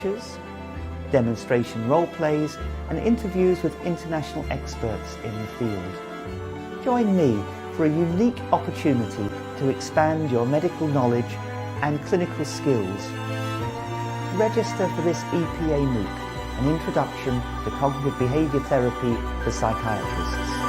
lectures, demonstration role plays and interviews with international experts in the field. Join me for a unique opportunity to expand your medical knowledge and clinical skills. Register for this EPA MOOC, an introduction to cognitive behaviour therapy for psychiatrists.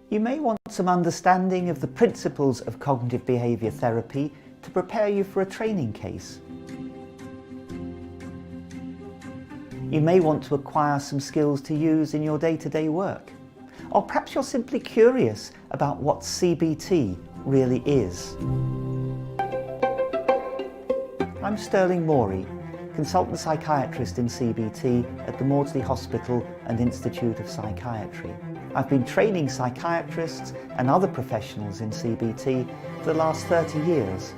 You may want some understanding of the principles of cognitive behaviour therapy to prepare you for a training case. You may want to acquire some skills to use in your day-to-day work. Or perhaps you're simply curious about what CBT really is. I'm Sterling Morey, consultant psychiatrist in CBT at the Maudsley Hospital and Institute of Psychiatry. I've been training psychiatrists and other professionals in CBT for the last 30 years,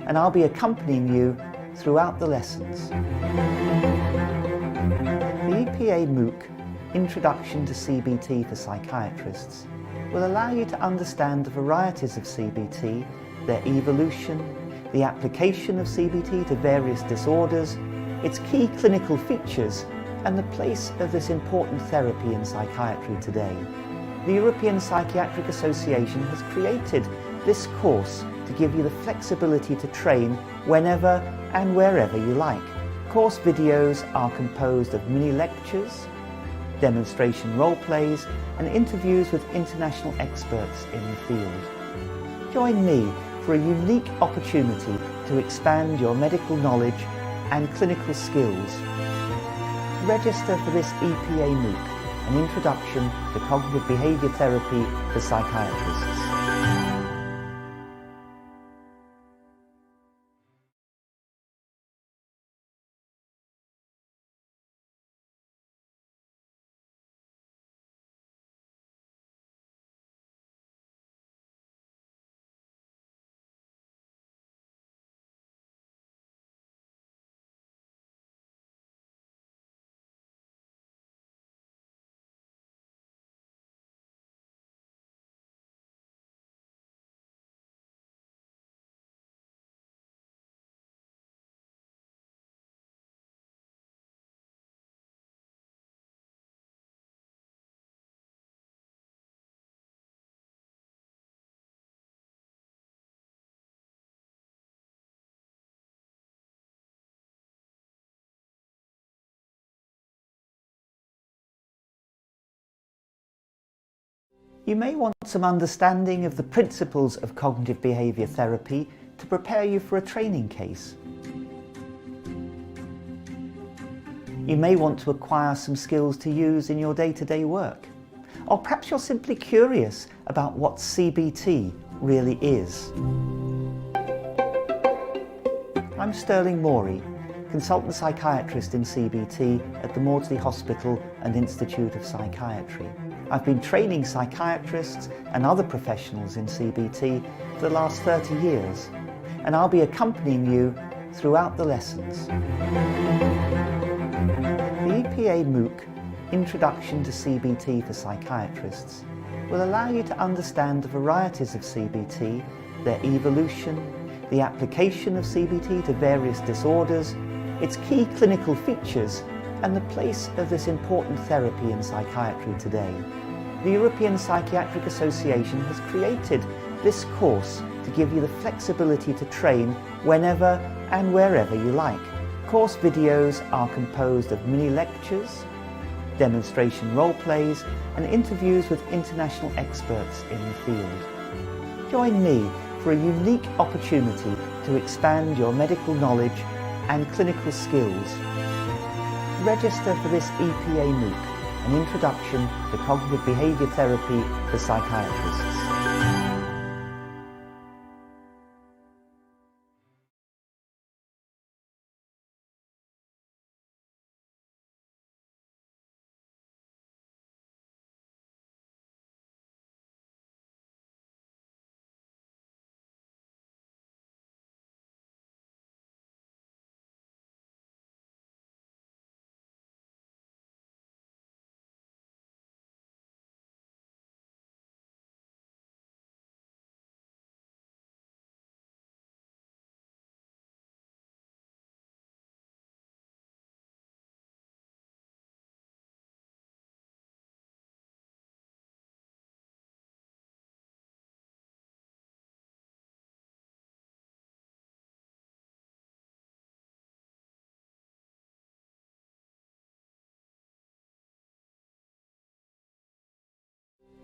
and I'll be accompanying you throughout the lessons. The EPA MOOC, Introduction to CBT for Psychiatrists, will allow you to understand the varieties of CBT, their evolution, the application of CBT to various disorders, its key clinical features, and the place of this important therapy in psychiatry today. The European Psychiatric Association has created this course to give you the flexibility to train whenever and wherever you like. Course videos are composed of mini lectures, demonstration role plays and interviews with international experts in the field. Join me for a unique opportunity to expand your medical knowledge and clinical skills. Register for this EPA MOOC, an introduction to cognitive behaviour therapy for psychiatrists. You may want some understanding of the principles of cognitive behaviour therapy to prepare you for a training case. You may want to acquire some skills to use in your day-to-day work. Or perhaps you're simply curious about what CBT really is. I'm Sterling Morey, consultant psychiatrist in CBT at the Maudsley Hospital and Institute of Psychiatry. I've been training psychiatrists and other professionals in CBT for the last 30 years, and I'll be accompanying you throughout the lessons. The EPA MOOC, Introduction to CBT for Psychiatrists, will allow you to understand the varieties of CBT, their evolution, the application of CBT to various disorders, its key clinical features, and the place of this important therapy in psychiatry today. The European Psychiatric Association has created this course to give you the flexibility to train whenever and wherever you like. Course videos are composed of mini lectures, demonstration role plays and interviews with international experts in the field. Join me for a unique opportunity to expand your medical knowledge and clinical skills. Register for this EPA MOOC, an introduction to cognitive behaviour therapy for psychiatrists.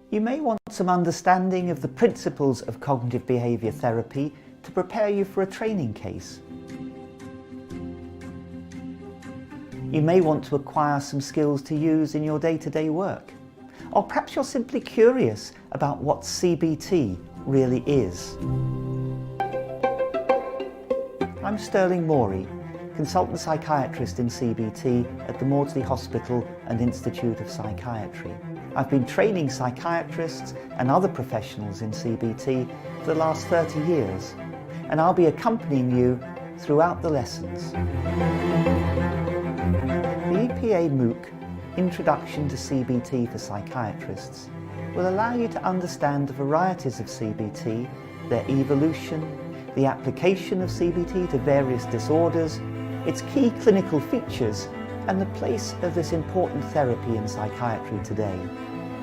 You may want some understanding of the principles of cognitive behaviour therapy to prepare you for a training case. You may want to acquire some skills to use in your day-to-day work. Or perhaps you're simply curious about what CBT really is. I'm Sterling Morey, consultant psychiatrist in CBT at the Maudsley Hospital and Institute of Psychiatry. I've been training psychiatrists and other professionals in CBT for the last 30 years, and I'll be accompanying you throughout the lessons. The EPA MOOC, Introduction to CBT for Psychiatrists, will allow you to understand the varieties of CBT, their evolution, the application of CBT to various disorders, its key clinical features, and the place of this important therapy in psychiatry today.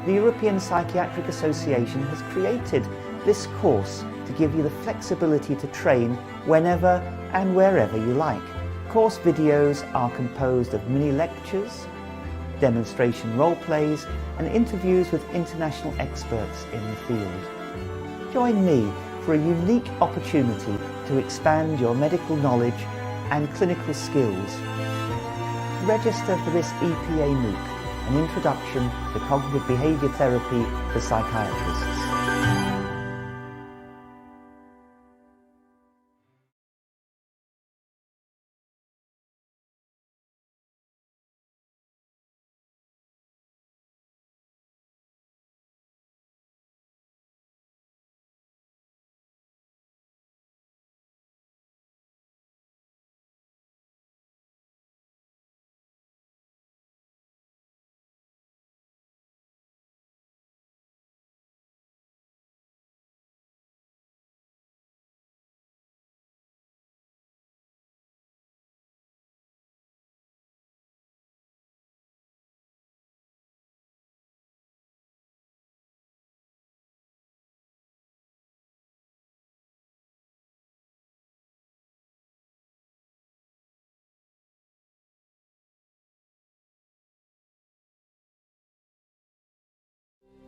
The European Psychiatric Association has created this course to give you the flexibility to train whenever and wherever you like. Course videos are composed of mini lectures, demonstration role plays, and interviews with international experts in the field. Join me for a unique opportunity to expand your medical knowledge and clinical skills. Register for this EPA MOOC, an introduction to cognitive behaviour therapy for psychiatrists.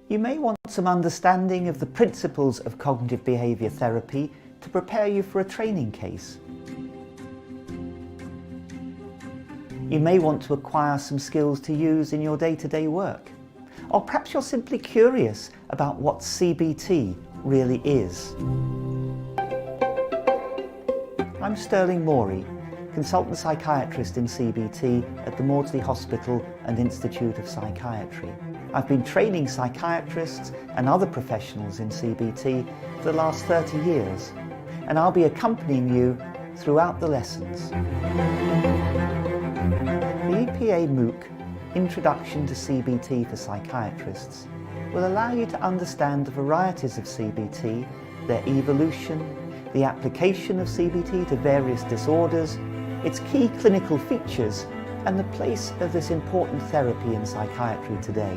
You may want some understanding of the principles of cognitive behaviour therapy to prepare you for a training case. You may want to acquire some skills to use in your day-to-day work. Or perhaps you're simply curious about what CBT really is. I'm Sterling Morey, consultant psychiatrist in CBT at the Maudsley Hospital and Institute of Psychiatry. I've been training psychiatrists and other professionals in CBT for the last 30 years, and I'll be accompanying you throughout the lessons. The EPA MOOC, Introduction to CBT for Psychiatrists, will allow you to understand the varieties of CBT, their evolution, the application of CBT to various disorders, its key clinical features, and the place of this important therapy in psychiatry today.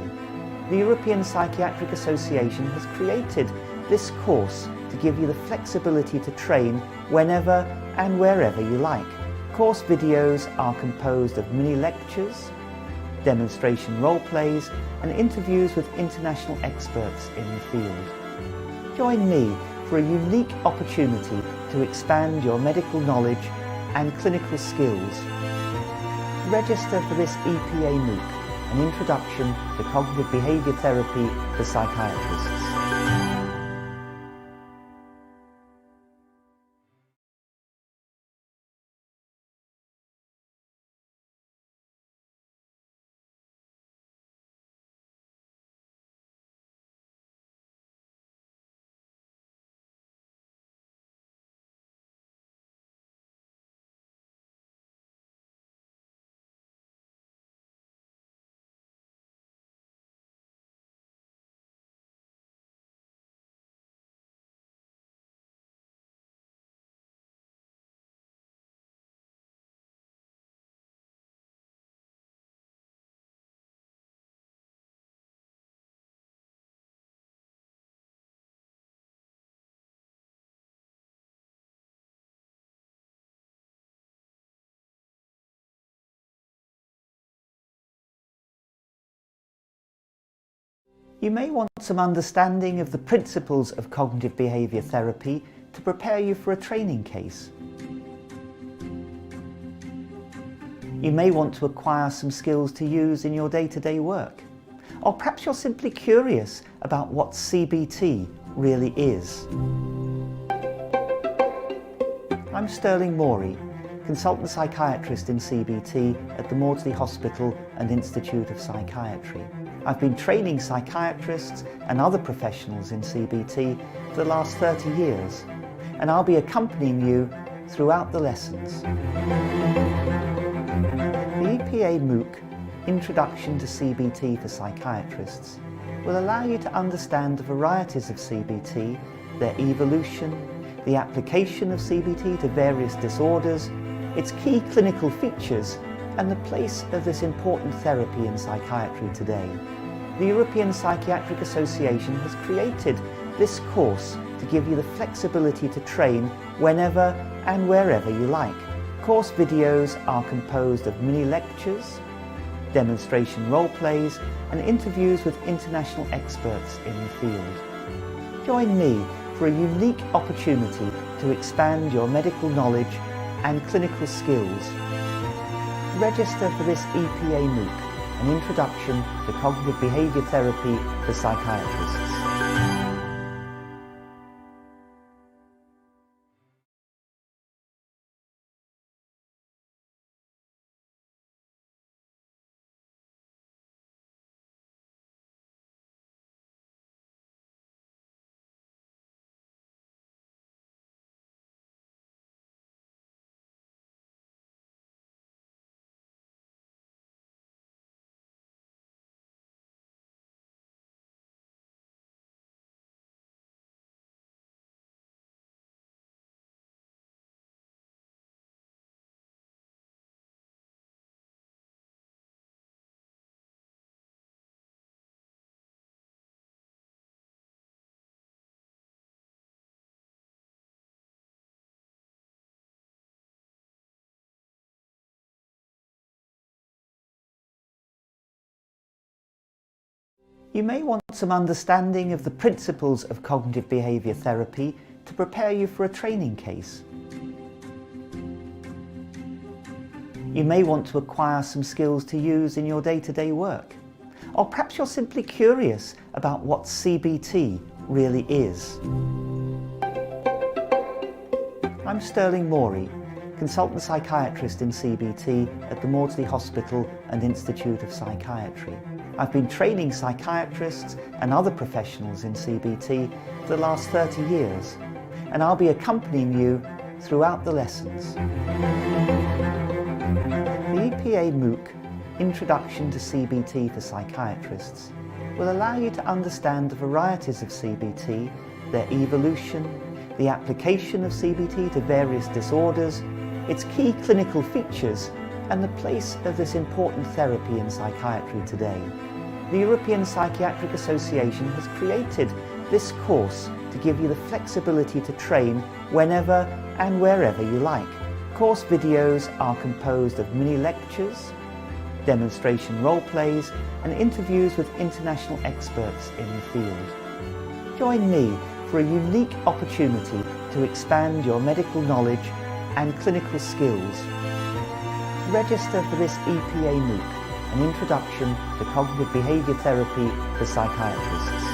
The European Psychiatric Association has created this course to give you the flexibility to train whenever and wherever you like. Course videos are composed of mini lectures, demonstration role plays and interviews with international experts in the field. Join me for a unique opportunity to expand your medical knowledge and clinical skills. Register for this EPA MOOC, an introduction to cognitive behaviour therapy for psychiatrists. You may want some understanding of the principles of cognitive behaviour therapy to prepare you for a training case. You may want to acquire some skills to use in your day-to-day work. Or perhaps you're simply curious about what CBT really is. I'm Sterling Morey, consultant psychiatrist in CBT at the Maudsley Hospital and Institute of Psychiatry. I've been training psychiatrists and other professionals in CBT for the last 30 years, and I'll be accompanying you throughout the lessons. The EPA MOOC, Introduction to CBT for Psychiatrists, will allow you to understand the varieties of CBT, their evolution, the application of CBT to various disorders, its key clinical features, and the place of this important therapy in psychiatry today. The European Psychiatric Association has created this course to give you the flexibility to train whenever and wherever you like. Course videos are composed of mini lectures, demonstration role plays, and interviews with international experts in the field. Join me for a unique opportunity to expand your medical knowledge and clinical skills. Register for this EPA MOOC, an introduction to cognitive behaviour therapy for psychiatrists. You may want some understanding of the principles of cognitive behaviour therapy to prepare you for a training case. You may want to acquire some skills to use in your day-to-day work. Or perhaps you're simply curious about what CBT really is. I'm Sterling Morey, consultant psychiatrist in CBT at the Maudsley Hospital and Institute of Psychiatry. I've been training psychiatrists and other professionals in CBT for the last 30 years, and I'll be accompanying you throughout the lessons. The EPA MOOC, Introduction to CBT for Psychiatrists, will allow you to understand the varieties of CBT, their evolution, the application of CBT to various disorders, its key clinical features, and the place of this important therapy in psychiatry today. The European Psychiatric Association has created this course to give you the flexibility to train whenever and wherever you like. Course videos are composed of mini lectures, demonstration role plays and interviews with international experts in the field. Join me for a unique opportunity to expand your medical knowledge and clinical skills. Register for this EPA MOOC, an introduction to cognitive behaviour therapy for psychiatrists.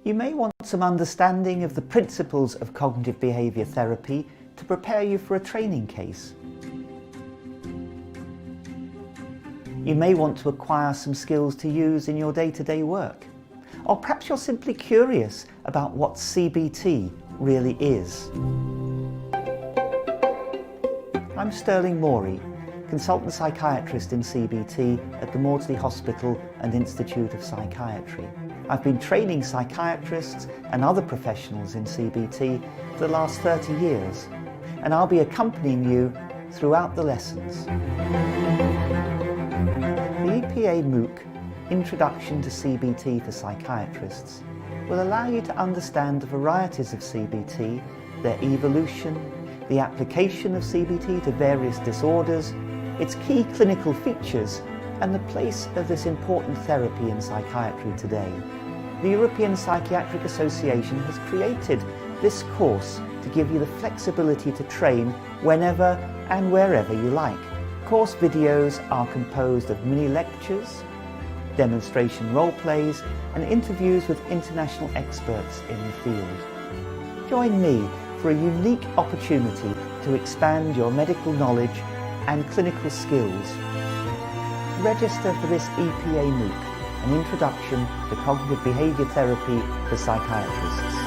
You may want some understanding of the principles of cognitive behaviour therapy to prepare you for a training case. You may want to acquire some skills to use in your day-to-day work. Or perhaps you're simply curious about what CBT really is. I'm Sterling Morey, consultant psychiatrist in CBT at the Maudsley Hospital and Institute of Psychiatry. I've been training psychiatrists and other professionals in CBT for the last 30 years, and I'll be accompanying you throughout the lessons. The EPA MOOC, Introduction to CBT for Psychiatrists, will allow you to understand the varieties of CBT, their evolution, the application of CBT to various disorders, its key clinical features, and the place of this important therapy in psychiatry today. The European Psychiatric Association has created this course to give you the flexibility to train whenever and wherever you like. Course videos are composed of mini lectures, demonstration role plays, and interviews with international experts in the field. Join me for a unique opportunity to expand your medical knowledge and clinical skills. Register for this EPA MOOC, an introduction to cognitive behaviour therapy for psychiatrists.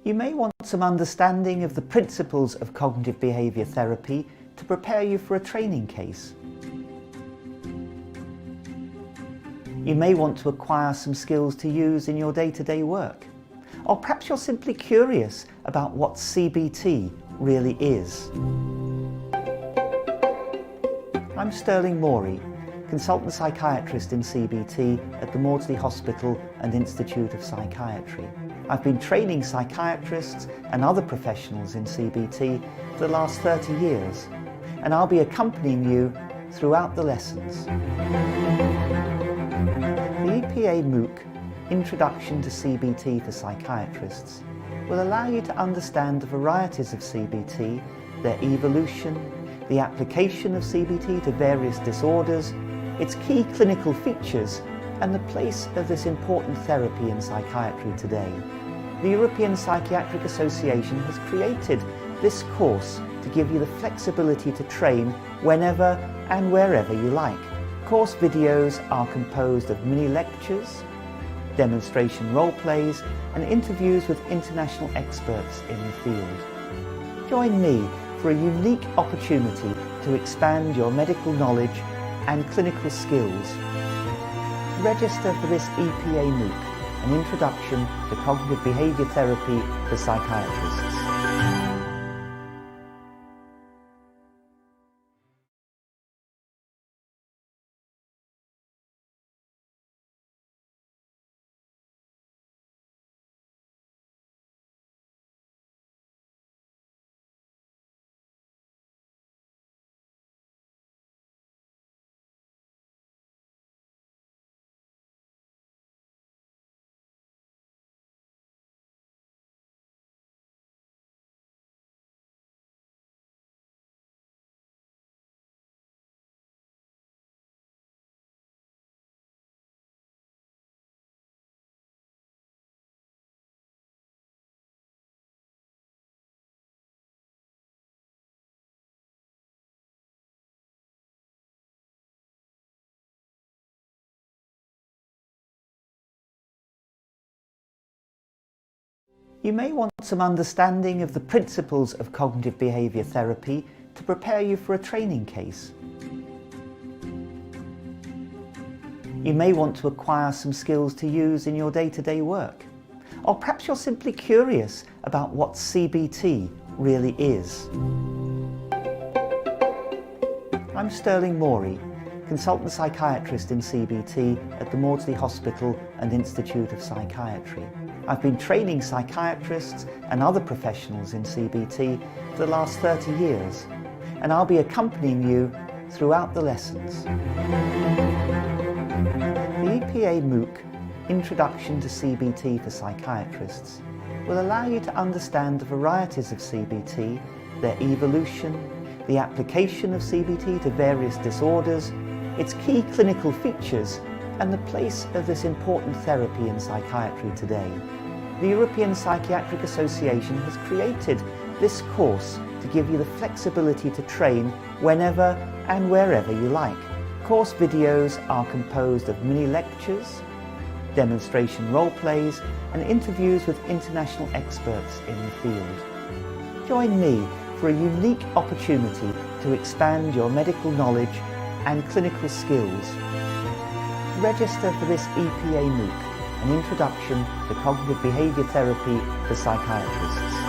You may want some understanding of the principles of cognitive behaviour therapy to prepare you for a training case. You may want to acquire some skills to use in your day-to-day work. Or perhaps you're simply curious about what CBT really is. I'm Sterling Morey, consultant psychiatrist in CBT at the Maudsley Hospital and Institute of Psychiatry. I've been training psychiatrists and other professionals in CBT for the last 30 years, and I'll be accompanying you throughout the lessons. The EPA MOOC, Introduction to CBT for Psychiatrists, will allow you to understand the varieties of CBT, their evolution, the application of CBT to various disorders, its key clinical features, and the place of this important therapy in psychiatry today. The European Psychiatric Association has created this course to give you the flexibility to train whenever and wherever you like. Course videos are composed of mini lectures, demonstration role plays and interviews with international experts in the field. Join me for a unique opportunity to expand your medical knowledge and clinical skills. Register for this EPA MOOC, an introduction to cognitive behaviour therapy for psychiatrists. You may want some understanding of the principles of cognitive behaviour therapy to prepare you for a training case. You may want to acquire some skills to use in your day-to-day work. Or perhaps you're simply curious about what CBT really is. I'm Sterling Morey, consultant psychiatrist in CBT at the Maudsley Hospital and Institute of Psychiatry. I've been training psychiatrists and other professionals in CBT for the last 30 years, and I'll be accompanying you throughout the lessons. The EPA MOOC, Introduction to CBT for Psychiatrists, will allow you to understand the varieties of CBT, their evolution, the application of CBT to various disorders, its key clinical features, and the place of this important therapy in psychiatry today. The European Psychiatric Association has created this course to give you the flexibility to train whenever and wherever you like. Course videos are composed of mini lectures, demonstration role plays, and interviews with international experts in the field. Join me for a unique opportunity to expand your medical knowledge and clinical skills. Register for this EPA MOOC, an introduction to cognitive behaviour therapy for psychiatrists.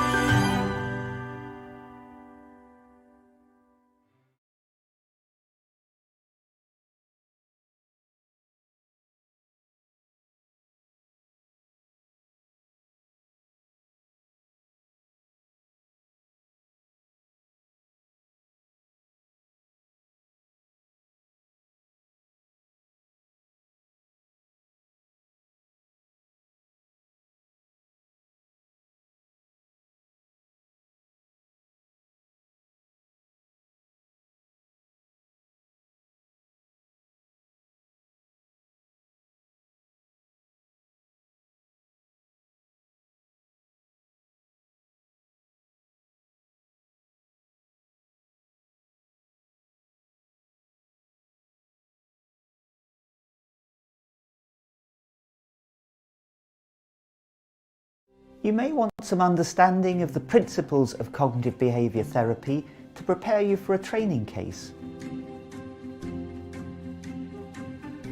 You may want some understanding of the principles of cognitive behaviour therapy to prepare you for a training case.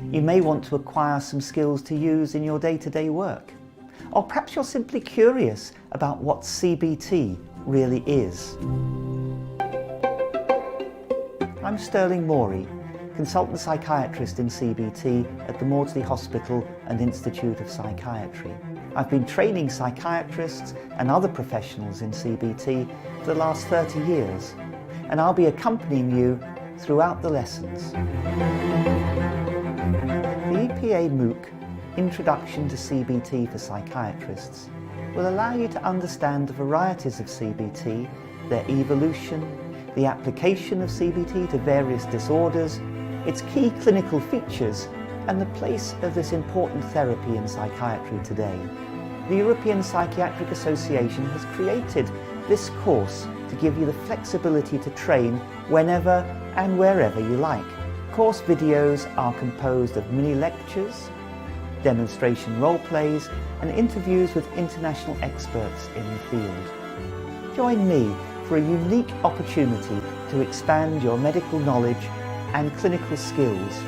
You may want to acquire some skills to use in your day-to-day work. Or perhaps you're simply curious about what CBT really is. I'm Sterling Morey, consultant psychiatrist in CBT at the Maudsley Hospital and Institute of Psychiatry. I've been training psychiatrists and other professionals in CBT for the last 30 years, and I'll be accompanying you throughout the lessons. The EPA MOOC, Introduction to CBT for Psychiatrists, will allow you to understand the varieties of CBT, their evolution, the application of CBT to various disorders, its key clinical features, and the place of this important therapy in psychiatry today. The European Psychiatric Association has created this course to give you the flexibility to train whenever and wherever you like. Course videos are composed of mini lectures, demonstration role plays and interviews with international experts in the field. Join me for a unique opportunity to expand your medical knowledge and clinical skills.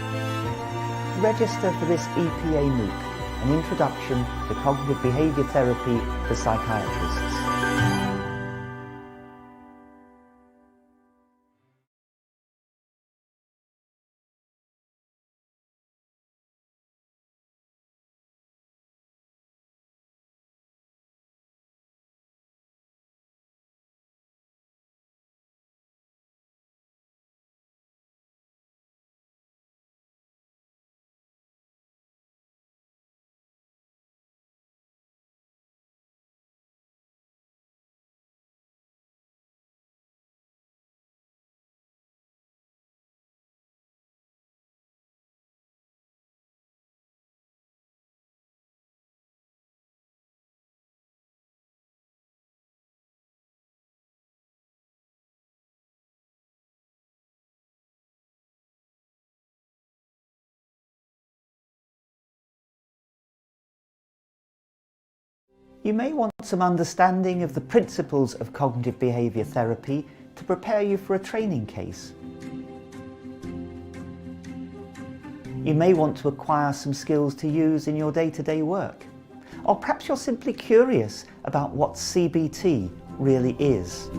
Register for this EPA MOOC, an introduction to cognitive behaviour therapy for psychiatrists. You may want some understanding of the principles of cognitive behaviour therapy to prepare you for a training case. You may want to acquire some skills to use in your day-to-day work. Or perhaps you're simply curious about what CBT really is.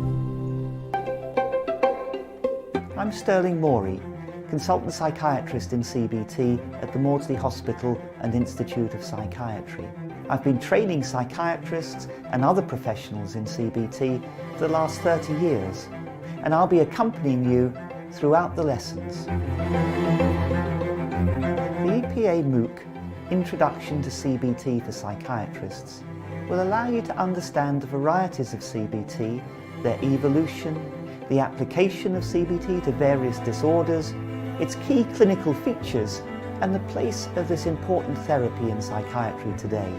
I'm Sterling Morey, consultant psychiatrist in CBT at the Maudsley Hospital and Institute of Psychiatry. I've been training psychiatrists and other professionals in CBT for the last 30 years, and I'll be accompanying you throughout the lessons. The EPA MOOC, Introduction to CBT for Psychiatrists, will allow you to understand the varieties of CBT, their evolution, the application of CBT to various disorders, its key clinical features, and the place of this important therapy in psychiatry today.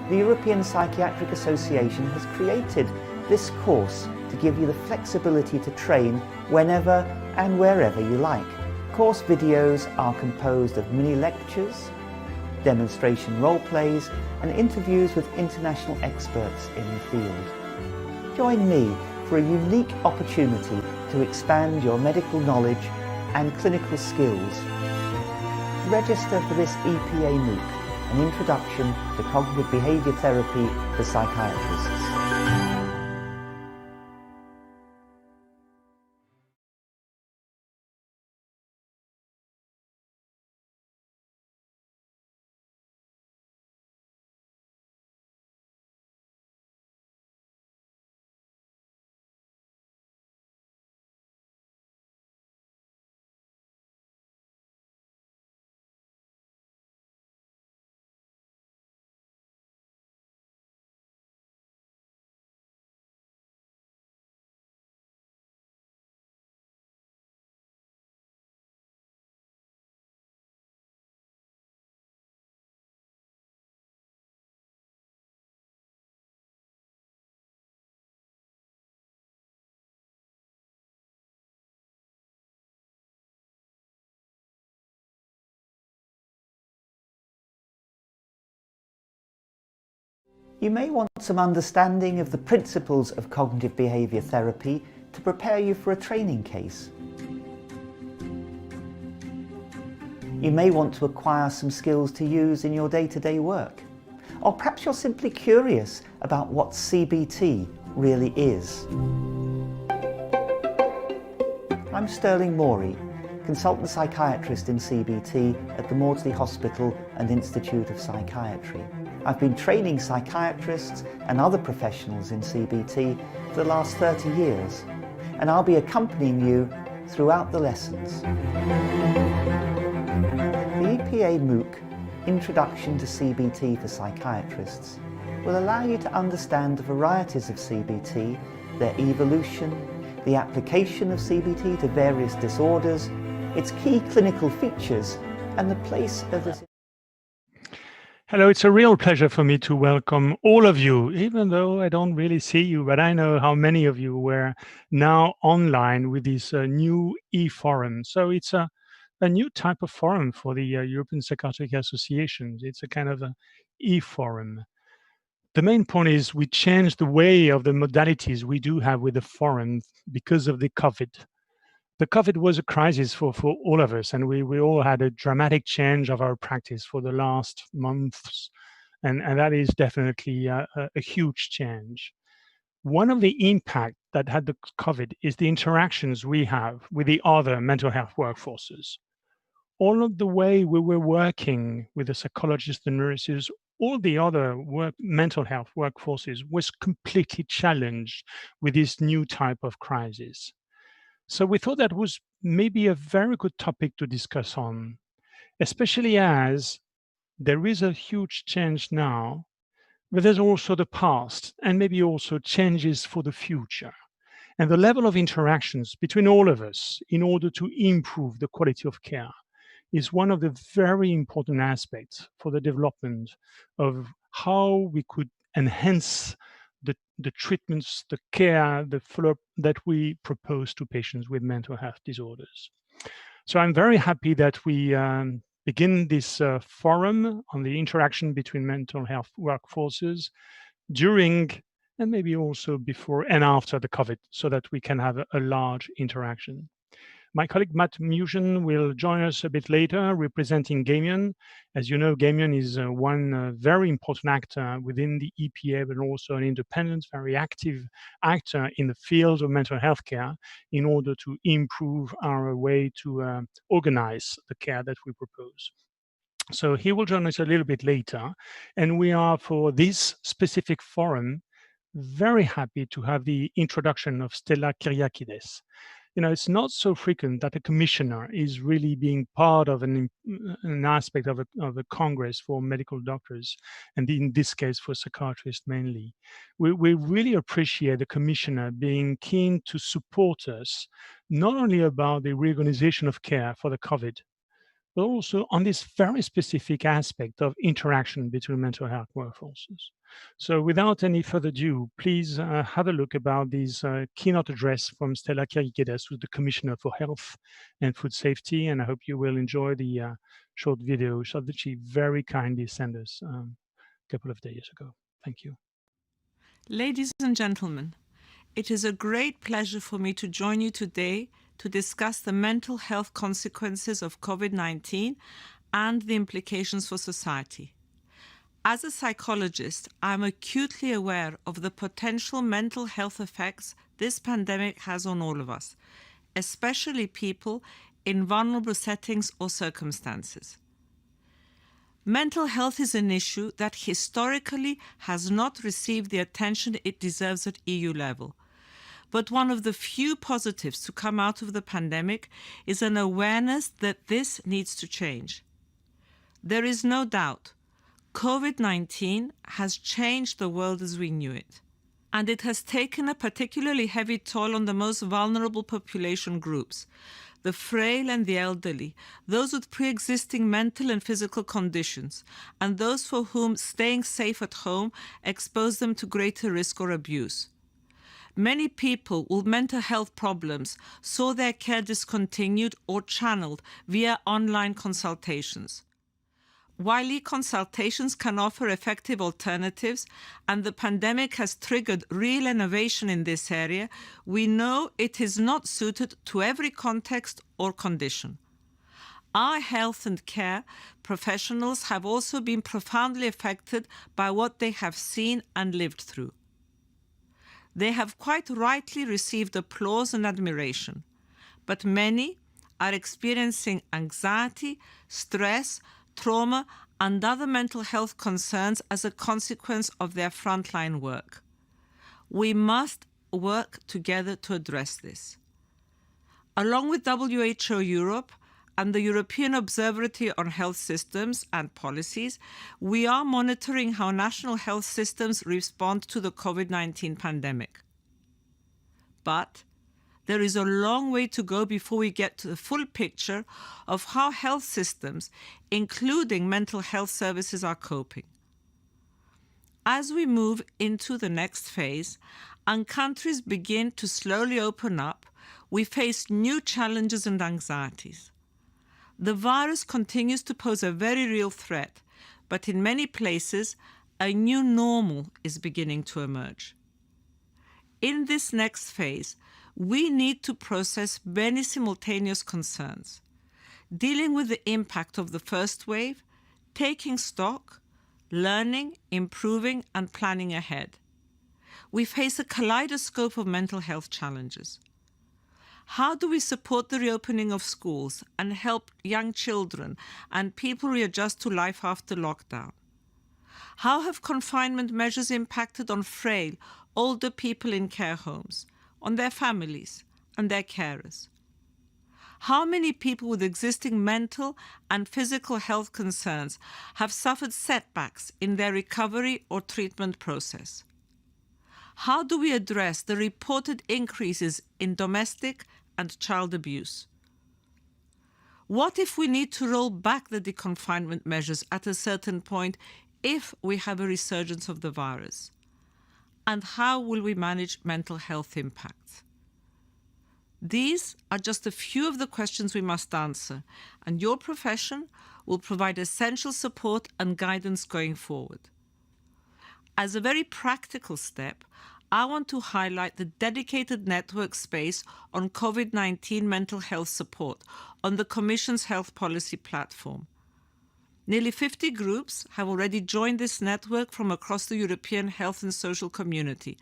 The European Psychiatric Association has created this course to give you the flexibility to train whenever and wherever you like. Course videos are composed of mini lectures, demonstration role plays, and interviews with international experts in the field. Join me for a unique opportunity to expand your medical knowledge and clinical skills. Register for this EPA MOOC, an introduction to cognitive behaviour therapy for psychiatrists. You may want some understanding of the principles of cognitive behaviour therapy to prepare you for a training case. You may want to acquire some skills to use in your day-to-day work. Or perhaps you're simply curious about what CBT really is. I'm Sterling Morey, consultant psychiatrist in CBT at the Maudsley Hospital and Institute of Psychiatry. I've been training psychiatrists and other professionals in CBT for the last 30 years, and I'll be accompanying you throughout the lessons. The EPA MOOC, Introduction to CBT for Psychiatrists, will allow you to understand the varieties of CBT, their evolution, the application of CBT to various disorders, its key clinical features, and the place of this. Hello, it's a real pleasure for me to welcome all of you, even though I don't really see you, but I know how many of you were now online with this new e-forum. So it's a a new type of forum for the European Psychiatric Association. It's a kind of a e-forum. The main point is we changed the way of the modalities we do have with the forum because of the COVID. The COVID was a crisis for all of us, and we all had a dramatic change of our practice for the last months, and that is definitely a huge change. One of the impact that had the COVID is the interactions we have with the other mental health workforces. All of the way we were working with the psychologists, the nurses, all the other mental health workforces was completely challenged with this new type of crisis. So we thought that was maybe a very good topic to discuss on, especially as there is a huge change now, but there's also the past and maybe also changes for the future. And the level of interactions between all of us in order to improve the quality of care is one of the very important aspects for the development of how we could enhance the treatments, the care, the follow-up that we propose to patients with mental health disorders. So I'm very happy that we begin this forum on the interaction between mental health workforces during and maybe also before and after the COVID so that we can have a large interaction. My colleague Matt Musion will join us a bit later representing Gamion. As you know, Gamion is one very important actor within the EPA, but also an independent, very active actor in the field of mental health care in order to improve our way to organize the care that we propose. So he will join us a little bit later. And we are, for this specific forum, very happy to have the introduction of Stella Kyriakides. You know, it's not so frequent that a commissioner is really being part of an aspect of a congress for medical doctors, and in this case for psychiatrists mainly. We really appreciate the commissioner being keen to support us, not only about the reorganization of care for the COVID, but also on this very specific aspect of interaction between mental health workforces. So without any further ado, please have a look about this keynote address from Stella Kyriakides, who's the Commissioner for Health and Food Safety, and I hope you will enjoy the short video shot that she very kindly sent us a couple of days ago. Thank you. Ladies and gentlemen, it is a great pleasure for me to join you today to discuss the mental health consequences of COVID-19 and the implications for society. As a psychologist, I am acutely aware of the potential mental health effects this pandemic has on all of us, especially people in vulnerable settings or circumstances. Mental health is an issue that historically has not received the attention it deserves at EU level. But one of the few positives to come out of the pandemic is an awareness that this needs to change. There is no doubt COVID-19 has changed the world as we knew it, and it has taken a particularly heavy toll on the most vulnerable population groups, the frail and the elderly, those with pre-existing mental and physical conditions, and those for whom staying safe at home exposed them to greater risk or abuse. Many people with mental health problems saw their care discontinued or channeled via online consultations. While e-consultations can offer effective alternatives and the pandemic has triggered real innovation in this area, we know it is not suited to every context or condition. Our health and care professionals have also been profoundly affected by what they have seen and lived through. They have quite rightly received applause and admiration, but many are experiencing anxiety, stress, trauma, and other mental health concerns as a consequence of their frontline work. We must work together to address this. Along with WHO Europe and the European Observatory on Health Systems and Policies, we are monitoring how national health systems respond to the COVID-19 pandemic. But there is a long way to go before we get to the full picture of how health systems, including mental health services, are coping. As we move into the next phase and countries begin to slowly open up, we face new challenges and anxieties. The virus continues to pose a very real threat, but in many places, a new normal is beginning to emerge. In this next phase, we need to process many simultaneous concerns, dealing with the impact of the first wave, taking stock, learning, improving, and planning ahead. We face a kaleidoscope of mental health challenges. How do we support the reopening of schools and help young children and people readjust to life after lockdown? How have confinement measures impacted on frail, older people in care homes, on their families and their carers? How many people with existing mental and physical health concerns have suffered setbacks in their recovery or treatment process? How do we address the reported increases in domestic and child abuse? What if we need to roll back the deconfinement measures at a certain point if we have a resurgence of the virus? And how will we manage mental health impacts? These are just a few of the questions we must answer, and your profession will provide essential support and guidance going forward. As a very practical step, I want to highlight the dedicated network space on COVID-19 mental health support on the Commission's Health Policy platform. Nearly 50 groups have already joined this network from across the European health and social community,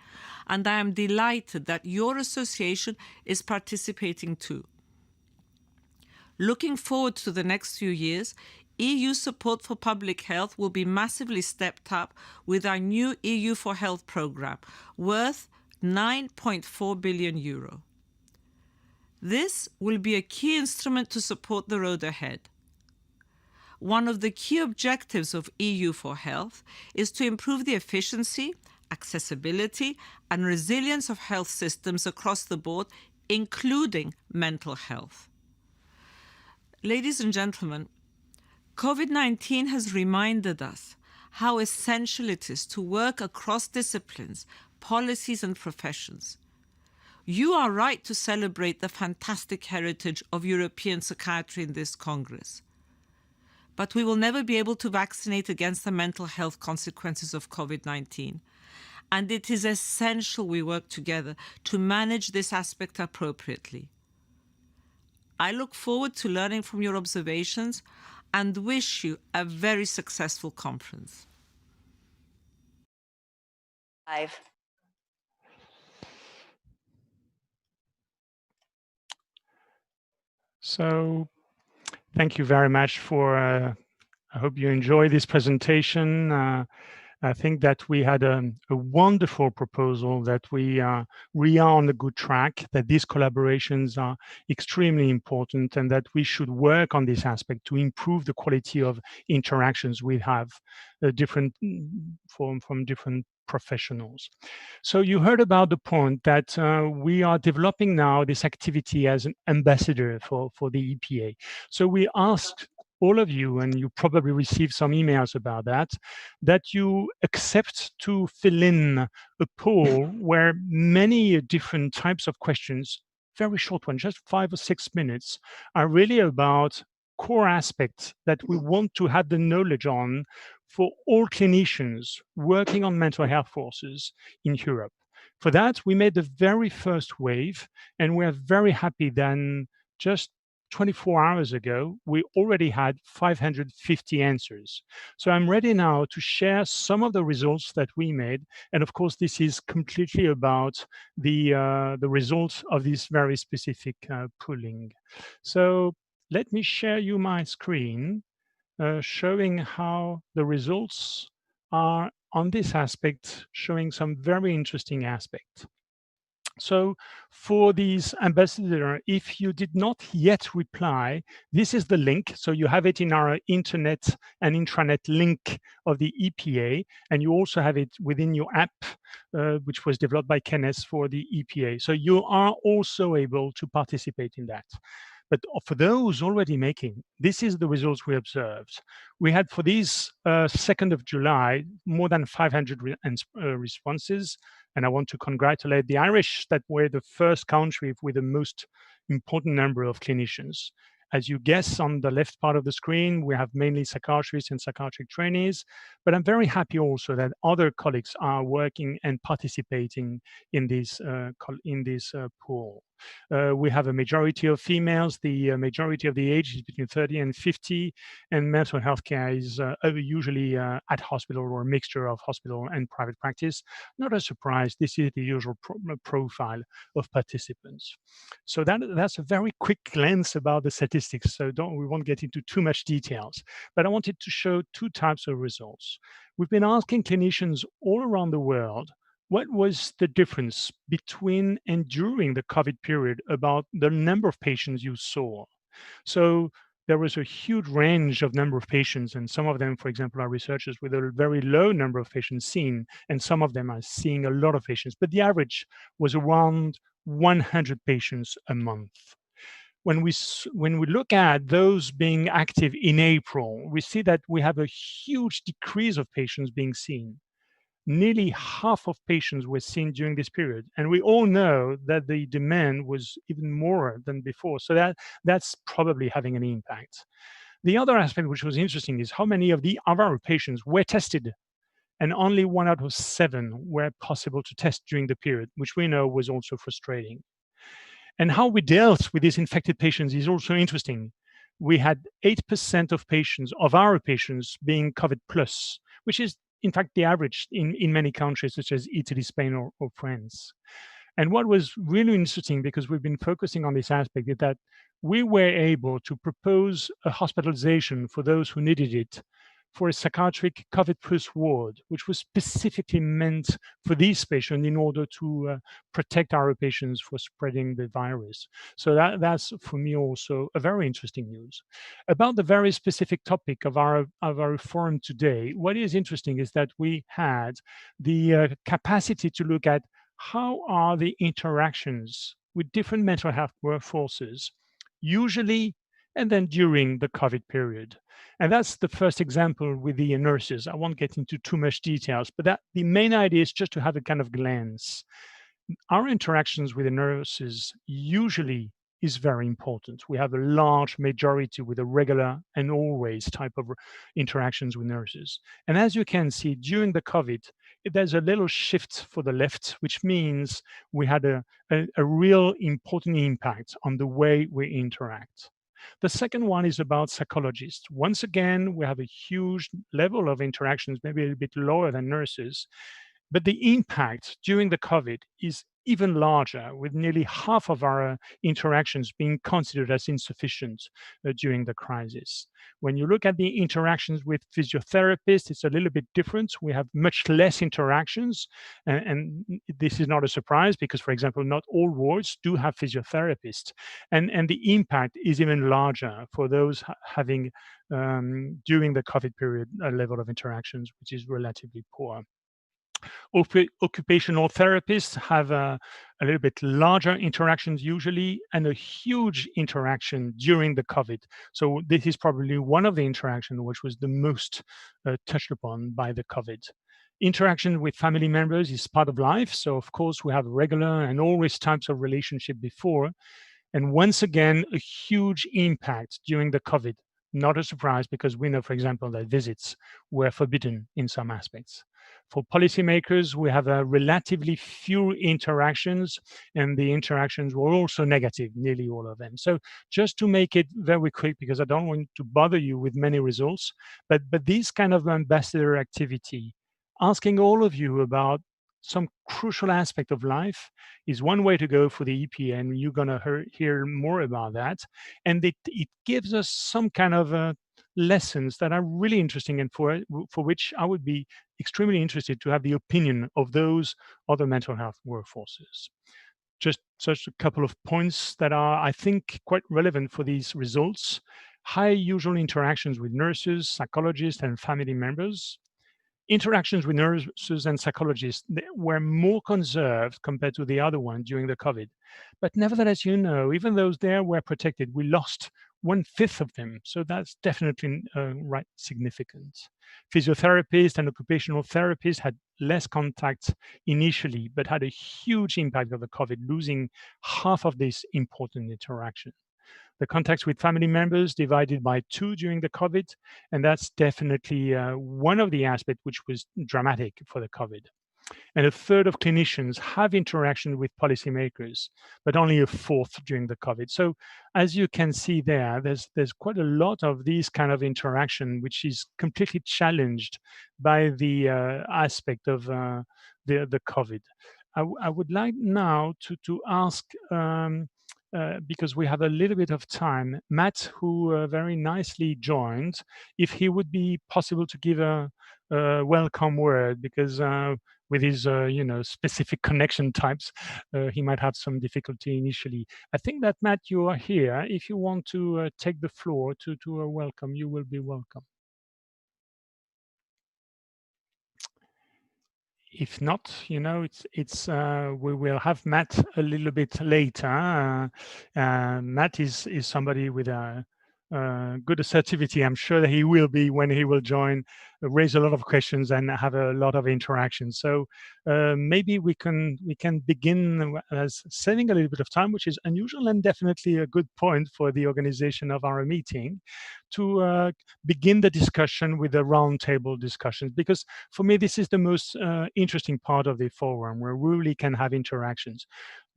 and I am delighted that your association is participating too. Looking forward to the next few years, EU support for public health will be massively stepped up with our new EU for Health programme, worth €9.4 billion. This will be a key instrument to support the road ahead. One of the key objectives of EU for Health is to improve the efficiency, accessibility, and resilience of health systems across the board, including mental health. Ladies and gentlemen, COVID-19 has reminded us how essential it is to work across disciplines, policies, and professions. You are right to celebrate the fantastic heritage of European psychiatry in this Congress. But we will never be able to vaccinate against the mental health consequences of COVID-19. And it is essential we work together to manage this aspect appropriately. I look forward to learning from your observations and wish you a very successful conference. So thank you very much for, I hope you enjoy this presentation. I think that we had a wonderful proposal, that we are on the good track, that these collaborations are extremely important, and that we should work on this aspect to improve the quality of interactions we have from different professionals. So you heard about the point that we are developing now this activity as an ambassador for the EPA. So we asked all of you, and you probably received some emails about that you accept to fill in a poll where many different types of questions, very short ones, just 5 or 6 minutes, are really about core aspects that we want to have the knowledge on for all clinicians working on mental health forces in Europe. For that, we made the very first wave, and we're very happy then just 24 hours ago, we already had 550 answers. So I'm ready now to share some of the results that we made. And of course, this is completely about the results of this very specific polling. So let me share you my screen, showing how the results are on this aspect, showing some very interesting aspects. So for these ambassadors, if you did not yet reply, this is the link. So you have it in our internet and intranet link of the EPA, and you also have it within your app, which was developed by Kenneth for the EPA. So you are also able to participate in that. But for those already making, this is the results we observed. We had for these 2nd of July, more than 500 responses. And I want to congratulate the Irish that were the first country with the most important number of clinicians. As you guess on the left part of the screen, we have mainly psychiatrists and psychiatric trainees, but I'm very happy also that other colleagues are working and participating in this pool. We have a majority of females. The majority of the age is between 30 and 50, and mental health care is usually at hospital or a mixture of hospital and private practice. Not a surprise, this is the usual profile of participants. So that's a very quick glance about the statistics, so we won't get into too much details, but I wanted to show two types of results. We've been asking clinicians all around the world what was the difference between and during the COVID period about the number of patients you saw. So there was a huge range of number of patients, and some of them, for example, are researchers with a very low number of patients seen, and some of them are seeing a lot of patients, but the average was around 100 patients a month. When we look at those being active in April, we see that we have a huge decrease of patients being seen. Nearly half of patients were seen during this period, and we all know that the demand was even more than before, so that's probably having an impact. The other aspect which was interesting is how many of our patients were tested, and only 1 out of 7 were possible to test during the period, which we know was also frustrating. And how we dealt with these infected patients is also interesting. We had 8% of our patients being COVID plus, which is in fact the average in many countries such as Italy, Spain, or France. And what was really interesting, because we've been focusing on this aspect, is that we were able to propose a hospitalization for those who needed it for a psychiatric COVID plus ward, which was specifically meant for these patients in order to protect our patients for spreading the virus. So that's for me also a very interesting news. About the very specific topic of our forum today, what is interesting is that we had the capacity to look at how are the interactions with different mental health workforces, usually and then during the COVID period. And that's the first example with the nurses. I won't get into too much details, but the main idea is just to have a kind of glance. Our interactions with the nurses usually is very important. We have a large majority with a regular and always type of interactions with nurses. And as you can see, during the COVID, there's a little shift for the left, which means we had a real important impact on the way we interact. The second one is about psychologists. Once again, we have a huge level of interactions, maybe a little bit lower than nurses, but the impact during the COVID is even larger, with nearly half of our interactions being considered as insufficient during the crisis. When you look at the interactions with physiotherapists, it's a little bit different. We have much less interactions, and this is not a surprise because, for example, not all wards do have physiotherapists, and the impact is even larger for those having, during the COVID period, a level of interactions which is relatively poor. Occupational therapists have a little bit larger interactions usually, and a huge interaction during the COVID. So this is probably one of the interactions which was the most touched upon by the COVID. Interaction with family members is part of life. So of course we have regular and always types of relationship before. And once again, a huge impact during the COVID. Not a surprise, because we know, for example, that visits were forbidden in some aspects. For policymakers, we have a relatively few interactions, and the interactions were also negative, nearly all of them. So just to make it very quick, because I don't want to bother you with many results, but this kind of ambassador activity, asking all of you about some crucial aspect of life, is one way to go for the EPA, and you're going to hear more about that. And it gives us some kind of lessons that are really interesting, and for which I would be extremely interested to have the opinion of those other mental health workforces. Just such a couple of points that are, I think, quite relevant for these results. High usual interactions with nurses, psychologists, and family members. Interactions with nurses and psychologists were more conserved compared to the other one during the COVID. But nevertheless, even those there were protected, we lost 1/5 of them. So that's definitely right significant. Physiotherapists and occupational therapists had less contact initially, but had a huge impact of the COVID, losing half of this important interaction. the contacts with family members divided by 2 during the COVID, and that's definitely one of the aspects which was dramatic for the COVID. And a third of clinicians have interaction with policymakers, but only a fourth during the COVID. So as you can see there, there's quite a lot of these kind of interaction, which is completely challenged by the aspect of the COVID. I would like now to ask, because we have a little bit of time, Matt, who very nicely joined, if he would be possible to give a welcome word, because with his specific connection types, he might have some difficulty initially. I think that, Matt, you are here. If you want to take the floor to welcome, you will be welcome. If not, it's we will have Matt a little bit later. Matt is somebody with a good assertivity. I'm sure that he will be when he will join, raise a lot of questions and have a lot of interaction. So maybe we can begin as saving a little bit of time, which is unusual and definitely a good point for the organization of our meeting, to begin the discussion with the roundtable discussions, because for me this is the most interesting part of the forum, where we really can have interactions.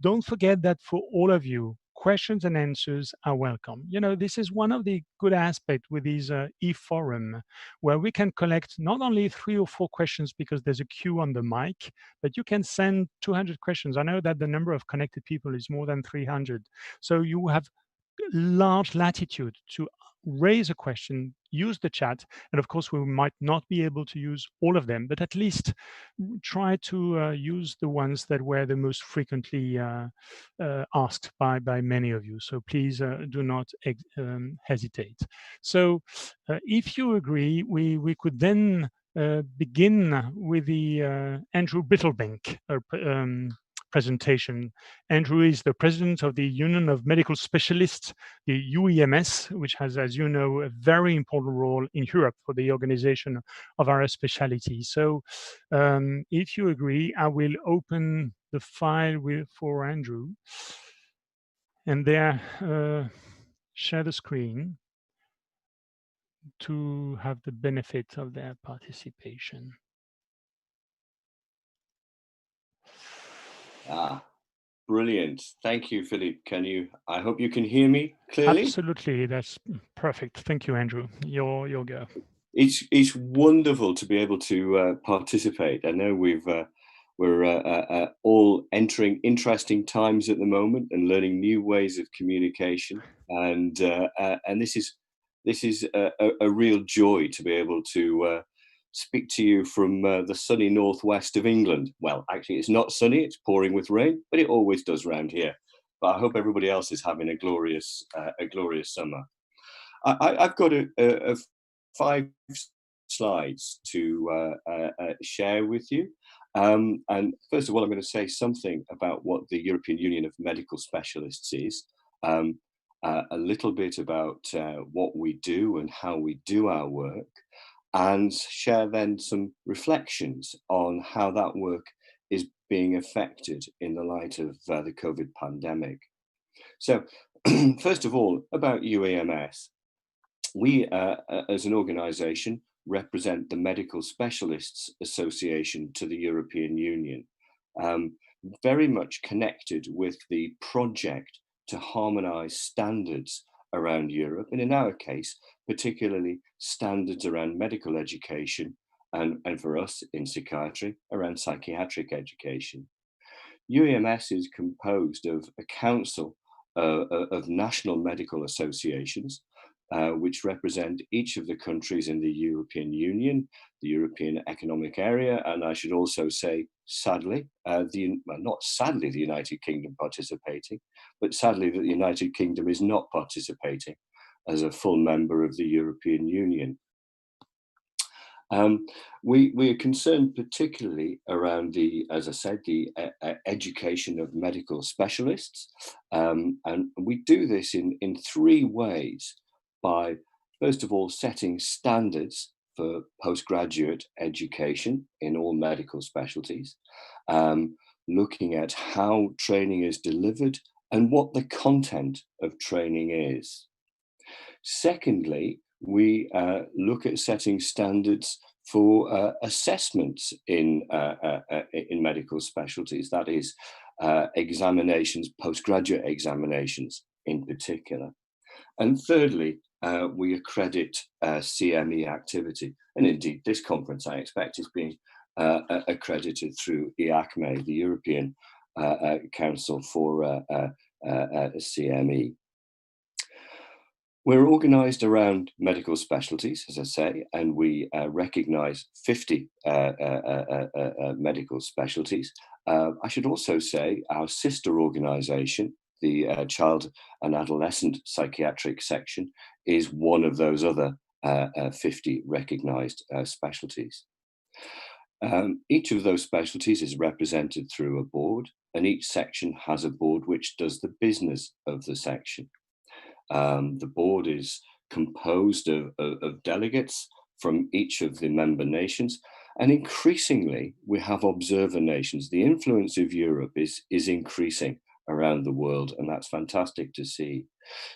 Don't forget that for all of you, questions and answers are welcome. This is one of the good aspects with these e-forum, where we can collect not only 3 or 4 questions because there's a queue on the mic, but you can send 200 questions. I know that the number of connected people is more than 300. So you have large latitude to raise a question, use the chat, and of course we might not be able to use all of them, but at least try to use the ones that were the most frequently asked by many of you. So please do not hesitate. So if you agree, we could then begin with the Andrew Bittlebink presentation. Andrew is the president of the Union of Medical Specialists, the UEMS, which has, as you know, a very important role in Europe for the organization of our specialty. So if you agree, I will open the file for Andrew, and there share the screen to have the benefit of their participation. Brilliant. Thank you, Philippe. I hope you can hear me clearly? Absolutely. That's perfect. Thank you, Andrew. Your go. It's wonderful to be able to participate. I know we're all entering interesting times at the moment and learning new ways of communication. And this is a real joy to be able to speak to you from the sunny northwest of England. Well, actually, it's not sunny; it's pouring with rain, but it always does round here. But I hope everybody else is having a glorious summer. I've got a 5 slides to share with you. And first of all, I'm going to say something about what the European Union of Medical Specialists is, a little bit about what we do and how we do our work, and share then some reflections on how that work is being affected in the light of the COVID pandemic. So first of all, about UAMS. We, as an organisation, represent the Medical Specialists Association to the European Union, very much connected with the project to harmonise standards around Europe, and in our case, particularly standards around medical education, and for us in psychiatry, around psychiatric education. UAMS is composed of a council of national medical associations, which represent each of the countries in the European Union, the European Economic Area, and I should also say, sadly, not sadly the United Kingdom participating, but sadly that the United Kingdom is not participating as a full member of the European Union. We are concerned particularly around as I said, the education of medical specialists, and we do this in 3 ways. By, first of all, setting standards for postgraduate education in all medical specialties, looking at how training is delivered and what the content of training is. Secondly, we look at setting standards for assessments in medical specialties, that is, examinations, postgraduate examinations in particular. And thirdly, we accredit CME activity. And indeed, this conference, I expect, is being accredited through EACME, the European Council for CME. We're organised around medical specialties, as I say, and we recognise 50 medical specialties. I should also say our sister organisation, the Child and Adolescent Psychiatric Section, is one of those other 50 recognised specialties. Each of those specialties is represented through a board, and each section has a board which does the business of the section. The board is composed of delegates from each of the member nations, and increasingly we have observer nations. The influence of Europe is increasing around the world, and that's fantastic to see.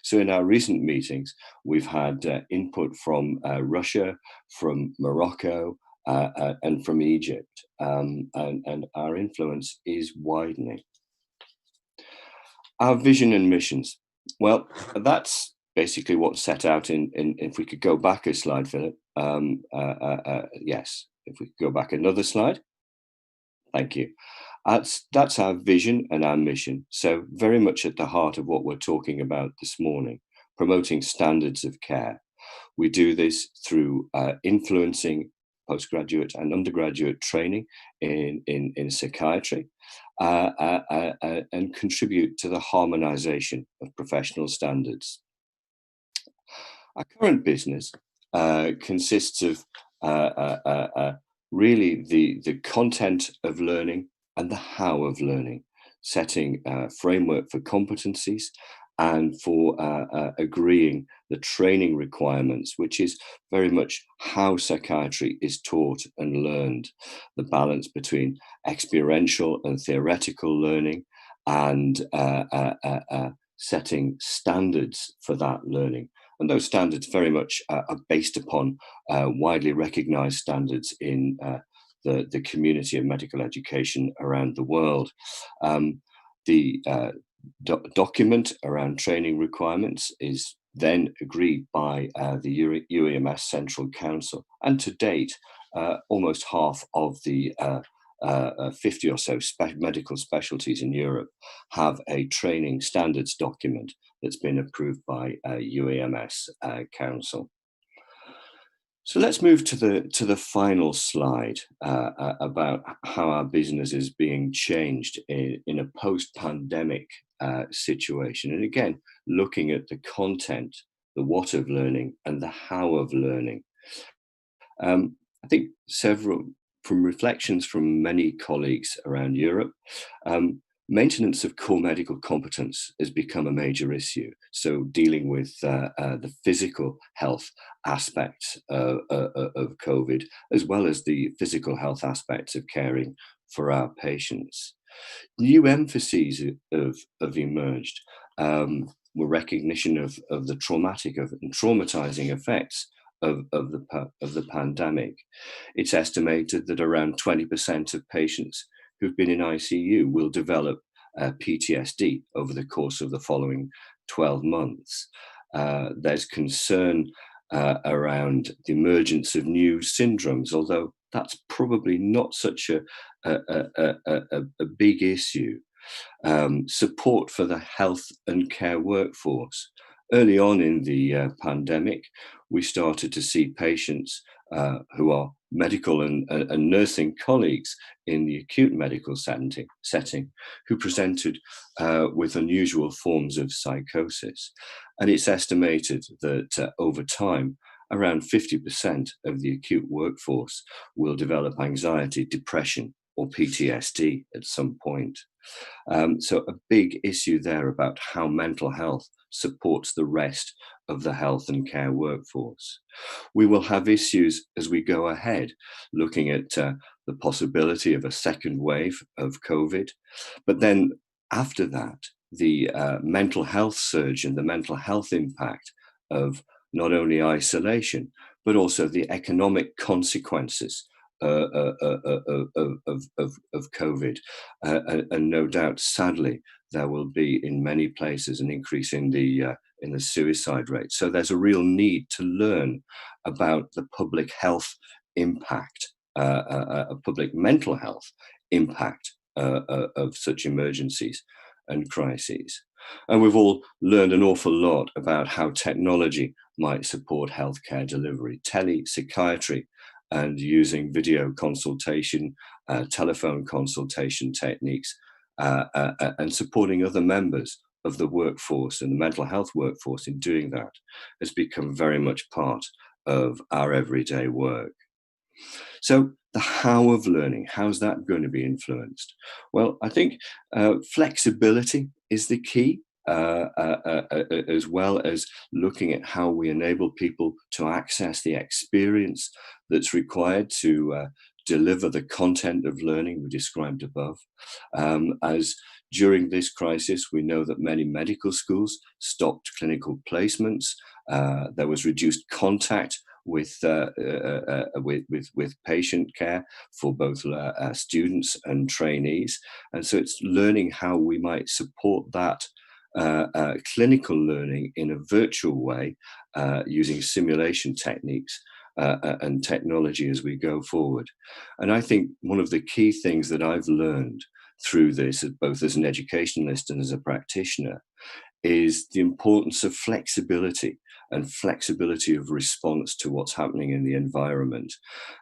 So in our recent meetings, we've had input from Russia, from Morocco, and from Egypt, and our influence is widening. Our vision and missions. Well, that's basically what's set out in if we could go back a slide, Philip. Yes, if we could go back another slide. Thank you. That's our vision and our mission. So very much at the heart of what we're talking about this morning, promoting standards of care. We do this through influencing postgraduate and undergraduate training in psychiatry, and contribute to the harmonization of professional standards. Our current business consists of really the content of learning and the how of learning, setting a framework for competencies and for agreeing the training requirements, which is very much how psychiatry is taught and learned, the balance between experiential and theoretical learning, and setting standards for that learning. And those standards very much are based upon widely recognized standards in the community of medical education around the world. The document around training requirements is then agreed by the UEMS Central Council, and to date, almost half of the 50 or so medical specialties in Europe have a training standards document that's been approved by UEMS Council. So let's move to the final slide about how our business is being changed in a post-pandemic situation. And again, looking at the content, the what of learning and the how of learning. I think from reflections from many colleagues around Europe, maintenance of core medical competence has become a major issue. So dealing with the physical health aspects of COVID, as well as the physical health aspects of caring for our patients. New emphases have emerged, with recognition of the traumatic and traumatizing effects of the pandemic. It's estimated that around 20% of patients who've been in ICU will develop PTSD over the course of the following 12 months. There's concern around the emergence of new syndromes, although that's probably not such a big issue. Support for the health and care workforce. Early on in the pandemic, we started to see patients who are medical and nursing colleagues in the acute medical setting who presented with unusual forms of psychosis. And it's estimated that over time, around 50% of the acute workforce will develop anxiety, depression, or PTSD at some point. So a big issue there about how mental health supports the rest of the health and care workforce. We will have issues as we go ahead, looking at the possibility of a second wave of COVID. But then after that, the mental health surge and the mental health impact of not only isolation, but also the economic consequences of COVID. And no doubt, sadly, there will be in many places an increase in the suicide rate. So there's a real need to learn about the public health impact, public mental health impact of such emergencies and crises. And we've all learned an awful lot about how technology might support healthcare delivery, telepsychiatry, and using video consultation, telephone consultation techniques, and supporting other members of the workforce and the mental health workforce in doing that has become very much part of our everyday work. So the how of learning, how's that going to be influenced? Well, I think flexibility is the key, as well as looking at how we enable people to access the experience that's required to deliver the content of learning we described above. As during this crisis, we know that many medical schools stopped clinical placements. There was reduced contact with patient care for both students and trainees, and so it's learning how we might support that clinical learning in a virtual way using simulation techniques and technology as we go forward. And I think one of the key things that I've learned through this, both as an educationalist and as a practitioner, is the importance of flexibility and flexibility of response to what's happening in the environment.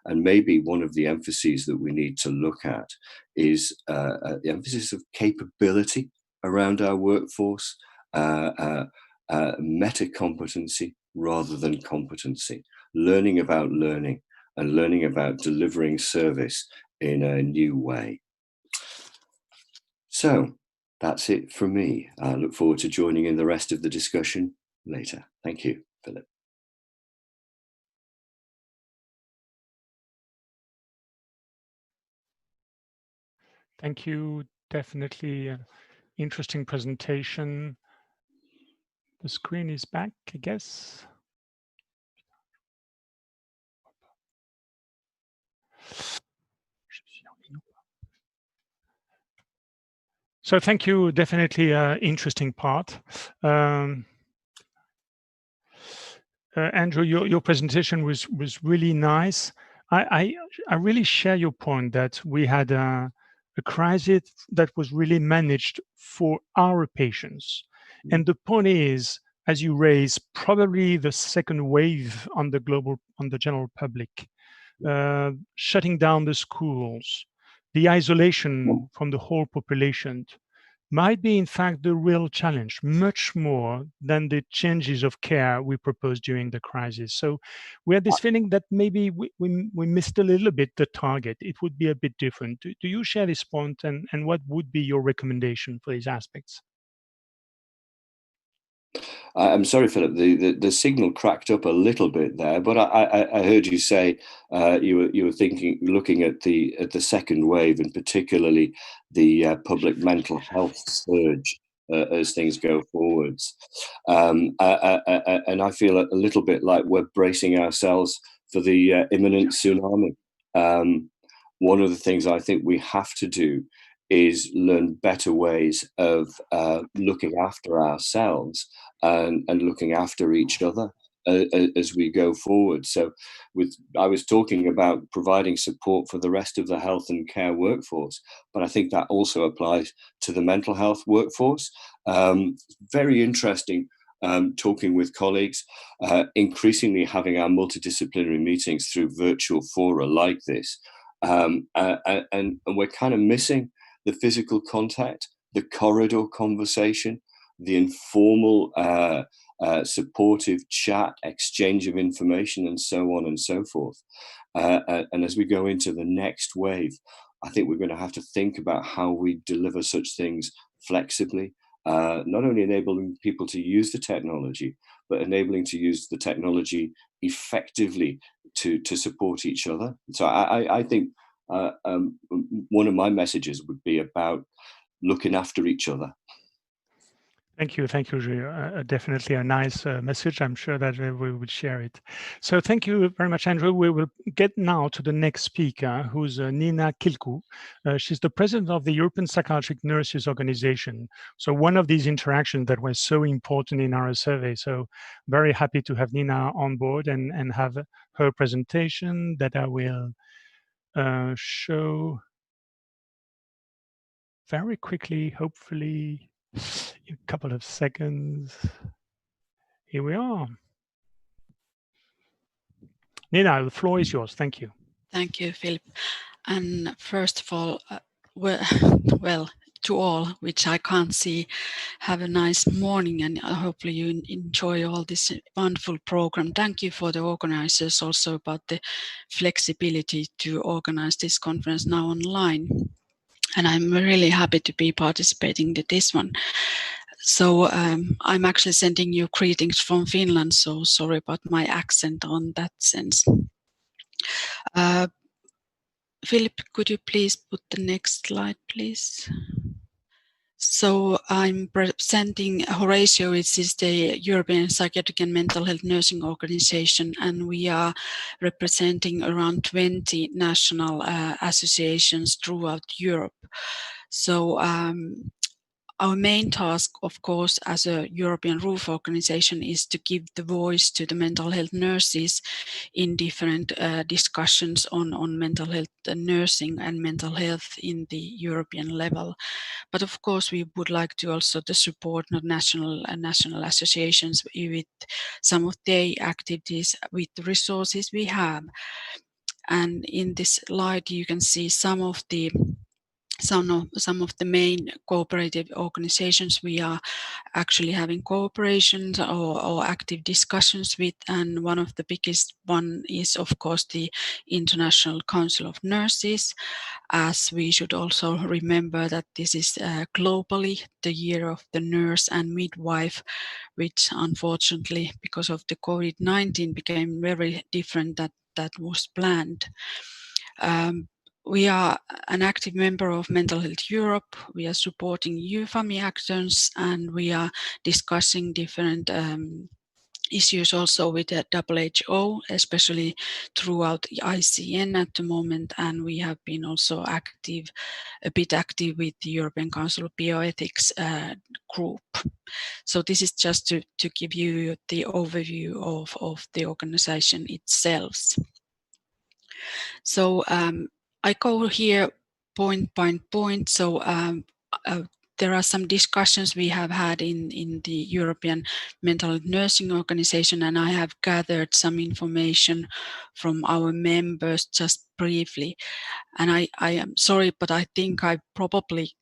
And maybe one of the emphases that we need to look at is the emphasis of capability around our workforce, meta competency rather than competency, learning about learning and learning about delivering service in a new way. So that's it from me. I look forward to joining in the rest of the discussion later. Thank you, Philip. Thank you. Definitely interesting presentation. The screen is back, I guess. So thank you. Definitely interesting part. Andrew, your presentation was really nice. I really share your point that we had a crisis that was really managed for our patients. And the point is, as you raise, probably the second wave on the general public, shutting down the schools, the isolation from the whole population might be in fact the real challenge, much more than the changes of care we proposed during the crisis. So we had this feeling that maybe we missed a little bit the target. It would be a bit different. Do you share this point, and what would be your recommendation for these aspects? I'm sorry, Philip. The signal cracked up a little bit there, but I heard you say you were looking at the second wave, and particularly the public mental health surge as things go forwards. And I feel a little bit like we're bracing ourselves for the imminent tsunami. One of the things I think we have to do is learn better ways of looking after ourselves and looking after each other as we go forward. So I was talking about providing support for the rest of the health and care workforce, but I think that also applies to the mental health workforce. Very interesting talking with colleagues, increasingly having our multidisciplinary meetings through virtual fora like this. And we're kind of missing the physical contact, the corridor conversation, the informal supportive chat, exchange of information, and so on and so forth. And as we go into the next wave, I think we're going to have to think about how we deliver such things flexibly, not only enabling people to use the technology, but enabling to use the technology effectively to support each other. So I think one of my messages would be about looking after each other. Thank you, Gilles. Definitely a nice message. I'm sure that we will share it. So thank you very much, Andrew. We will get now to the next speaker, who's Nina Kilku. She's the president of the European Psychiatric Nurses Organization. So one of these interactions that was so important in our survey. So very happy to have Nina on board and have her presentation that I will show very quickly, hopefully in a couple of seconds. Here we are. Nina, the floor is yours. Thank you. Thank you, Philip. And first of all, well, to all, which I can't see, have a nice morning, and hopefully you enjoy all this wonderful program. Thank you for the organizers also about the flexibility to organize this conference now online. And I'm really happy to be participating in this one. So I'm actually sending you greetings from Finland, so sorry about my accent on that sense. Philip, could you please put the next slide, please? So I'm presenting Horatio, which is the European Psychiatric and Mental Health Nursing Organization, and we are representing around 20 national associations throughout Europe. So our main task, of course, as a European roof organization is to give the voice to the mental health nurses in different discussions on mental health nursing and mental health in the European level. But of course, we would like to also to support national associations with some of their activities with the resources we have. And in this slide, you can see some of the main cooperative organizations we are actually having cooperations or active discussions with, and one of the biggest one is of course the International Council of Nurses, as we should also remember that this is globally the year of the nurse and midwife, which unfortunately because of the COVID-19 became very different that was planned. We are an active member of Mental Health Europe. We are supporting EUFAMI actions, and we are discussing different issues also with the WHO, especially throughout the ICN at the moment. And we have been also a bit active with the European Council of Bioethics group. So this is just to give you the overview of the organization itself. So I go here point by point. So there are some discussions we have had in the European Mental Health Nursing Organization, and I have gathered some information from our members just briefly. And I am sorry, but I think I probably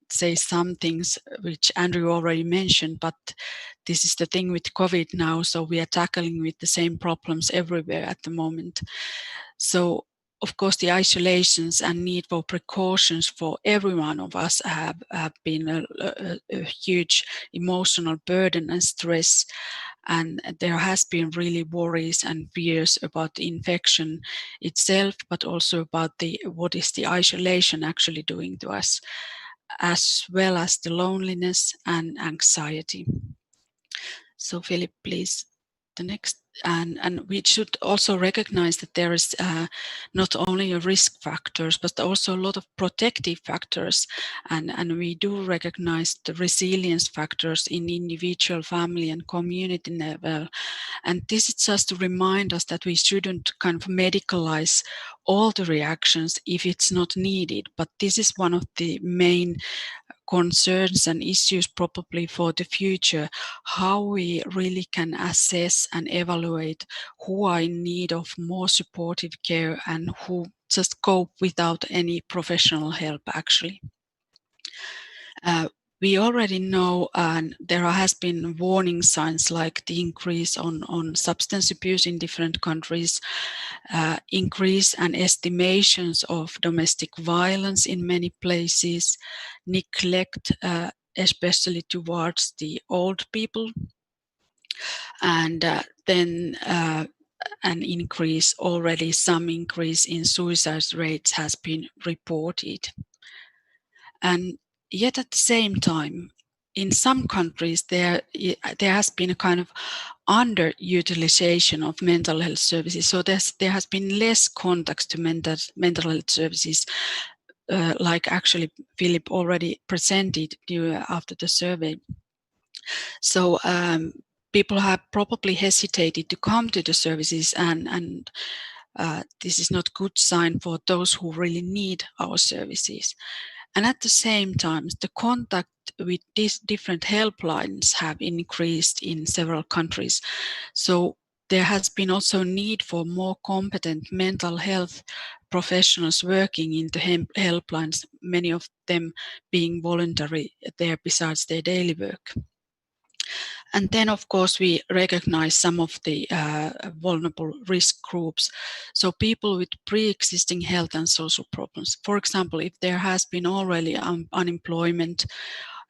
say some things which Andrew already mentioned, but this is the thing with COVID now, so we are tackling with the same problems everywhere at the moment. So of course, the isolations and need for precautions for every one of us have been a huge emotional burden and stress. And there has been really worries and fears about the infection itself, but also about what is the isolation actually doing to us, as well as the loneliness and anxiety. So Philip, please, the next. And we should also recognize that there is not only a risk factors, but also a lot of protective factors. And we do recognize the resilience factors in individual, family, and community level. And this is just to remind us that we shouldn't kind of medicalize all the reactions if it's not needed. But this is one of the main concerns and issues probably for the future, how we really can assess and evaluate who are in need of more supportive care and who just cope without any professional help actually. We already know, and there has been warning signs like the increase on substance abuse in different countries, increase and estimations of domestic violence in many places, neglect, especially towards the old people, and then some increase in suicide rates has been reported. And yet at the same time, in some countries there has been a kind of underutilization of mental health services. So there has been less contacts to mental health services, like actually Philip already presented after the survey. So people have probably hesitated to come to the services, and this is not a good sign for those who really need our services. And at the same time, the contact with these different helplines have increased in several countries. So there has been also need for more competent mental health professionals working in the helplines, many of them being voluntary there besides their daily work. And then, of course, we recognize some of the vulnerable risk groups. So people with pre-existing health and social problems. For example, if there has been already unemployment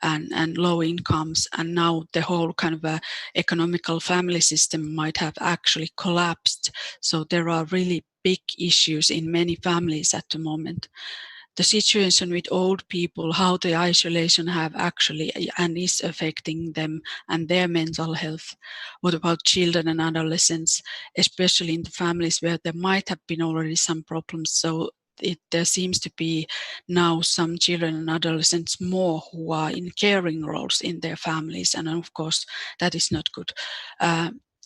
and low incomes, and now the whole kind of economical family system might have actually collapsed. So there are really big issues in many families at the moment. The situation with old people, how the isolation have actually and is affecting them and their mental health. What about children and adolescents, especially in the families where there might have been already some problems? So there seems to be now some children and adolescents more who are in caring roles in their families, and of course that is not good.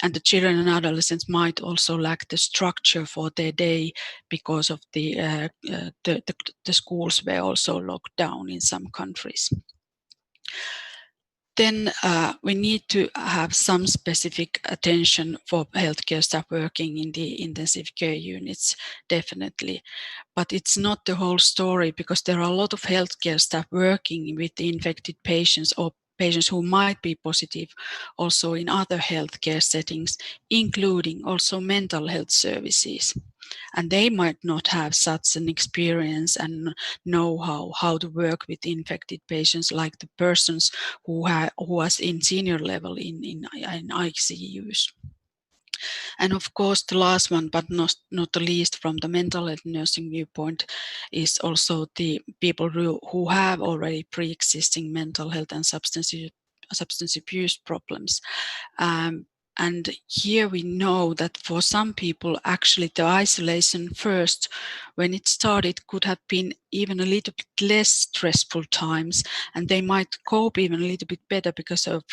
And the children and adolescents might also lack the structure for their day because of the schools were also locked down in some countries. Then we need to have some specific attention for healthcare staff working in the intensive care units, definitely. But it's not the whole story, because there are a lot of healthcare staff working with the infected patients or patients who might be positive also in other healthcare settings, including also mental health services. And they might not have such an experience and know how to work with infected patients like the persons who was in senior level in ICUs. And of course, the last one, but not the least from the mental health nursing viewpoint, is also the people who have already pre-existing mental health and substance abuse problems. And here we know that for some people, actually the isolation first, when it started, could have been even a little bit less stressful times, and they might cope even a little bit better because of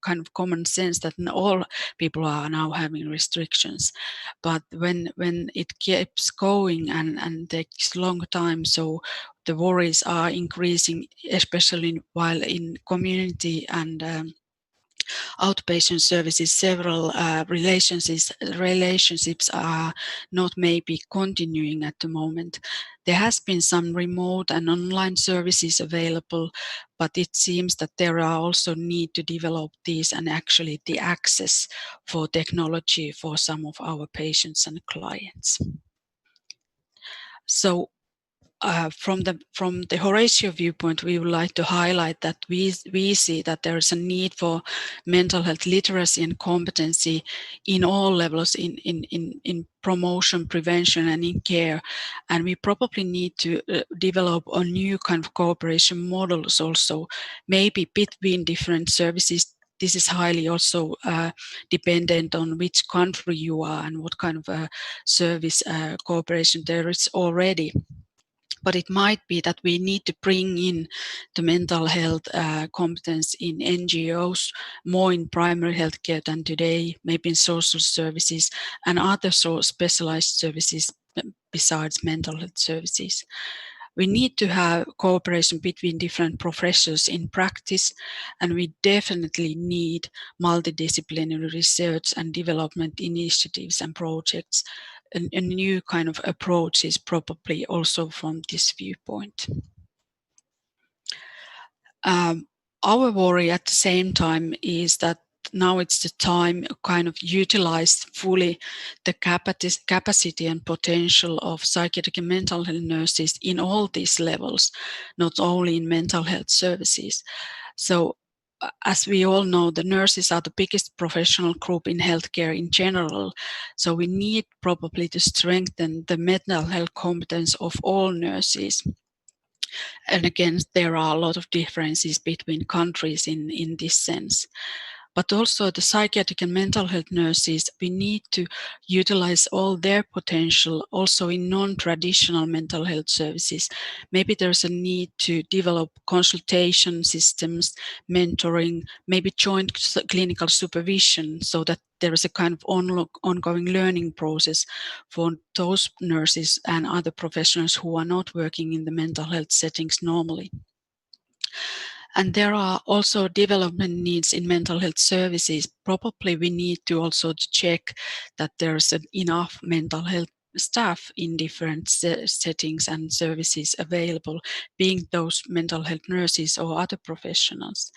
kind of common sense that all people are now having restrictions. But when it keeps going and takes long time, so the worries are increasing, especially while in community and outpatient services, several relationships are not maybe continuing at the moment. There has been some remote and online services available, but it seems that there are also need to develop these and actually the access for technology for some of our patients and clients. So from the Horatio viewpoint, we would like to highlight that we see that there is a need for mental health literacy and competency in all levels in promotion, prevention, and in care. And we probably need to develop a new kind of cooperation models also, maybe between different services. This is highly also dependent on which country you are and what kind of service cooperation there is already. But it might be that we need to bring in the mental health competence in NGOs, more in primary healthcare than today, maybe in social services and other specialized services besides mental health services. We need to have cooperation between different professions in practice, and we definitely need multidisciplinary research and development initiatives and projects. A new kind of approach is probably also from this viewpoint. Our worry at the same time is that now it's the time kind of utilize fully the capacity and potential of psychiatric and mental health nurses in all these levels, not only in mental health services. So as we all know, the nurses are the biggest professional group in healthcare in general. So we need probably to strengthen the mental health competence of all nurses. And again, there are a lot of differences between countries in this sense. But also the psychiatric and mental health nurses, we need to utilize all their potential also in non-traditional mental health services. Maybe there's a need to develop consultation systems, mentoring, maybe joint clinical supervision, so that there is a kind of ongoing learning process for those nurses and other professionals who are not working in the mental health settings normally. And there are also development needs in mental health services. Probably we need to also check that there's enough mental health staff in different settings and services available, being those mental health nurses or other professionals.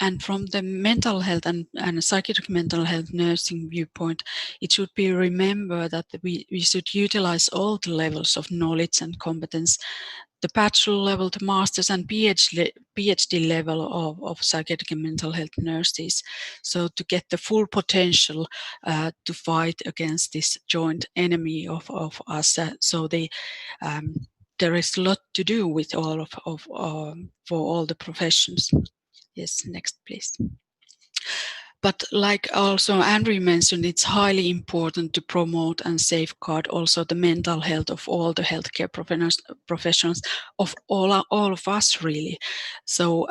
And from the mental health and psychiatric mental health nursing viewpoint, it should be remembered that we should utilize all the levels of knowledge and competence, the bachelor level, the master's and PhD level of psychiatric and mental health nurses. So to get the full potential to fight against this joint enemy of us. So there is a lot to do with all for all the professions. Yes, next please. But like also Andrew mentioned, it's highly important to promote and safeguard also the mental health of all the healthcare professionals, of all of us really. So,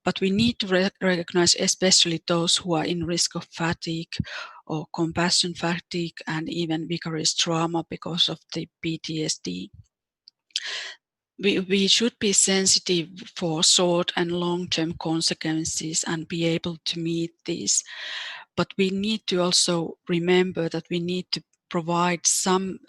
but we need to recognize especially those who are in risk of fatigue or compassion fatigue and even vicarious trauma because of the PTSD. We should be sensitive for short and long-term consequences and be able to meet these. But we need to also remember that we need to provide some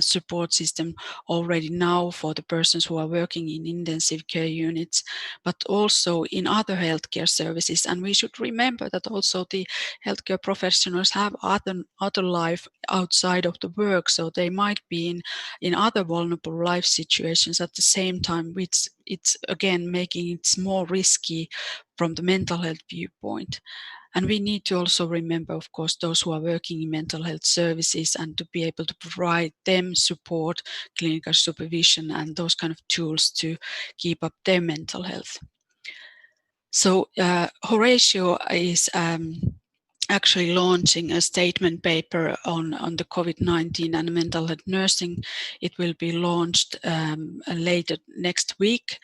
support system already now for the persons who are working in intensive care units, but also in other healthcare services. And we should remember that also the healthcare professionals have other life outside of the work, so they might be in other vulnerable life situations at the same time, which it's again making it more risky from the mental health viewpoint. And we need to also remember, of course, those who are working in mental health services and to be able to provide them support, clinical supervision, and those kind of tools to keep up their mental health. So Horatio is actually launching a statement paper on the COVID-19 and mental health nursing. It will be launched later next week.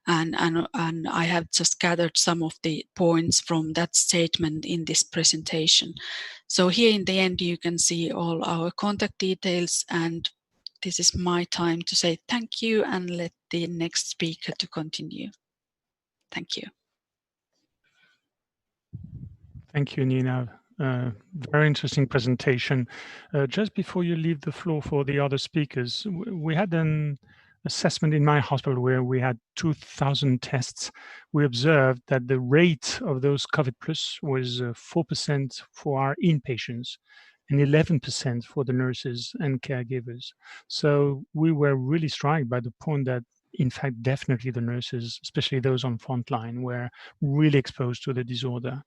And I have just gathered some of the points from that statement in this presentation. So here in the end, you can see all our contact details, and this is my time to say thank you and let the next speaker to continue. Thank you. Thank you, Nina. Very interesting presentation. Just before you leave the floor for the other speakers, we had an assessment in my hospital where we had 2,000 tests. We observed that the rate of those COVID plus was 4% for our inpatients and 11% for the nurses and caregivers. So we were really struck by the point that, in fact, definitely the nurses, especially those on frontline, were really exposed to the disorder.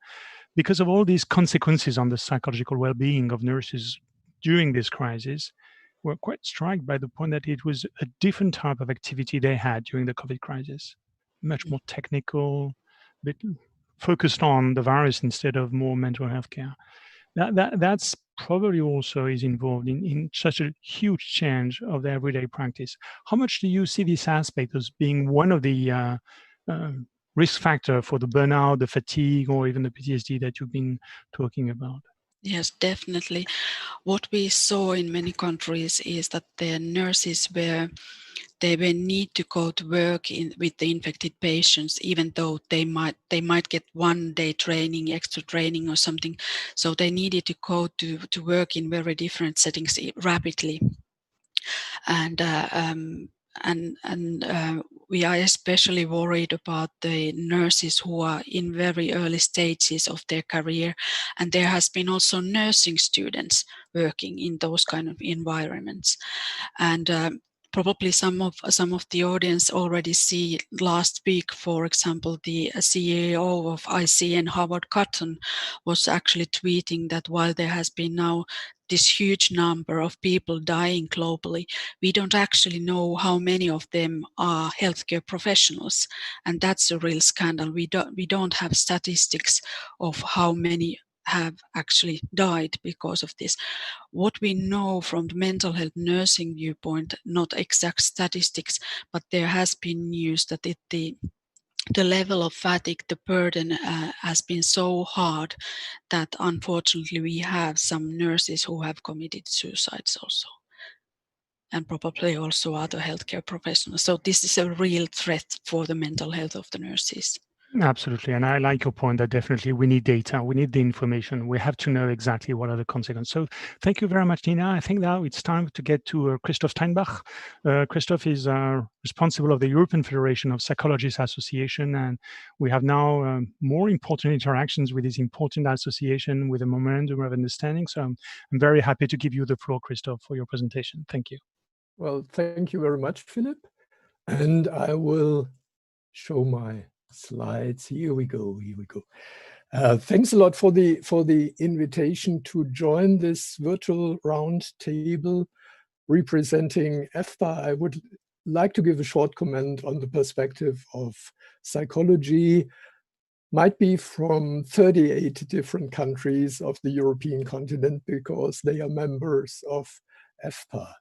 Because of all these consequences on the psychological well-being of nurses during this crisis, we're quite struck by the point that it was a different type of activity they had during the COVID crisis, much more technical, but focused on the virus instead of more mental health care. That's probably also is involved in such a huge change of the everyday practice. How much do you see this aspect as being one of the risk factor for the burnout, the fatigue, or even the PTSD that you've been talking about? Yes, definitely. What we saw in many countries is that the nurses they will need to go to work with the infected patients, even though they might get 1 day training, extra training or something. So they needed to go to work in very different settings rapidly. And we are especially worried about the nurses who are in very early stages of their career, and there has been also nursing students working in those kind of environments. And probably some of the audience already see last week, for example, the CEO of ICN, Howard Cotton, was actually tweeting that while there has been now this huge number of people dying globally, we don't actually know how many of them are healthcare professionals, and that's a real scandal. We don't have statistics of how many have actually died because of this. What we know from the mental health nursing viewpoint, not exact statistics, but there has been news that the level of fatigue, the burden has been so hard that unfortunately we have some nurses who have committed suicides also, and probably also other healthcare professionals. So this is a real threat for the mental health of the nurses. Absolutely. And I like your point that definitely we need data, we need the information, we have to know exactly what are the consequences. So thank you very much, Nina. I think now it's time to get to Christoph Steinbach. Christoph is responsible of the European Federation of Psychologists Association, and we have now more important interactions with this important association with a memorandum of understanding. So I'm very happy to give you the floor, Christoph, for your presentation. Thank you. Well, thank you very much, Philip. And I will show my slides. Here we go. Thanks a lot for the invitation to join this virtual round table representing EFPA. I would like to give a short comment on the perspective of psychology, might be from 38 different countries of the European continent because they are members of EFPA.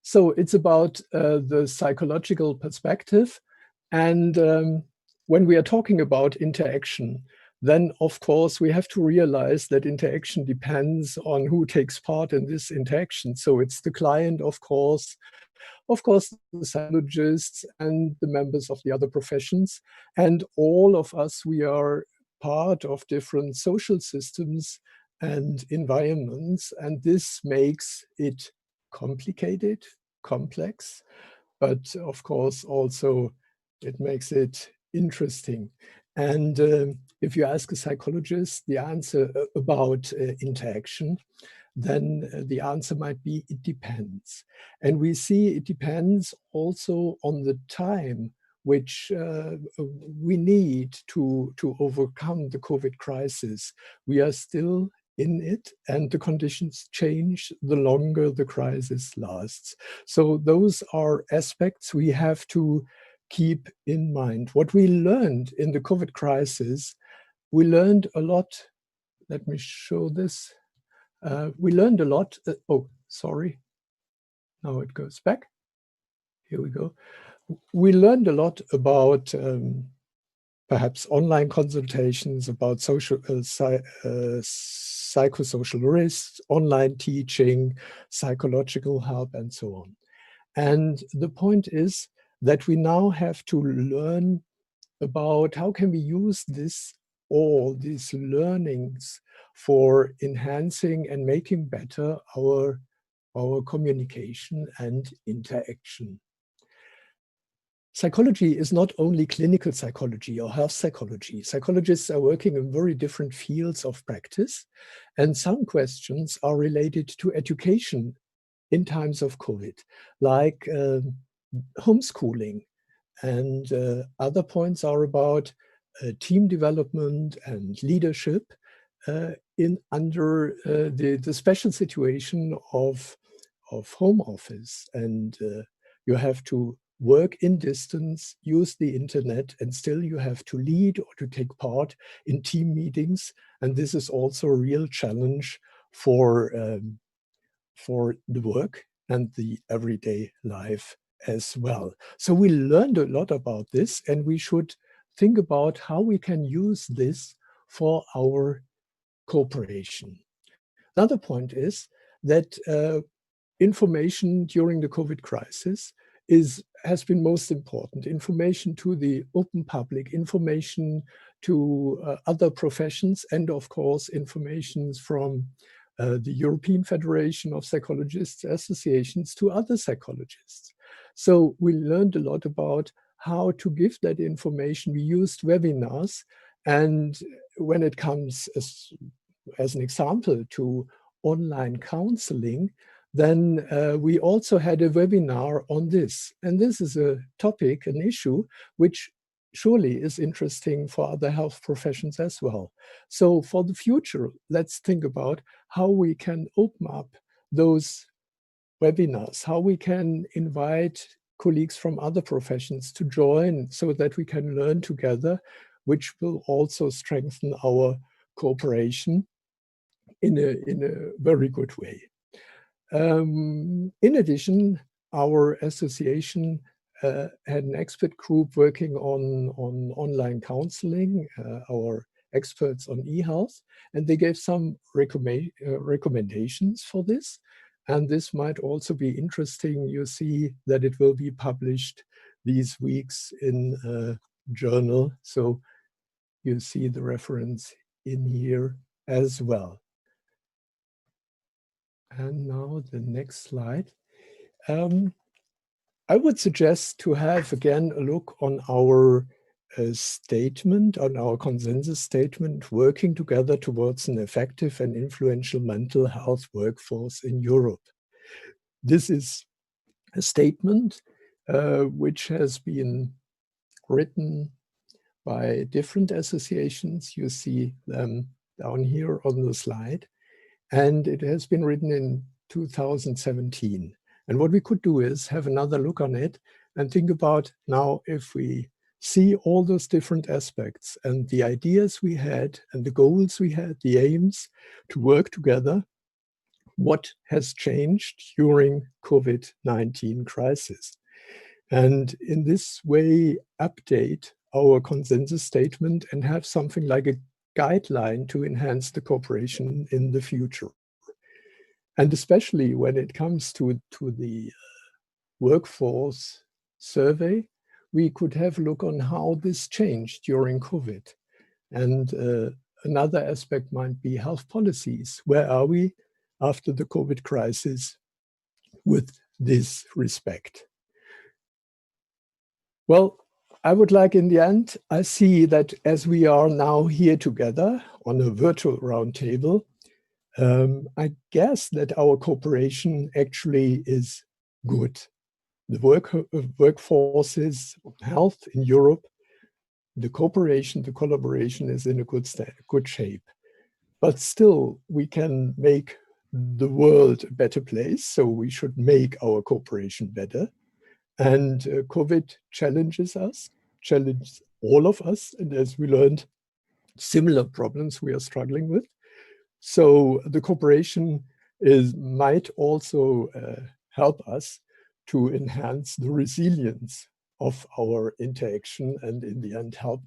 So it's about the psychological perspective. And when we are talking about interaction, then of course we have to realize that interaction depends on who takes part in this interaction. So it's the client, of course, the psychologists and the members of the other professions. And all of us, we are part of different social systems and environments. And this makes it complicated, complex, but of course also it makes it interesting. And if you ask a psychologist the answer about interaction, then the answer might be it depends. And we see it depends also on the time which we need to overcome the COVID crisis. We are still in it, and the conditions change the longer the crisis lasts. So those are aspects we have to keep in mind. What we learned in the COVID crisis, we learned a lot. Let me show this. We learned a lot. Oh, sorry. Now it goes back. Here we go. We learned a lot about perhaps online consultations, about social psychosocial risks, online teaching, psychological help, and so on. And the point is that we now have to learn about how can we use all these learnings for enhancing and making better our communication and interaction. Psychology is not only clinical psychology or health psychology. Psychologists are working in very different fields of practice, and some questions are related to education in times of COVID, like homeschooling, and other points are about team development and leadership under the special situation of home office, and you have to work in distance, use the internet, and still you have to lead or to take part in team meetings. And this is also a real challenge for the work and the everyday life as well. So we learned a lot about this, and we should think about how we can use this for our cooperation. Another point is that information during the COVID crisis has been most important. Information to the open public, information to other professions, and of course information from the European Federation of Psychologists Associations to other psychologists. So we learned a lot about how to give that information. We used webinars, and when it comes as an example to online counseling, then we also had a webinar on this. And this is a topic, an issue, which surely is interesting for other health professions as well. So for the future, let's think about how we can open up those webinars, how we can invite colleagues from other professions to join so that we can learn together, which will also strengthen our cooperation in a very good way. In addition, our association had an expert group working on online counseling, our experts on e-health, and they gave some recommendations for this. And this might also be interesting. You see that it will be published these weeks in a journal. So you see the reference in here as well. And now the next slide. I would suggest to have again a look on our statement, on our consensus statement, working together towards an effective and influential mental health workforce in Europe. This is a statement which has been written by different associations. You see them down here on the slide. And it has been written in 2017. And what we could do is have another look on it and think about now if we see all those different aspects and the ideas we had and the goals we had, the aims to work together, what has changed during COVID-19 crisis. And in this way, update our consensus statement and have something like a guideline to enhance the cooperation in the future. And especially when it comes to the workforce survey, we could have a look on how this changed during COVID. And another aspect might be health policies. Where are we after the COVID crisis with this respect? Well, I would like in the end, I see that as we are now here together on a virtual roundtable, I guess that our cooperation actually is good. The workforces of health in Europe, the cooperation, the collaboration is in a good shape. But still, we can make the world a better place, so we should make our cooperation better. And COVID challenges us, challenges all of us, and as we learned, similar problems we are struggling with. So the cooperation might also help us to enhance the resilience of our interaction and in the end help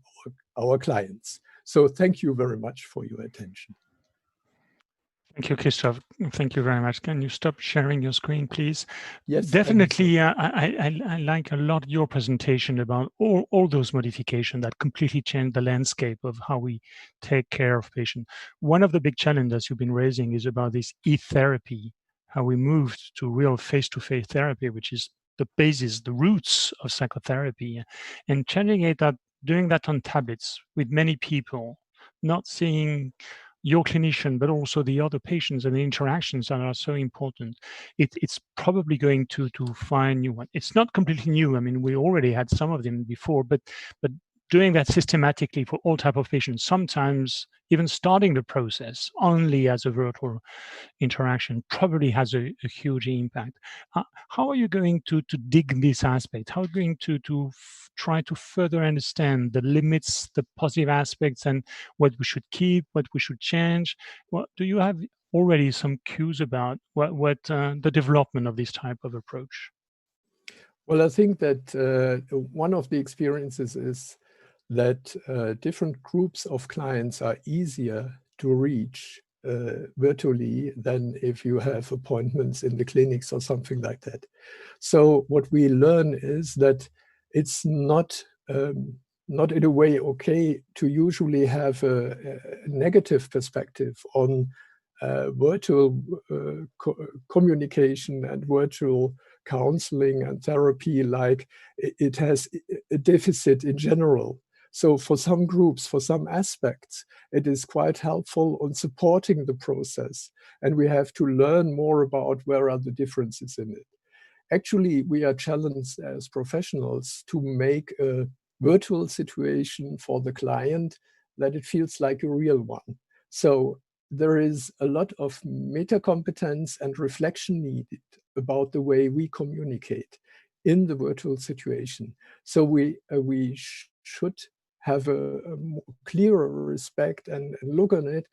our clients. So thank you very much for your attention. Thank you, Christoph. Thank you very much. Can you stop sharing your screen, please? Yes, definitely. I like a lot your presentation about all those modifications that completely change the landscape of how we take care of patients. One of the big challenges you've been raising is about this e-therapy, how we moved to real face-to-face therapy, which is the basis, the roots of psychotherapy, and changing it up, doing that on tablets with many people, not seeing your clinician, but also the other patients and the interactions that are so important. It's probably going to find new one. It's not completely new. I mean, we already had some of them before, but doing that systematically for all type of patients, sometimes even starting the process only as a virtual interaction probably has a huge impact. How are you going to dig this aspect? How are you going to try to further understand the limits, the positive aspects, and what we should keep, what we should change? Well, do you have already some cues about what the development of this type of approach? Well, I think that one of the experiences is that different groups of clients are easier to reach virtually than if you have appointments in the clinics or something like that. So what we learn is that it's not in a way okay to usually have a negative perspective on virtual communication and virtual counseling and therapy, like it has a deficit in general. So for some groups, for some aspects, it is quite helpful on supporting the process. And we have to learn more about where are the differences in it. Actually, we are challenged as professionals to make a virtual situation for the client that it feels like a real one. So there is a lot of meta competence and reflection needed about the way we communicate in the virtual situation. So we should have a clearer respect and look on it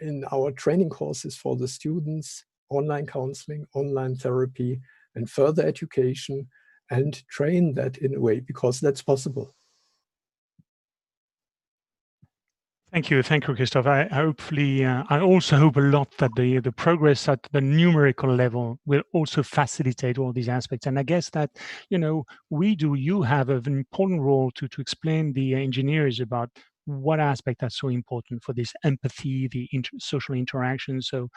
in our training courses for the students, online counseling, online therapy, and further education, and train that in a way, because that's possible. Thank you, Christoph. I also hope a lot that the progress at the numerical level will also facilitate all these aspects. And I guess that, you have an important role to explain the engineers about what aspects are so important for this empathy, the social interaction. So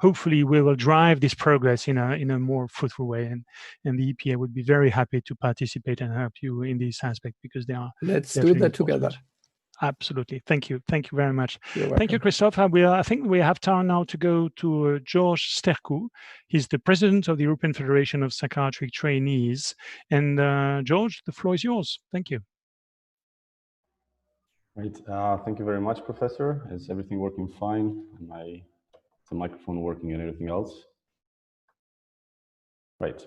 hopefully we will drive this progress in a more fruitful way. And the EPA would be very happy to participate and help you in this aspect, because they are. Let's do that together. Absolutely. Thank you. Thank you very much. You're welcome. Thank you, Christophe. I think we have time now to go to George Sterku. He's the president of the European Federation of Psychiatric Trainees. And George, the floor is yours. Thank you. Right. Thank you very much, Professor. Is everything working fine? Is the microphone working and everything else? Right.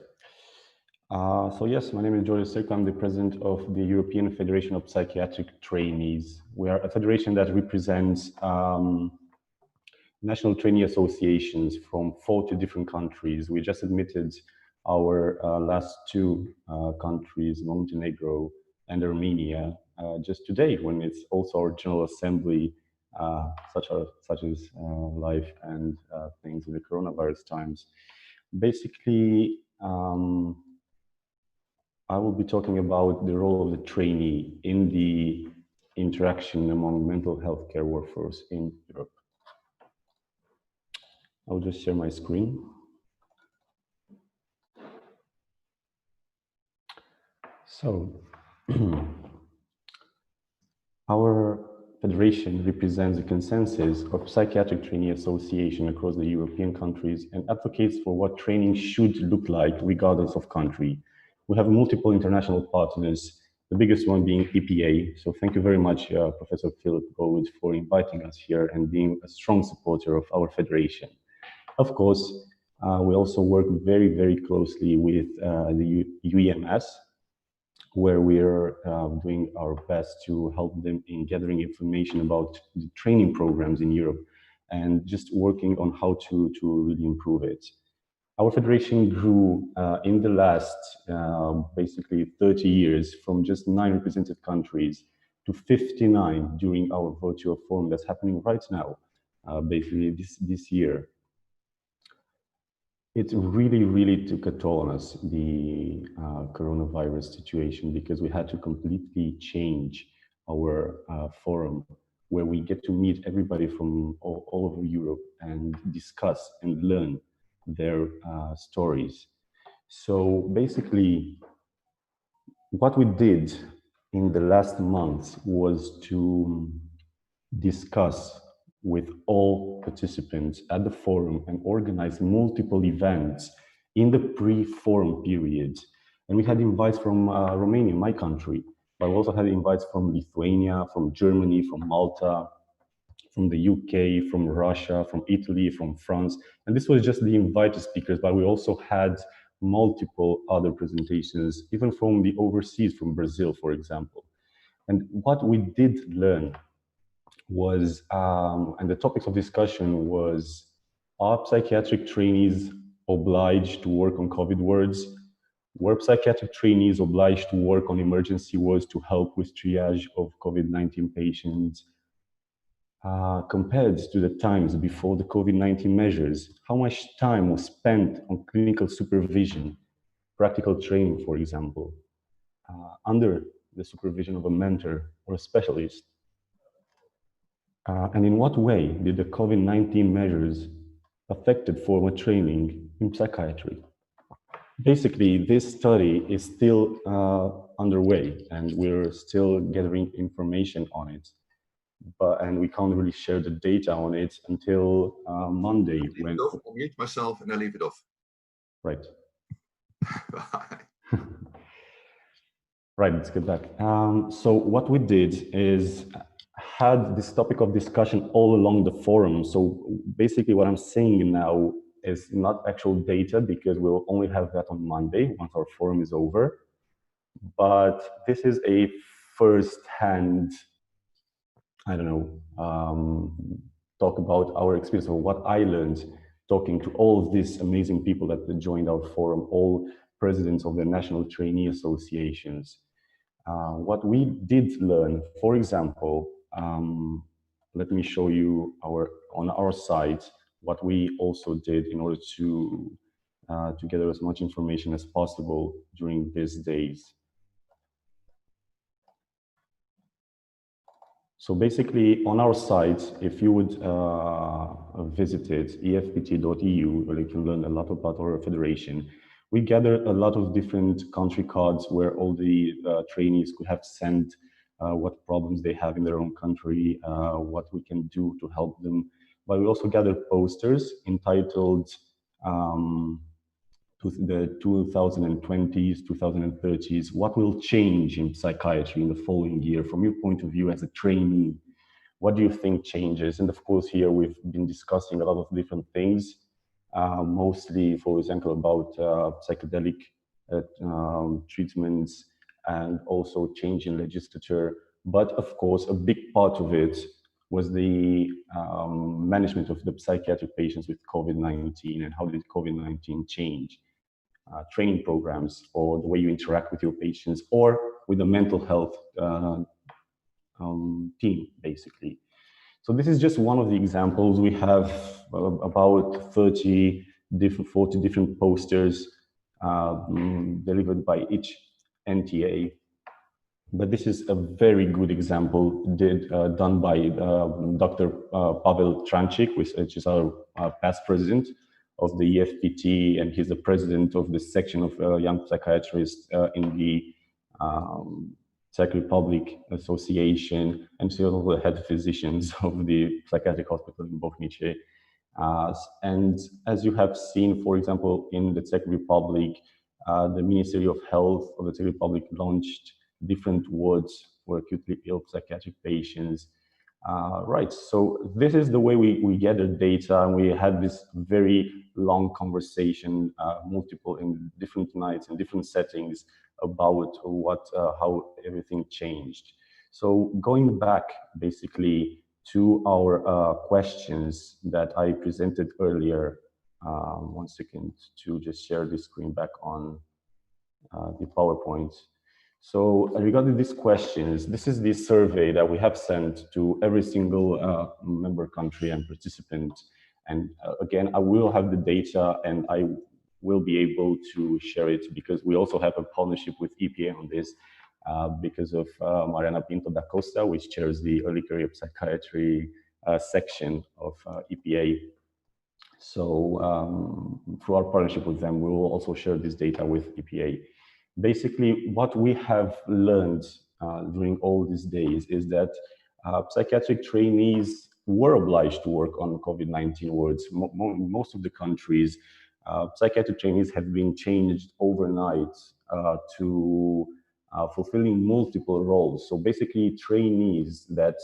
So yes, my name is George Sterku. I'm the president of the European Federation of Psychiatric Trainees. We are a federation that represents national trainee associations from 40 different countries. We just admitted our last two countries, Montenegro and Armenia, just today, when it's also our General Assembly, such as life and things in the coronavirus times. Basically, I will be talking about the role of the trainee in the interaction among mental health care workforce in Europe. I'll just share my screen. So, our federation represents the consensus of psychiatric trainee association across the European countries and advocates for what training should look like regardless of country. We have multiple international partners, the biggest one being EPA. So thank you very much, Professor Philip Gould, for inviting us here and being a strong supporter of our federation. Of course, we also work very, very closely with the UEMS, where we're doing our best to help them in gathering information about the training programs in Europe and just working on how to really improve it. Our federation grew in the last basically 30 years from just 9 represented countries to 59 during our virtual forum that's happening right now, basically this year. It really, really took a toll on us, the coronavirus situation, because we had to completely change our forum, where we get to meet everybody from all over Europe and discuss and learn their stories. So basically, what we did in the last month was to discuss with all participants at the forum and organize multiple events in the pre-forum period. And we had invites from Romania, my country, but we also had invites from Lithuania, from Germany, from Malta, from the UK, from Russia, from Italy, from France. And this was just the invited speakers, but we also had multiple other presentations, even from the overseas, from Brazil, for example. And what we did learn was, and the topics of discussion was, are psychiatric trainees obliged to work on COVID wards? Were psychiatric trainees obliged to work on emergency wards to help with triage of COVID-19 patients? Compared to the times before the COVID-19 measures, how much time was spent on clinical supervision, practical training, for example, under the supervision of a mentor or a specialist? And in what way did the COVID-19 measures affected formal training in psychiatry? Basically, this study is still underway and we're still gathering information on it. And we can't really share the data on it until Monday. I'll mute myself and I'll leave it off. Right. Bye. Right, let's get back. So what we did is had this topic of discussion all along the forum. So basically what I'm saying now is not actual data, because we'll only have that on Monday once our forum is over. But this is a first-hand, I don't know, talk about our experience, or what I learned talking to all of these amazing people that joined our forum, all presidents of the national trainee associations. What we did learn, for example, let me show you on our site what we also did in order to gather as much information as possible during these days. So basically, on our site, if you would visit it, efpt.eu, where you can learn a lot about our federation, we gathered a lot of different country cards where all the trainees could have sent what problems they have in their own country, what we can do to help them. But we also gathered posters entitled to the 2020s, 2030s, what will change in psychiatry in the following year from your point of view as a trainee? What do you think changes? And of course, here we've been discussing a lot of different things, mostly, for example, about psychedelic treatments and also change in legislature. But of course, a big part of it was the management of the psychiatric patients with COVID-19, and how did COVID-19 change training programs, or the way you interact with your patients, or with the mental health team, basically. So this is just one of the examples. We have about 30 different, 40 different posters delivered by each NTA. But this is a very good example done by Dr. Pavel Tranchik, which is our past president of the EFPT, and he's the president of the section of young psychiatrists in the Czech Republic Association, and he's also the head physicians of the psychiatric hospital in Bochnice. And as you have seen, for example, in the Czech Republic, the Ministry of Health of the Czech Republic launched different wards for acutely ill psychiatric patients. Right, so this is the way we gather data, and we had this very long conversation, multiple in different nights and different settings, about how everything changed. So going back basically to our questions that I presented earlier, 1 second to just share the screen back on the PowerPoint. So regarding these questions, this is the survey that we have sent to every single member country and participant. And again, I will have the data, and I will be able to share it, because we also have a partnership with EPA on this, because of Mariana Pinto da Costa, which chairs the early career psychiatry section of EPA. So through our partnership with them, we will also share this data with EPA. Basically, what we have learned during all these days is that psychiatric trainees were obliged to work on COVID-19 wards. Most of the countries, psychiatric trainees have been changed overnight to fulfilling multiple roles. So basically, trainees that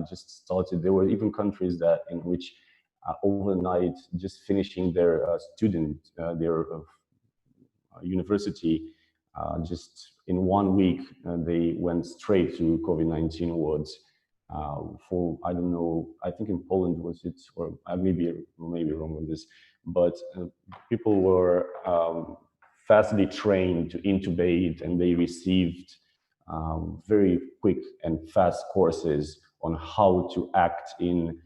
just started, there were even countries that in which overnight, just finishing their their university, just in 1 week, they went straight to COVID-19 wards. For, I don't know, I think in Poland was it, or I may be wrong on this, but people were fastly trained to intubate, and they received very quick and fast courses on how to act in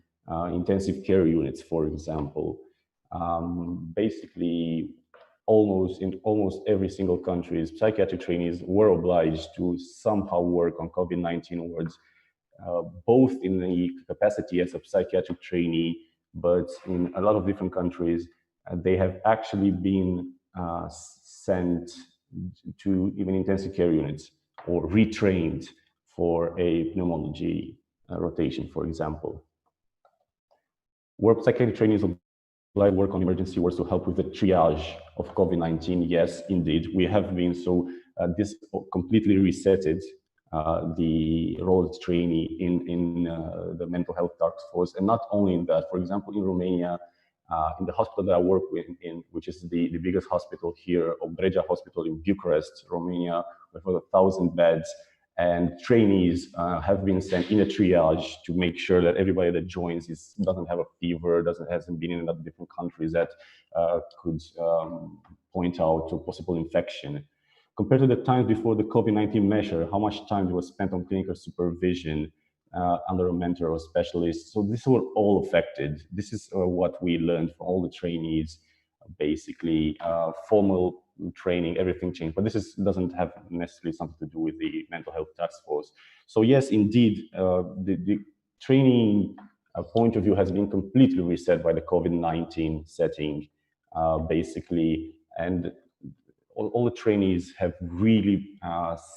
intensive care units, for example. Basically, in almost every single country, psychiatric trainees were obliged to somehow work on COVID-19 wards, both in the capacity as a psychiatric trainee, but in a lot of different countries, they have actually been sent to even intensive care units, or retrained for a pneumology rotation, for example. Were psychiatric trainees obliged to work on emergency wards to help with the triage of COVID-19? Yes, indeed. We have been so this completely resetted the role of trainee in the mental health task force. And not only in that, for example, in Romania, in the hospital that I work in, which is the biggest hospital here, Obreja Hospital in Bucharest, Romania, with over 1,000 beds, and trainees have been sent in a triage to make sure that everybody that joins doesn't have a fever, hasn't been in different countries that could point out to possible infection. Compared to the times before the COVID-19 measure, how much time was spent on clinical supervision under a mentor or specialist. So these were all affected. This is what we learned from all the trainees, basically formal training, everything changed. But this doesn't have necessarily something to do with the mental health task force. So yes, indeed, the training point of view has been completely reset by the COVID-19 setting, basically. And all the trainees have really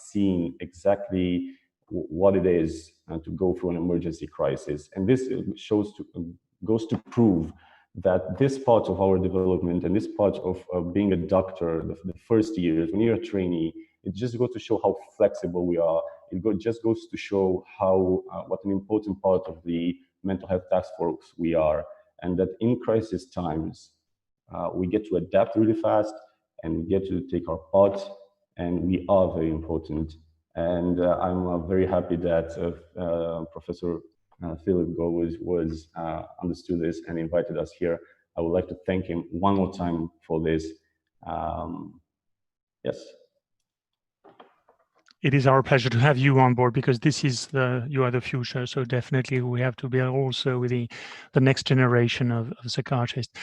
seen exactly what it is to go through an emergency crisis. And this goes to prove that this part of our development and this part of being a doctor, the first years, when you're a trainee, it just goes to show how flexible we are. Just goes to show how what an important part of the mental health task force we are, and that in crisis times, we get to adapt really fast, and we get to take our part, and we are very important. And I'm very happy that Professor Philip Gomez was understood this and invited us here. I would like to thank him one more time for this. Yes. It is our pleasure to have you on board, because this is you are the future. So definitely we have to be also with the next generation of psychiatrists.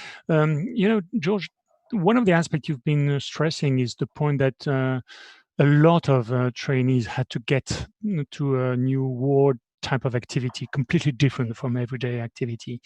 George, one of the aspects you've been stressing is the point that a lot of trainees had to get to a new ward type of activity, completely different from everyday activity.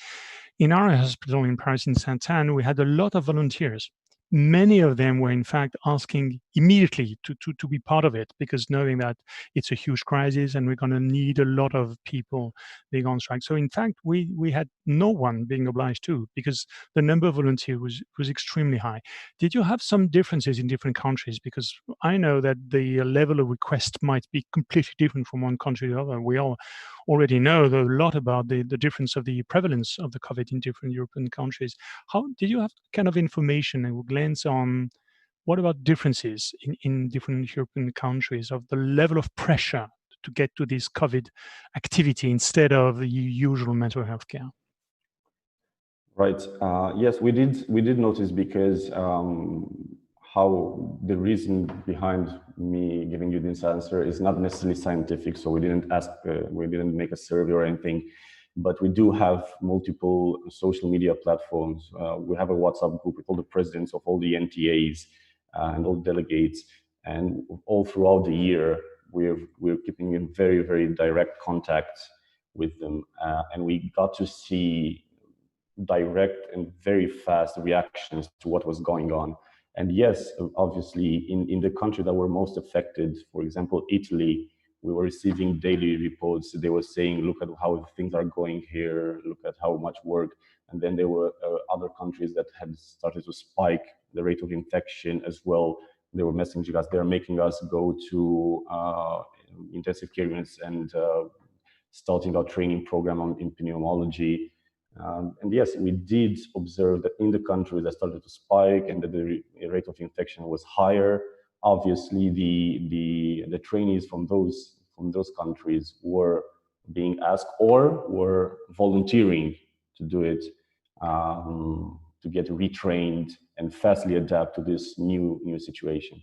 In our hospital in Paris, in Sainte-Anne, we had a lot of volunteers. Many of them were in fact asking immediately to be part of it, because knowing that it's a huge crisis and we're going to need a lot of people being on strike. So in fact, we had no one being obliged to, because the number of volunteers was extremely high. Did you have some differences in different countries? Because I know that the level of request might be completely different from one country to the other. We all already know a lot about the difference of the prevalence of the COVID in different European countries. How did you have kind of information and glance on what about differences in different European countries of the level of pressure to get to this COVID activity instead of the usual mental health care? Right. Yes, we did notice, because how the reason behind me giving you this answer is not necessarily scientific. So we didn't make a survey or anything, but we do have multiple social media platforms. We have a WhatsApp group with all the presidents of all the NTAs and all the delegates, and all throughout the year, we're keeping in very, very direct contact with them, and we got to see direct and very fast reactions to what was going on. And yes, obviously, in the country that were most affected, for example, Italy, we were receiving daily reports. They were saying, look at how things are going here, look at how much work. And then there were other countries that had started to spike the rate of infection as well. They were messaging us, they're making us go to intensive care units and starting our training program in pneumology. And yes, we did observe that in the countries that started to spike and that the rate of infection was higher, obviously the trainees from those countries were being asked or were volunteering to do it, to get retrained and fastly adapt to this new situation.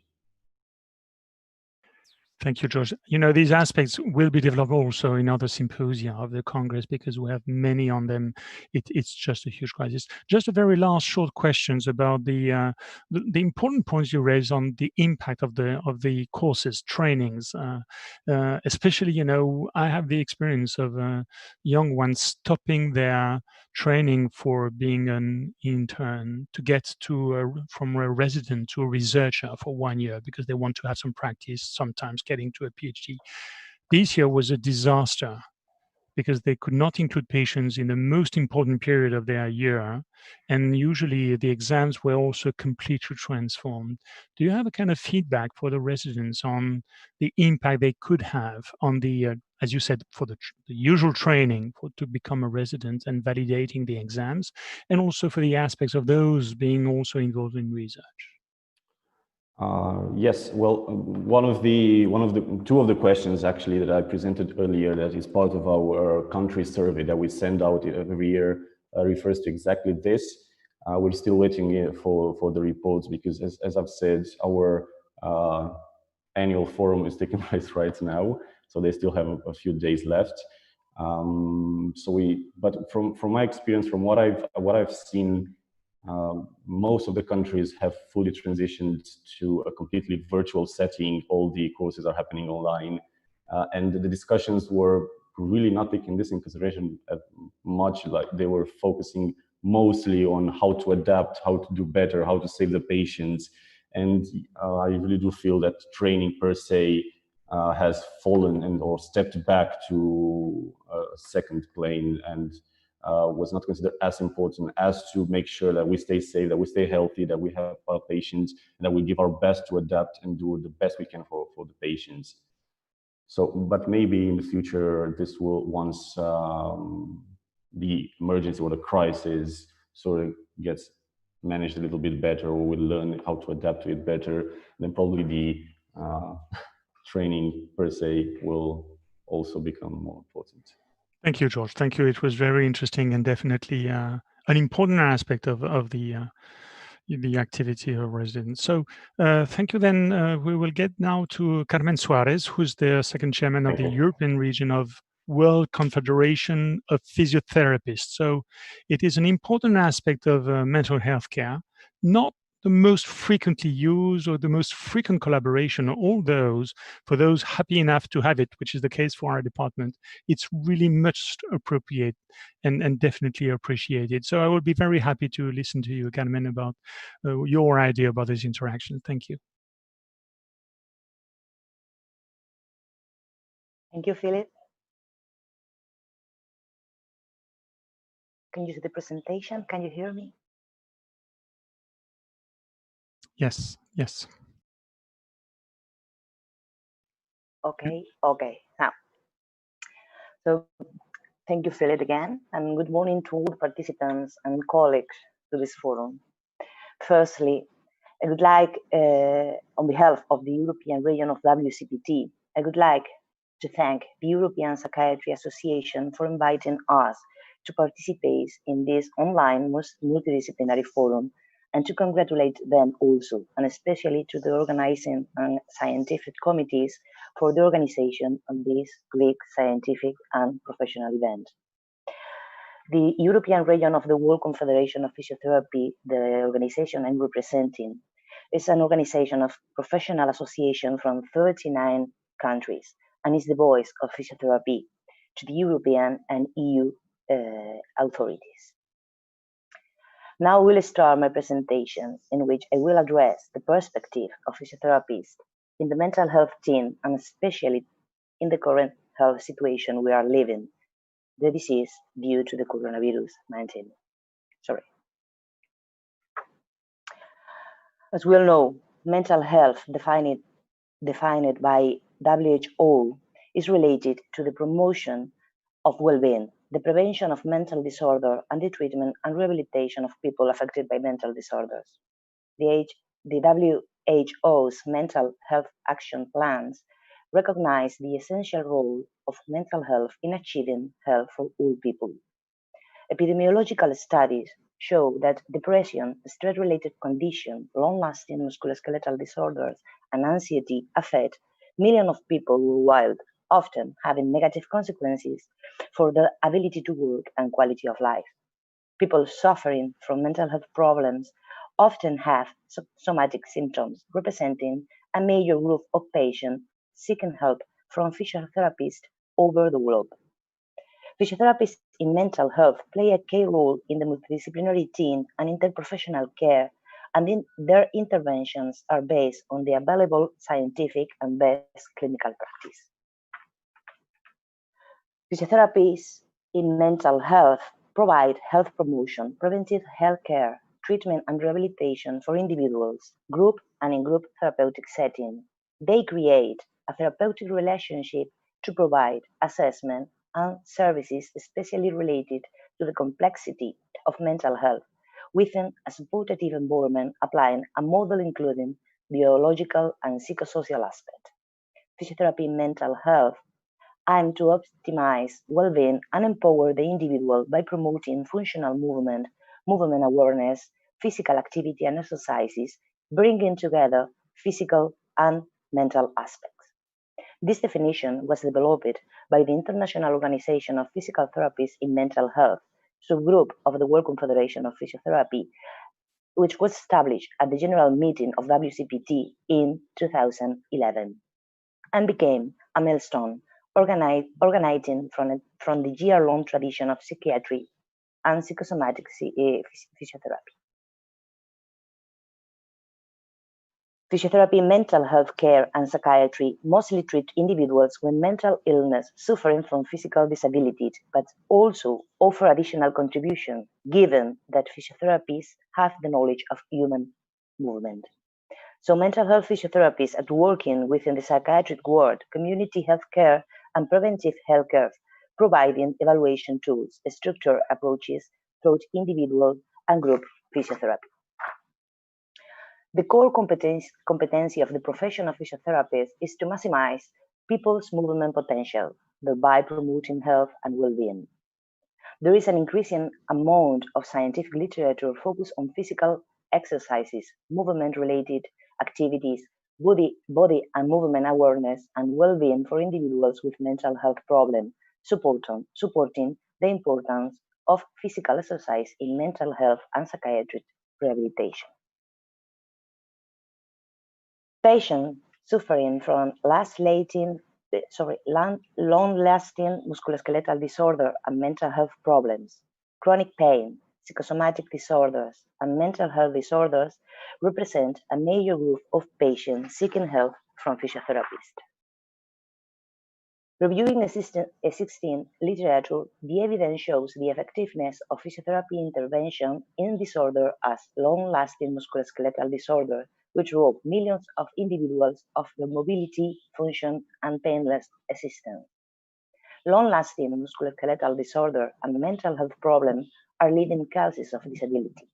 Thank you, George. These aspects will be developed also in other symposia of the Congress, because we have many on them. It's just a huge crisis. Just a very last short questions about the important points you raised on the impact of the courses, trainings, especially, I have the experience of young ones stopping their training for being an intern to get from a resident to a researcher for 1 year, because they want to have some practice, sometimes getting to a PhD. This year was a disaster. because they could not include patients in the most important period of their year. And usually the exams were also completely transformed. Do you have a kind of feedback for the residents on the impact they could have on the, as you said, for the usual training to become a resident and validating the exams, and also for the aspects of those being also involved in research? Yes, well, two of the questions actually that I presented earlier, that is part of our country survey that we send out every year, refers to exactly this. We're still waiting for the reports because, as I've said, our annual forum is taking place right now, so they still have a few days left. But from my experience, from what I've seen, most of the countries have fully transitioned to a completely virtual setting. All the courses are happening online, and the discussions were really not taking this in consideration much. Like, they were focusing mostly on how to adapt, how to do better, how to save the patients. And I really do feel that training per se has fallen or stepped back to a second plane, and was not considered as important as to make sure that we stay safe, that we stay healthy, that we have our patients, and that we give our best to adapt and do the best we can for the patients. So, but maybe in the future, this will, once the emergency or the crisis sort of gets managed a little bit better, or we'll learn how to adapt to it better, then probably the training per se will also become more important. Thank you, George. Thank you. It was very interesting and definitely an important aspect of the activity of residents. So thank you. Then we will get now to Carmen Suarez, who's the second chairman of the European region of World Confederation of Physiotherapists. So it is an important aspect of mental health care, not the most frequently used or the most frequent collaboration, all those, for those happy enough to have it, which is the case for our department, it's really much appropriate and definitely appreciated. So I will be very happy to listen to you, Carmen, about your idea about this interaction. Thank you. Thank you, Philip. Can you see the presentation? Can you hear me? Yes, yes. Okay, now. So thank you, Philip, again, and good morning to all participants and colleagues to this forum. Firstly, I would like, on behalf of the European region of WCPT, I would like to thank the European Psychiatry Association for inviting us to participate in this online multidisciplinary forum, and to congratulate them also, and especially to the organizing and scientific committees for the organization of this great scientific and professional event. The European region of the World Confederation of Physiotherapy, the organization I'm representing, is an organization of professional associations from 39 countries, and is the voice of physiotherapy to the European and EU authorities. Now we'll start my presentation, in which I will address the perspective of physiotherapists in the mental health team, and especially in the current health situation we are living, the disease due to the coronavirus 19. As we all know, mental health defined by WHO is related to the promotion of well-being, the prevention of mental disorder, and the treatment and rehabilitation of people affected by mental disorders. The WHO's mental health action plans recognize the essential role of mental health in achieving health for all people. Epidemiological studies show that depression, stress-related conditions, long-lasting musculoskeletal disorders, and anxiety affect millions of people worldwide, often having negative consequences for their ability to work and quality of life. People suffering from mental health problems often have somatic symptoms, representing a major group of patients seeking help from physiotherapists over the globe. Physiotherapists in mental health play a key role in the multidisciplinary team and interprofessional care, and their interventions are based on the available scientific and best clinical practice. Physiotherapies in mental health provide health promotion, preventive health care, treatment and rehabilitation for individuals, group and in-group therapeutic setting. They create a therapeutic relationship to provide assessment and services especially related to the complexity of mental health within a supportive environment, applying a model including biological and psychosocial aspects. Physiotherapy in mental health aim to optimize well-being and empower the individual by promoting functional movement, movement awareness, physical activity and exercises, bringing together physical and mental aspects. This definition was developed by the International Organization of Physical Therapists in Mental Health, subgroup of the World Confederation of Physiotherapy, which was established at the General Meeting of WCPT in 2011 and became a milestone organizing from the year-long tradition of psychiatry and psychosomatic physiotherapy. Physiotherapy, mental health care, and psychiatry mostly treat individuals with mental illness suffering from physical disabilities, but also offer additional contribution, given that physiotherapists have the knowledge of human movement. So mental health physiotherapists are working within the psychiatric ward, community health care, and preventive health care, providing evaluation tools, structured approaches toward individual and group physiotherapy. The core competency of the profession of physiotherapist is to maximize people's movement potential, thereby promoting health and well-being. There is an increasing amount of scientific literature focused on physical exercises, movement-related activities, body and movement awareness, and well-being for individuals with mental health problems, supporting the importance of physical exercise in mental health and psychiatric rehabilitation. Patients suffering from long-lasting musculoskeletal disorder and mental health problems, chronic pain, psychosomatic disorders, and mental health disorders represent a major group of patients seeking help from physiotherapists. Reviewing existing literature, the evidence shows the effectiveness of physiotherapy intervention in disorder as long-lasting musculoskeletal disorder, which rob millions of individuals of their mobility, function, and painless existence. Long-lasting musculoskeletal disorder and mental health problems are leading causes of disability.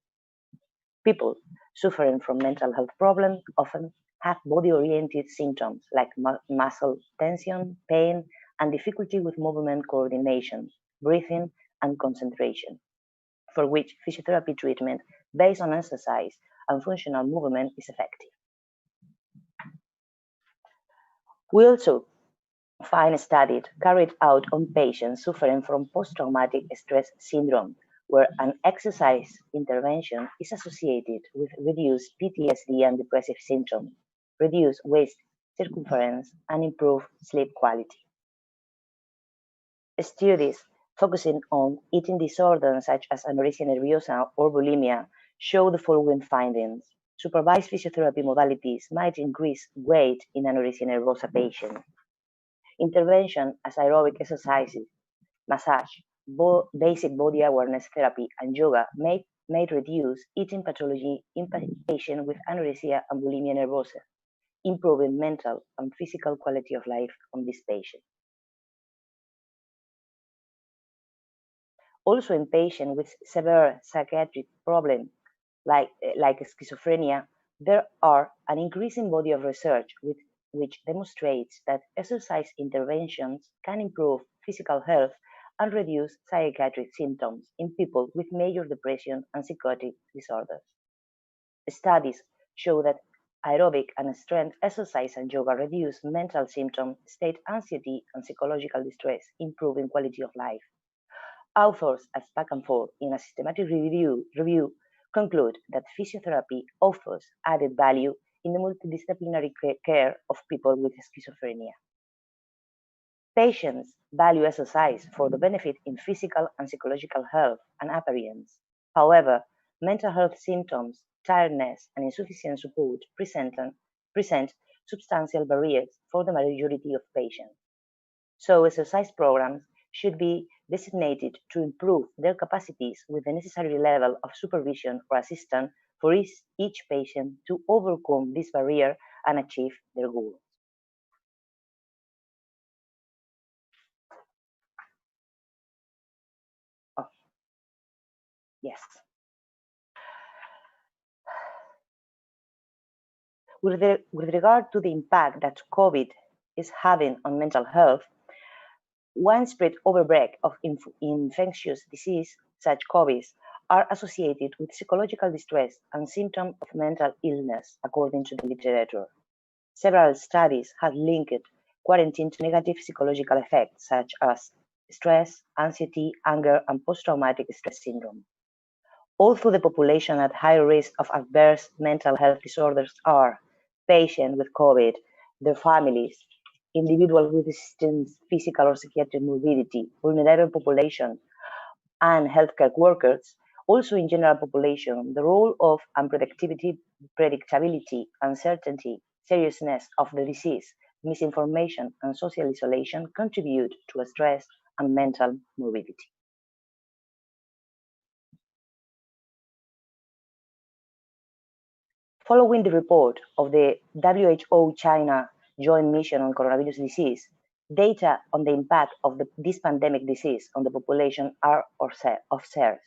People suffering from mental health problems often have body-oriented symptoms like muscle tension, pain, and difficulty with movement coordination, breathing, and concentration, for which physiotherapy treatment based on exercise and functional movement is effective. We also find studies carried out on patients suffering from post-traumatic stress syndrome, where an exercise intervention is associated with reduced PTSD and depressive symptoms, reduced waist circumference, and improved sleep quality. Studies focusing on eating disorders such as anorexia nervosa or bulimia show the following findings. Supervised physiotherapy modalities might increase weight in anorexia nervosa patients. Intervention as aerobic exercises, massage, basic body awareness therapy, and yoga may reduce eating pathology in patients with anorexia and bulimia nervosa, improving mental and physical quality of life on these patients. Also in patients with severe psychiatric problems like schizophrenia, there are an increasing body of research which demonstrates that exercise interventions can improve physical health and reduce psychiatric symptoms in people with major depression and psychotic disorders. Studies show that aerobic and strength exercise and yoga reduce mental symptoms, state anxiety, and psychological distress, improving quality of life. Authors at Back and Forth in a systematic review conclude that physiotherapy offers added value in the multidisciplinary care of people with schizophrenia. Patients value exercise for the benefit in physical and psychological health and appearance. However, mental health symptoms, tiredness, and insufficient support present substantial barriers for the majority of patients. So exercise programs should be designated to improve their capacities with the necessary level of supervision or assistance for each patient to overcome this barrier and achieve their goals. Oh. Yes. With regard to the impact that COVID is having on mental health, widespread outbreak of infectious disease, such COVID, are associated with psychological distress and symptoms of mental illness, according to the literature. Several studies have linked quarantine to negative psychological effects, such as stress, anxiety, anger, and post-traumatic stress syndrome. Although the population at high risk of adverse mental health disorders are patients with COVID, their families, individuals with distinct physical or psychiatric morbidity, vulnerable population, and healthcare workers, also in general population, the role of unpredictability, uncertainty, seriousness of the disease, misinformation, and social isolation contribute to stress and mental morbidity. Following the report of the WHO China Joint Mission on Coronavirus Disease, data on the impact of this pandemic disease on the population are observed,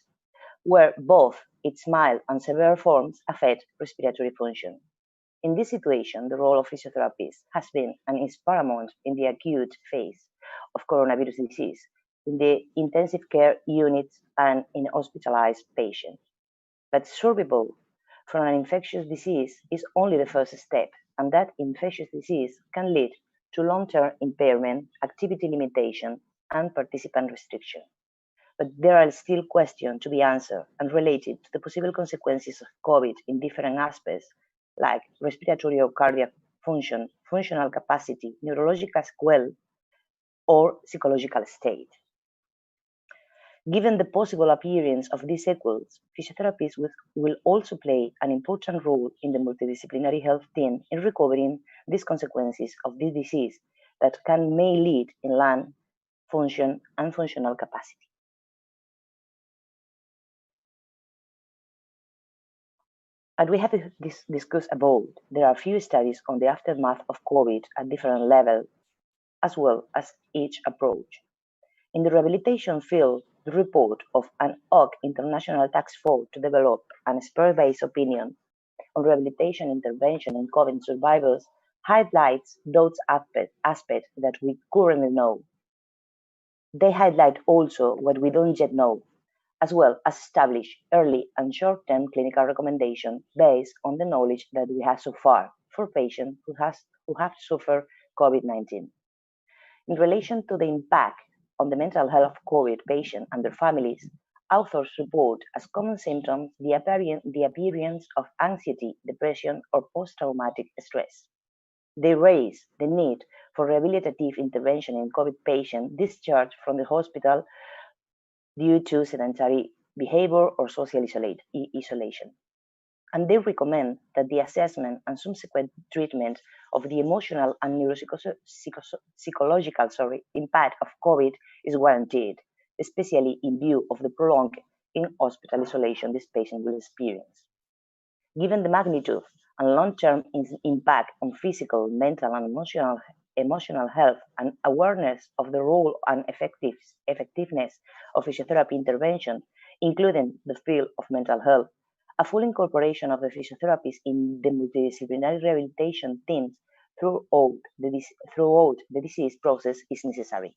where both its mild and severe forms affect respiratory function. In this situation, the role of physiotherapists has been and is paramount in the acute phase of coronavirus disease, in the intensive care units and in hospitalized patients. But survival from an infectious disease is only the first step, and that infectious disease can lead to long-term impairment, activity limitation, and participant restriction. But there are still questions to be answered and related to the possible consequences of COVID in different aspects, like respiratory or cardiac function, functional capacity, neurological sequelae, or psychological state. Given the possible appearance of these sequels, physiotherapists will also play an important role in the multidisciplinary health team in recovering these consequences of this disease that may lead in lung function and functional capacity. As we have discussed above, there are few studies on the aftermath of COVID at different levels, as well as each approach. In the rehabilitation field, the report of an OC International Task Force to develop an expert-based opinion on rehabilitation intervention in COVID survivors highlights those aspects that we currently know. They highlight also what we don't yet know, as well as establish early and short-term clinical recommendations based on the knowledge that we have so far for patients who have suffered COVID-19. In relation to the impact on the mental health of COVID patients and their families, authors report as common symptoms the appearance of anxiety, depression, or post-traumatic stress. They raise the need for rehabilitative intervention in COVID patients discharged from the hospital due to sedentary behavior or social isolation. And they recommend that the assessment and subsequent treatment of the emotional and neuropsychological impact of COVID is guaranteed, especially in view of the prolonged in-hospital isolation this patient will experience. Given the magnitude and long-term impact on physical, mental, and emotional health, and awareness of the role and effectiveness of physiotherapy intervention, including the field of mental health, a full incorporation of the physiotherapists in the multidisciplinary rehabilitation teams throughout the disease process is necessary.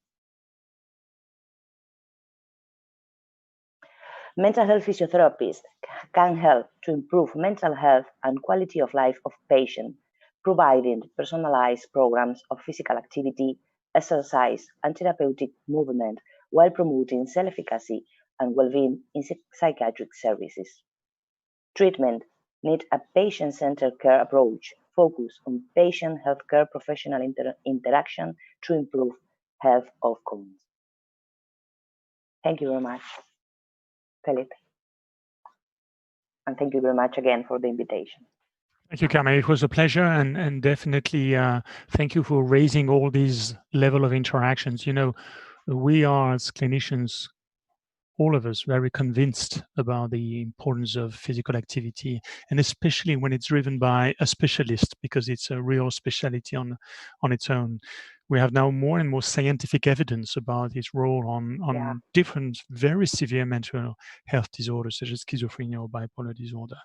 Mental health physiotherapists can help to improve mental health and quality of life of patients, providing personalized programs of physical activity, exercise, and therapeutic movement while promoting self-efficacy and well-being in psychiatric services. Treatment needs a patient-centered care approach focused on patient-healthcare professional interaction to improve health outcomes. Thank you very much, Felipe. And thank you very much again for the invitation. Thank you, Carmen. It was a pleasure, and definitely thank you for raising all these level of interactions. You know, we are, as clinicians, all of us, very convinced about the importance of physical activity, and especially when it's driven by a specialist, because it's a real specialty on its own. We have now more and more scientific evidence about its role on different very severe mental health disorders, such as schizophrenia or bipolar disorder.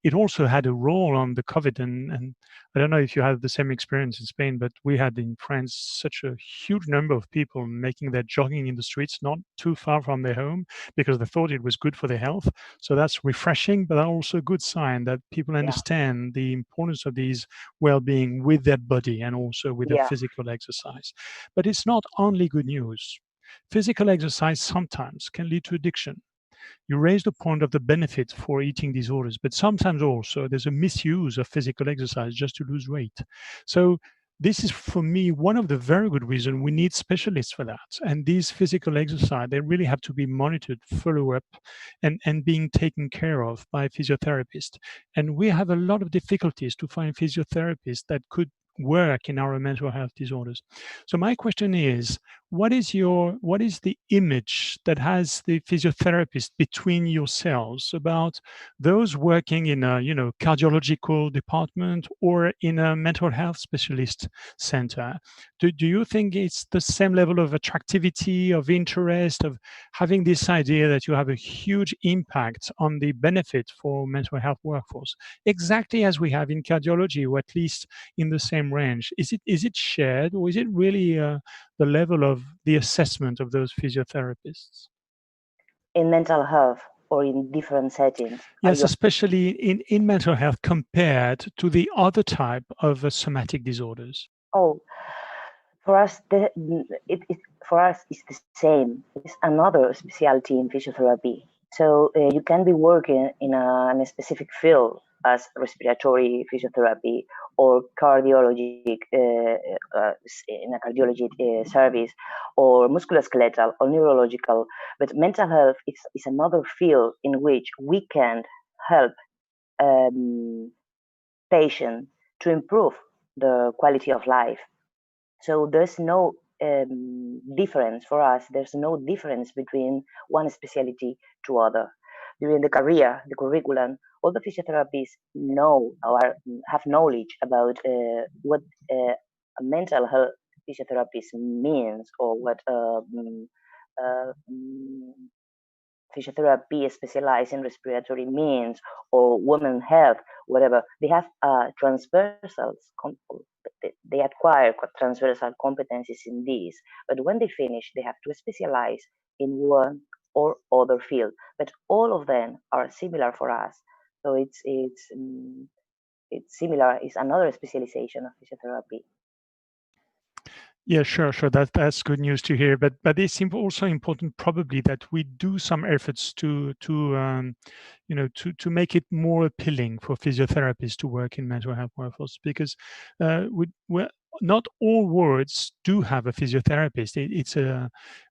It also had a role on the COVID, and I don't know if you had the same experience in Spain, but we had in France such a huge number of people making their jogging in the streets, not too far from their home, because they thought it was good for their health. So that's refreshing, but also a good sign that people understand the importance of these well-being with their body and also with the physical exercise. But it's not only good news. Physical exercise sometimes can lead to addiction. You raised the point of the benefit for eating disorders, but sometimes also there's a misuse of physical exercise just to lose weight. So this is, for me, one of the very good reasons we need specialists for that. And these physical exercise, they really have to be monitored, follow up, and being taken care of by physiotherapists. And we have a lot of difficulties to find physiotherapists that could work in our mental health disorders. So my question is, what is the image that has the physiotherapist between yourselves about those working in a cardiological department or in a mental health specialist center? Do you think it's the same level of attractivity, of interest, of having this idea that you have a huge impact on the benefit for mental health workforce, exactly as we have in cardiology, or at least in the same range? Is it shared, or is it really the level of the assessment of those physiotherapists? In mental health or in different settings? Yes, especially in mental health compared to the other type of somatic disorders. Oh, for us, for us, it's the same. It's another specialty in physiotherapy. So you can be working in a specific field as respiratory physiotherapy or cardiology in a cardiology service, or musculoskeletal or neurological. But mental health is another field in which we can help patients to improve the quality of life. So there's no difference for us. There's no difference between one specialty to other. During the career, the curriculum, all the physiotherapists know or have knowledge about what a mental health physiotherapist means, or what physiotherapy specialized in respiratory means, or women's health, whatever. They have they acquire transversal competencies in these, but when they finish, they have to specialize in one or other field. But all of them are similar for us. So it's similar. It's another specialization of physiotherapy. Yeah, sure. That's good news to hear. But it's also important, probably, that we do some efforts to make it more appealing for physiotherapists to work in mental health workforce, because not all wards do have a physiotherapist.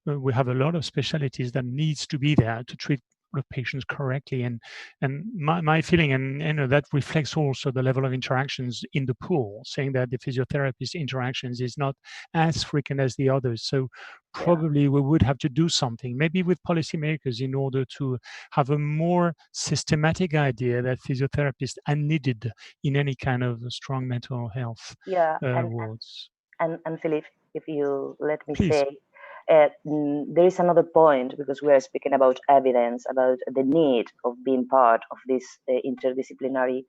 We have a lot of specialties that needs to be there to treat patients correctly, and my feeling, and that reflects also the level of interactions in the pool, saying that the physiotherapist interactions is not as frequent as the others. So probably we would have to do something, maybe with policymakers, in order to have a more systematic idea that physiotherapists are needed in any kind of strong mental health wards. And Philippe, if you let me Please. say, there is another point, because we are speaking about evidence, about the need of being part of this interdisciplinary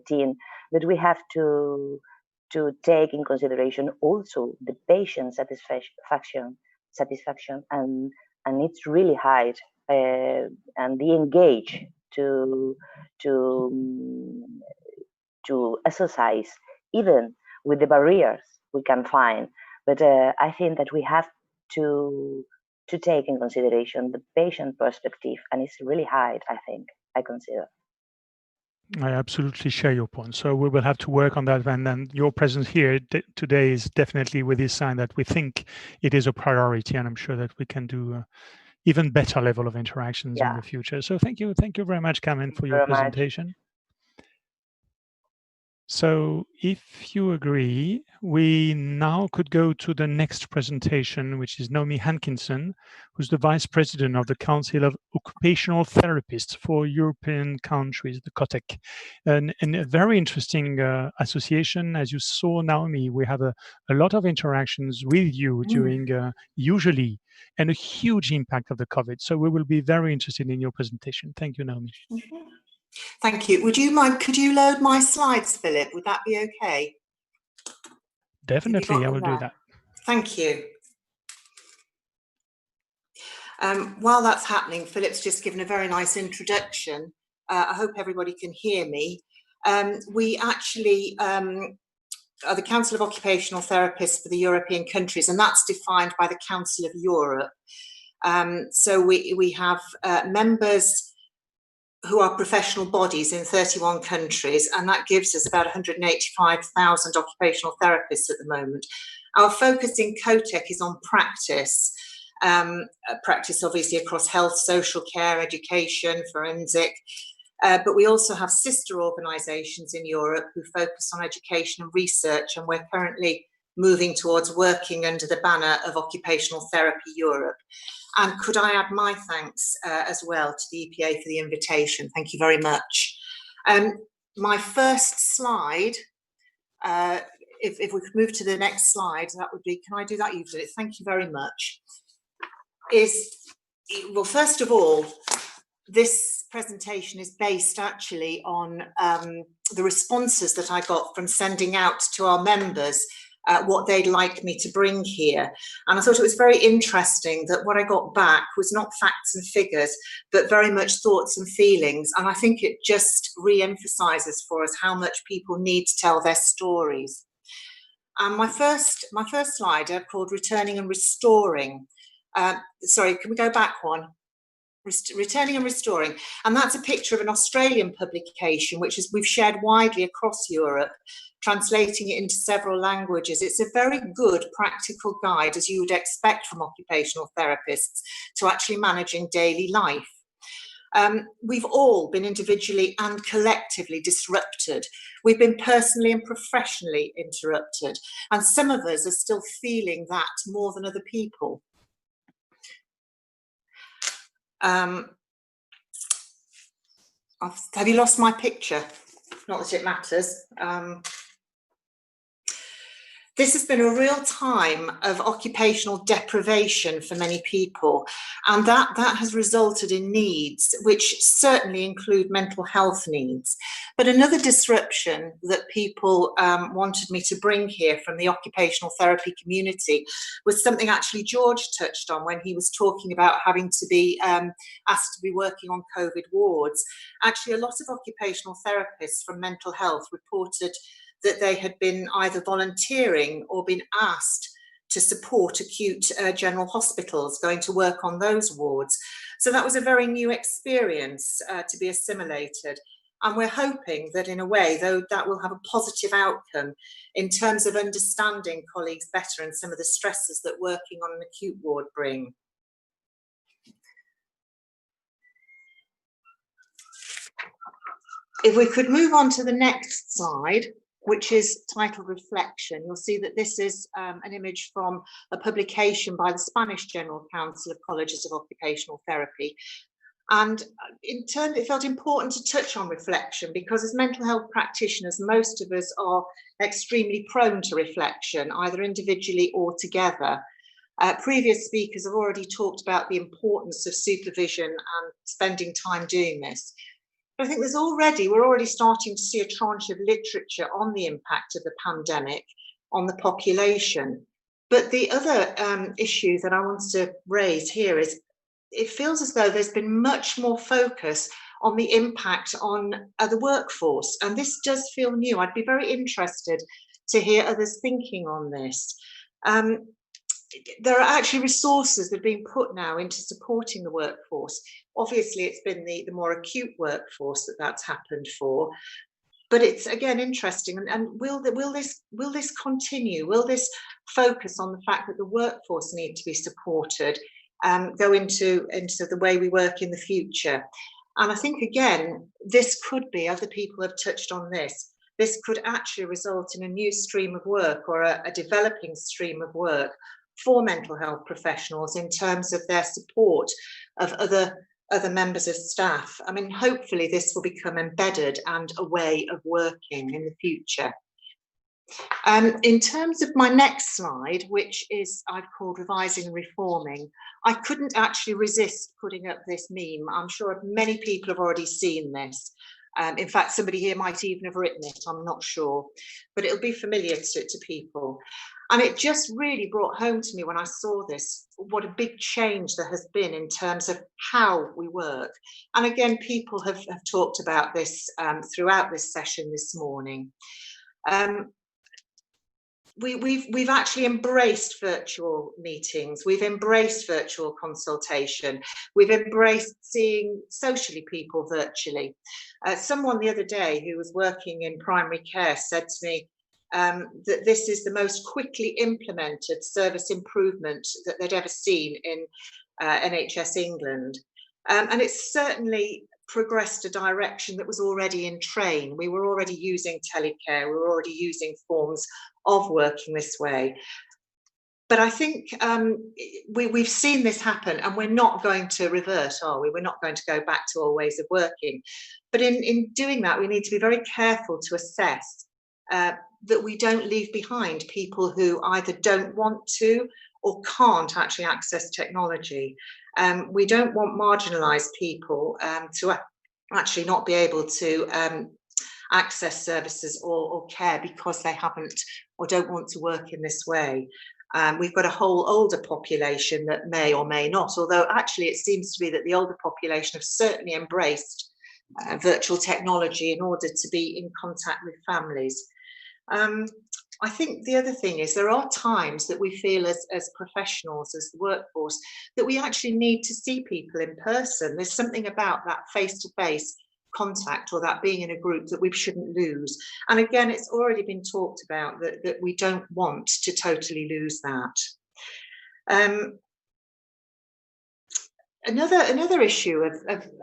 team, that we have to take in consideration also the patient satisfaction, and it's really high, and they engage to exercise, even with the barriers we can find. But I think that we have to take in consideration the patient perspective, and it's really high, I consider. I absolutely share your point. So we will have to work on that, and then your presence here today is definitely with this sign that we think it is a priority, and I'm sure that we can do even better level of interactions in the future. So thank you very much, Carmen, for your presentation. So if you agree, we now could go to the next presentation, which is Naomi Hankinson, who's the Vice President of the Council of Occupational Therapists for European countries, the COTEC. And a very interesting association. As you saw, Naomi, we have a lot of interactions with you during usually, and a huge impact of the COVID. So we will be very interested in your presentation. Thank you, Naomi. Thank you. Would you mind, could you load my slides, Philip? Would that be okay? Definitely, I will do that. Thank you. While that's happening, Philip's just given a very nice introduction. I hope everybody can hear me. We actually are the Council of Occupational Therapists for the European countries, and that's defined by the Council of Europe. So we have members who are professional bodies in 31 countries, and that gives us about 185,000 occupational therapists at the moment. Our focus in COTEC is on practice, practice obviously across health, social care, education, forensic, but we also have sister organisations in Europe who focus on education and research, and we're currently moving towards working under the banner of Occupational Therapy Europe. And could I add my thanks as well to the EPA for the invitation. Thank you very much. My first slide, if we could move to the next slide, that would be, can I do that? You've done it. Thank you very much. Well, first of all, this presentation is based actually on the responses that I got from sending out to our members what they'd like me to bring here. And I thought it was very interesting that what I got back was not facts and figures, but very much thoughts and feelings. And I think it just re-emphasizes for us how much people need to tell their stories. And my first slide I've called Returning and Restoring. Sorry, can we go back one? Returning and Restoring. And that's a picture of an Australian publication, which is we've shared widely across Europe, translating it into several languages. It's a very good practical guide, as you would expect from occupational therapists, to actually managing daily life. We've all been individually and collectively disrupted. We've been personally and professionally interrupted. And some of us are still feeling that more than other people. Have you lost my picture? Not that it matters. This has been a real time of occupational deprivation for many people, and that has resulted in needs which certainly include mental health needs. But another disruption that people wanted me to bring here from the occupational therapy community was something actually George touched on when he was talking about having to be asked to be working on COVID wards. Actually, a lot of occupational therapists from mental health reported that they had been either volunteering or been asked to support acute general hospitals, going to work on those wards. So that was a very new experience to be assimilated. And we're hoping that in a way, though, that will have a positive outcome in terms of understanding colleagues better and some of the stresses that working on an acute ward bring. If we could move on to the next slide, which is titled Reflection, you'll see that this is an image from a publication by the Spanish General Council of Colleges of Occupational Therapy. And in turn, it felt important to touch on reflection because as mental health practitioners, most of us are extremely prone to reflection, either individually or together. Previous speakers have already talked about the importance of supervision and spending time doing this. I think we're already starting to see a tranche of literature on the impact of the pandemic on the population. But the other issue that I want to raise here is it feels as though there's been much more focus on the impact on the workforce. And this does feel new. I'd be very interested to hear others thinking on this. There are actually resources that are being put now into supporting the workforce. Obviously, it's been the more acute workforce that's happened for, but it's again interesting. And will this continue? Will this focus on the fact that the workforce need to be supported and go into the way we work in the future? And I think again, this could be, other people have touched on this, this could actually result in a new stream of work, or a developing stream of work for mental health professionals in terms of their support of other members of staff. I mean, hopefully this will become embedded and a way of working in the future. In terms of my next slide, which is I've called Revising and Reforming, I couldn't actually resist putting up this meme. I'm sure many people have already seen this. In fact, somebody here might even have written it, I'm not sure, but it'll be familiar to people. And it just really brought home to me when I saw this, what a big change there has been in terms of how we work. And again, people have talked about this throughout this session this morning. We've actually embraced virtual meetings. We've embraced virtual consultation. We've embraced seeing socially people virtually. Someone the other day who was working in primary care said to me that this is the most quickly implemented service improvement that they'd ever seen in NHS England. And it's certainly progressed a direction that was already in train. We were already using telecare, we were already using forms of working this way. But I think we've seen this happen, and we're not going to revert, are we? We're not going to go back to old ways of working. But in doing that, we need to be very careful to assess that we don't leave behind people who either don't want to or can't actually access technology. We don't want marginalised people to actually not be able to access services or care because they haven't or don't want to work in this way. We've got a whole older population that may or may not, although actually it seems to be that the older population have certainly embraced virtual technology in order to be in contact with families. I think the other thing is there are times that we feel as professionals, as the workforce, that we actually need to see people in person. There's something about that face-to-face contact, or that being in a group, that we shouldn't lose. And again, it's already been talked about that we don't want to totally lose that. Another issue of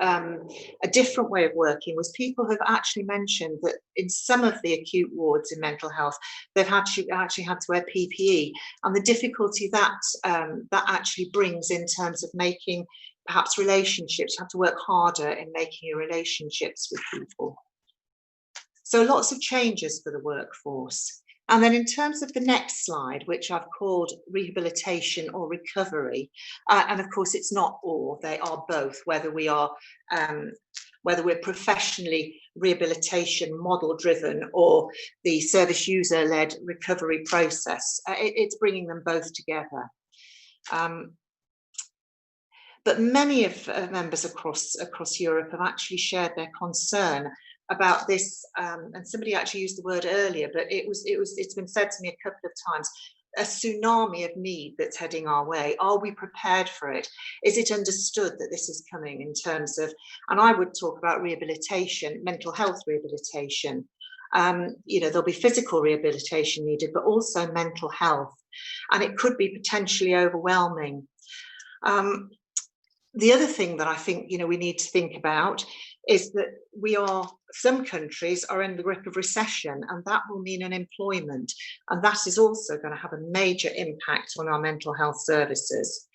a different way of working was people have actually mentioned that in some of the acute wards in mental health, they've actually had to wear PPE, and the difficulty that that actually brings in terms of making perhaps relationships. You have to work harder in making your relationships with people. So lots of changes for the workforce. And then in terms of the next slide, which I've called rehabilitation or recovery, and of course it's not or, they are both, whether we're professionally rehabilitation model driven or the service user led recovery process, it's bringing them both together. But many of members across Europe have actually shared their concern about this, and somebody actually used the word earlier, but it's been said to me a couple of times, a tsunami of need that's heading our way. Are we prepared for it? Is it understood that this is coming in terms of, and I would talk about rehabilitation, mental health rehabilitation. You know, there'll be physical rehabilitation needed, but also mental health, and it could be potentially overwhelming. The other thing that I think, you know, we need to think about is that some countries are in the grip of recession, and that will mean unemployment, and that is also going to have a major impact on our mental health services.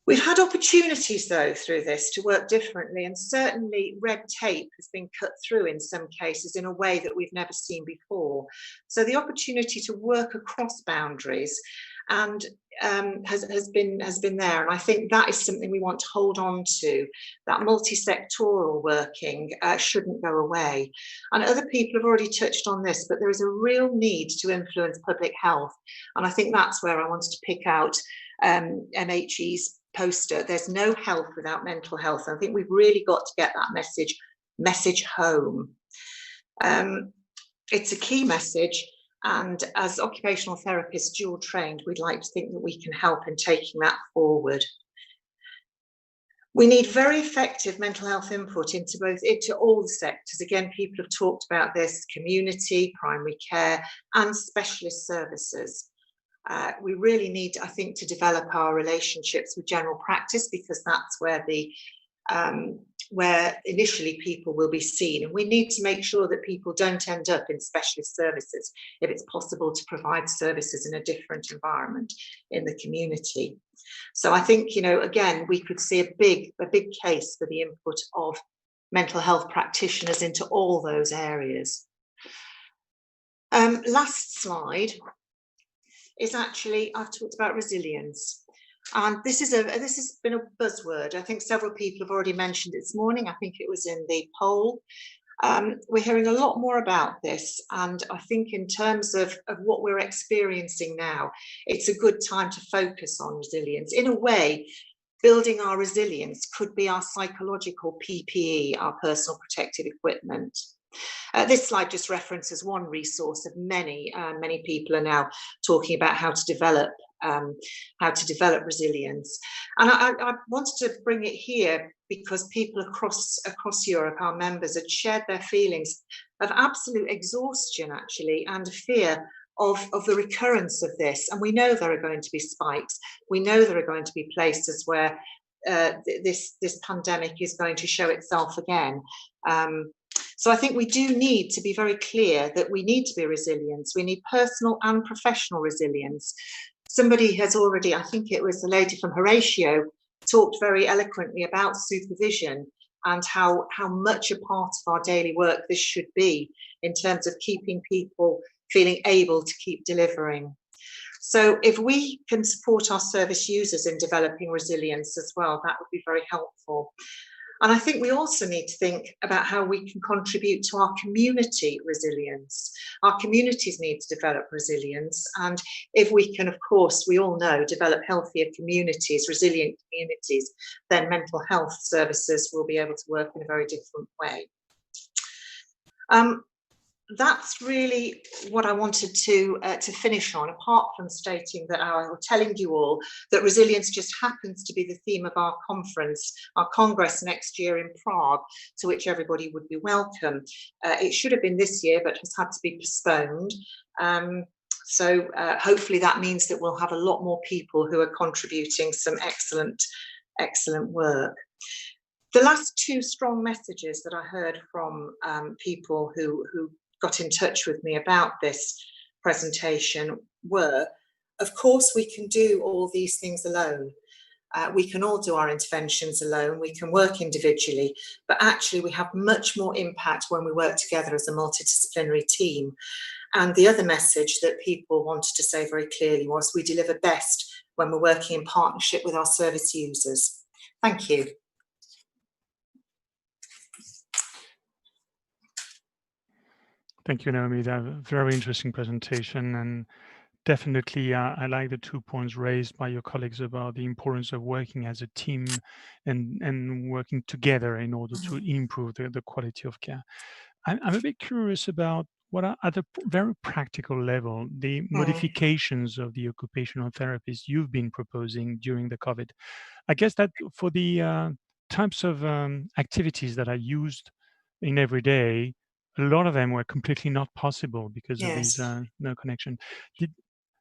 We've had opportunities though through this to work differently, and certainly red tape has been cut through in some cases in a way that we've never seen before. So the opportunity to work across boundaries and has been there, and I think that is something we want to hold on to. That multi-sectoral working shouldn't go away. And other people have already touched on this, but there is a real need to influence public health, and I think that's where I wanted to pick out MHE's poster. There's no health without mental health. I think we've really got to get that message home. It's a key message. And as occupational therapists, dual trained, we'd like to think that we can help in taking that forward. We need very effective mental health input into all the sectors. Again, people have talked about this: community, primary care, and specialist services. We really need, I think, to develop our relationships with general practice, because that's where the where initially people will be seen. And we need to make sure that people don't end up in specialist services if it's possible to provide services in a different environment in the community. So I think, you know, again, we could see a big case for the input of mental health practitioners into all those areas. Last slide is actually, I've talked about resilience. And this has been a buzzword. I think several people have already mentioned it this morning. I think it was in the poll. We're hearing a lot more about this. And I think in terms of what we're experiencing now, it's a good time to focus on resilience. In a way, building our resilience could be our psychological PPE, our personal protective equipment. This slide just references one resource of many. Many people are now talking about how to develop resilience. And I wanted to bring it here because people across Europe, our members, had shared their feelings of absolute exhaustion, actually, and fear of the recurrence of this. And we know there are going to be spikes. We know there are going to be places where this pandemic is going to show itself again. So I think we do need to be very clear that we need to be resilient. We need personal and professional resilience. Somebody has already, I think it was the lady from Horatio, talked very eloquently about supervision and how much a part of our daily work this should be in terms of keeping people feeling able to keep delivering. So if we can support our service users in developing resilience as well, that would be very helpful. And I think we also need to think about how we can contribute to our community resilience. Our communities need to develop resilience. And if we can, of course, we all know, develop healthier communities, resilient communities, then mental health services will be able to work in a very different way. That's really what I wanted to finish on, apart from stating that or telling you all that resilience just happens to be the theme of our conference, our Congress next year in Prague, to which everybody would be welcome. It should have been this year, but has had to be postponed. So hopefully that means that we'll have a lot more people who are contributing some excellent work. The last two strong messages that I heard from people who got in touch with me about this presentation were, of course, we can do all these things alone. We can all do our interventions alone, we can work individually, but actually we have much more impact when we work together as a multidisciplinary team. And the other message that people wanted to say very clearly was we deliver best when we're working in partnership with our service users. Thank you. Thank you, Naomi. That was a very interesting presentation, and definitely I like the 2 points raised by your colleagues about the importance of working as a team and working together in order to improve the quality of care. I'm a bit curious about what are at a very practical level the modifications of the occupational therapies you've been proposing during the COVID. I guess that for the types of activities that are used in every day, a lot of them were completely not possible because of these no connection.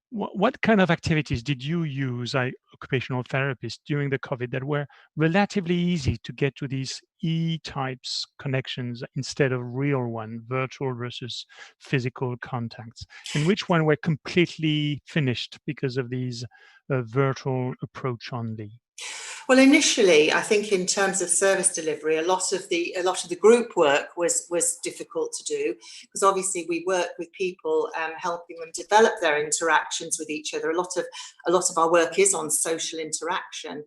What kind of activities did you use, occupational therapists, during the COVID that were relatively easy to get to these E-types connections instead of real one, virtual versus physical contacts? And which one were completely finished because of these virtual approach only? Well, initially, I think in terms of service delivery, a lot of the group work was difficult to do because obviously we work with people, helping them develop their interactions with each other. A lot of our work is on social interaction.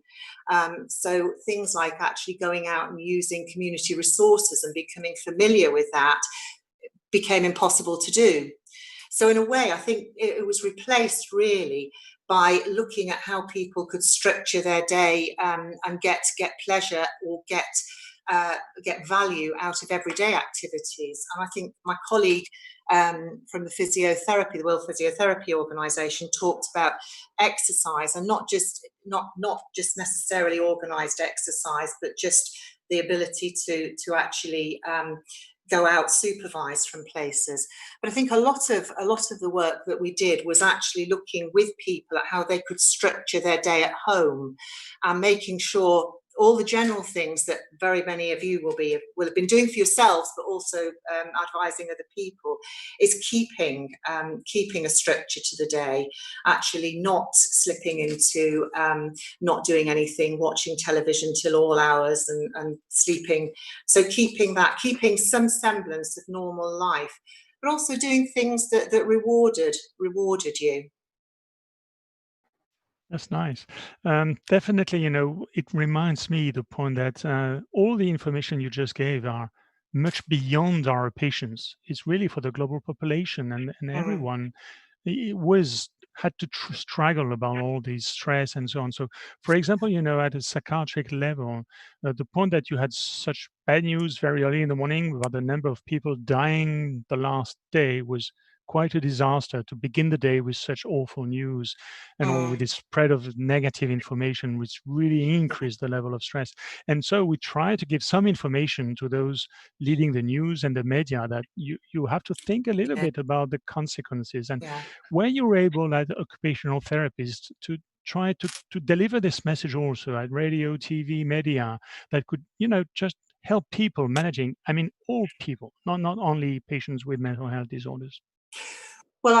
So things like actually going out and using community resources and becoming familiar with that became impossible to do. So in a way, I think it was replaced really by looking at how people could structure their day and get pleasure or get value out of everyday activities. And I think my colleague from the physiotherapy, the World Physiotherapy Organization, talked about exercise, and not just necessarily organized exercise, but just the ability to actually go out supervised from places. But I think a lot of the work that we did was actually looking with people at how they could structure their day at home and making sure all the general things that very many of you will have been doing for yourselves, but also advising other people, is keeping a structure to the day, actually not slipping into not doing anything, watching television till all hours and sleeping. So keeping some semblance of normal life, but also doing things that rewarded you. That's nice. Definitely, you know, it reminds me the point that all the information you just gave are much beyond our patients. It's really for the global population, and everyone had to struggle about all these stress and so on. So, for example, you know, at a psychiatric level, the point that you had such bad news very early in the morning about the number of people dying the last day was quite a disaster to begin the day with such awful news and all with this spread of negative information, which really increased the level of stress. And so we try to give some information to those leading the news and the media that you have to think a little bit about the consequences. And where you're able as occupational therapists to try to deliver this message also at radio, TV, media, that could, you know, just help people managing, I mean, all people, not only patients with mental health disorders. Well,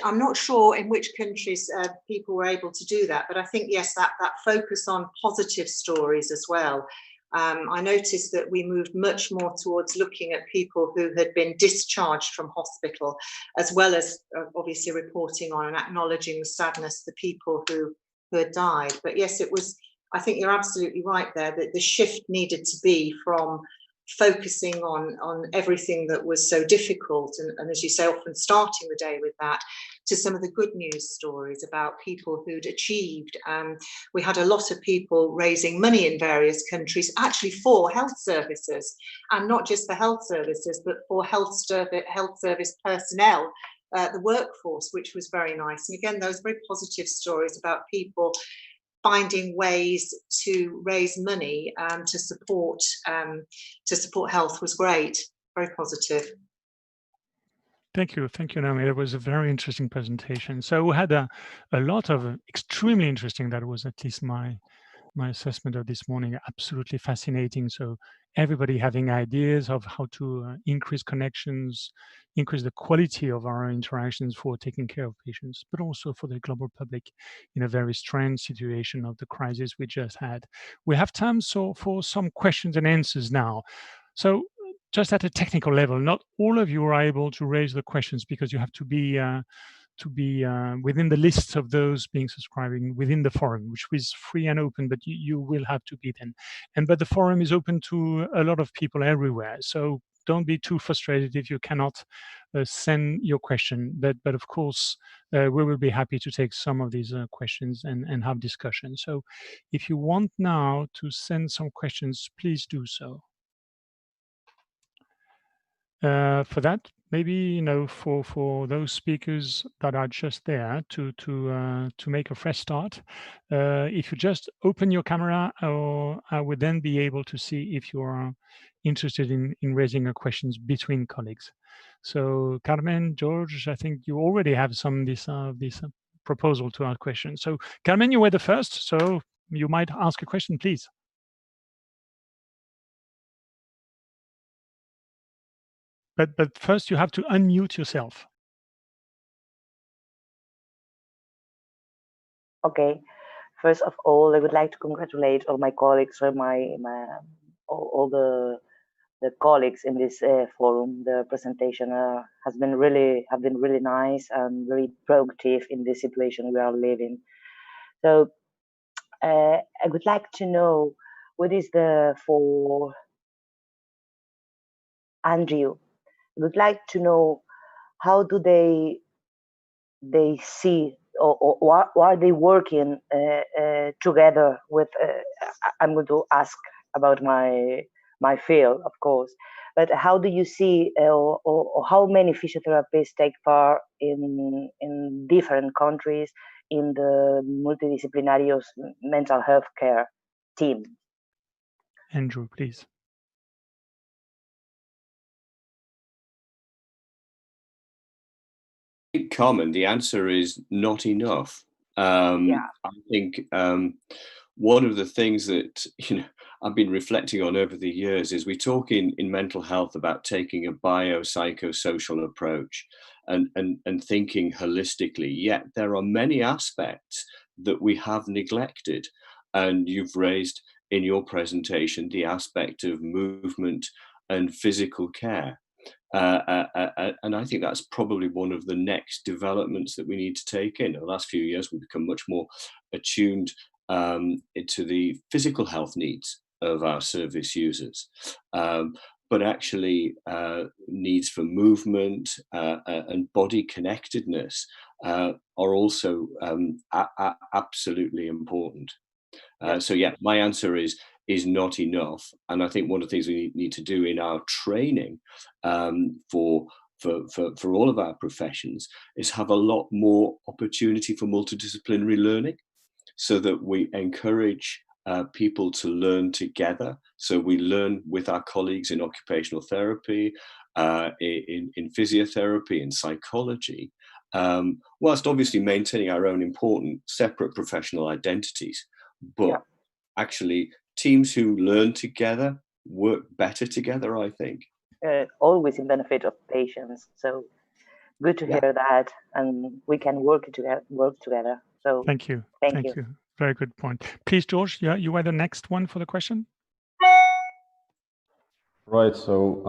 I'm not sure in which countries people were able to do that, but I think, yes, that focus on positive stories as well. I noticed that we moved much more towards looking at people who had been discharged from hospital, as well as obviously reporting on and acknowledging the sadness of the people who had died. But yes, I think you're absolutely right there, that the shift needed to be from focusing on everything that was so difficult and as you say, often starting the day with that, to some of the good news stories about people who'd achieved. We had a lot of people raising money in various countries actually for health services, and not just for health services, but for health service personnel, the workforce, which was very nice. And again, those very positive stories about people finding ways to raise money to support health was great, very positive. Thank you, Naomi. It was a very interesting presentation. So we had a lot of extremely interesting. That was at least my assessment of this morning. Absolutely fascinating. So everybody having ideas of how to increase connections, increase the quality of our interactions for taking care of patients, but also for the global public in a very strange situation of the crisis we just had. We have time for some questions and answers now. So just at a technical level, not all of you are able to raise the questions because you have to be within the list of those being subscribing within the forum, which is free and open, but you will have to be then. But the forum is open to a lot of people everywhere. So don't be too frustrated if you cannot send your question. But of course, we will be happy to take some of these questions and have discussion. So if you want now to send some questions, please do so. For that, maybe, you know, for those speakers that are just there to make a fresh start, if you just open your camera, or I would then be able to see if you are interested in raising a questions between colleagues. So Carmen, George, I think you already have some this proposal to ask questions. So Carmen, you were the first, so you might ask a question, please. But first you have to unmute yourself. Okay. First of all, I would like to congratulate all my colleagues, or all the colleagues in this forum. The presentation have been really nice and very productive in this situation we are living. So I would like to know what is for Andrew. I would like to know how do they see, or are they working together with? I'm going to ask about my field, of course, but how do you see, or how many physiotherapists take part in different countries in the multidisciplinary mental health care team? Andrew, please. Common, the answer is not enough. I think one of the things that, you know, I've been reflecting on over the years is we talk in mental health about taking a biopsychosocial approach and thinking holistically, yet there are many aspects that we have neglected. And you've raised in your presentation the aspect of movement and physical care. And I think that's probably one of the next developments that we need to take in. In the last few years, we've become much more attuned to the physical health needs of our service users. But actually needs for movement and body connectedness are also absolutely important. So yeah, my answer is not enough. And I think one of the things we need to do in our training for all of our professions is have a lot more opportunity for multidisciplinary learning, so that we encourage people to learn together. So we learn with our colleagues in occupational therapy, in physiotherapy, in psychology, whilst obviously maintaining our own important separate professional identities. But actually, teams who learn together work better together, I think. Always in benefit of patients. So good to hear that, and we can work together. So thank you. Thank you. Very good point. Please, George, you are the next one for the question. Right. So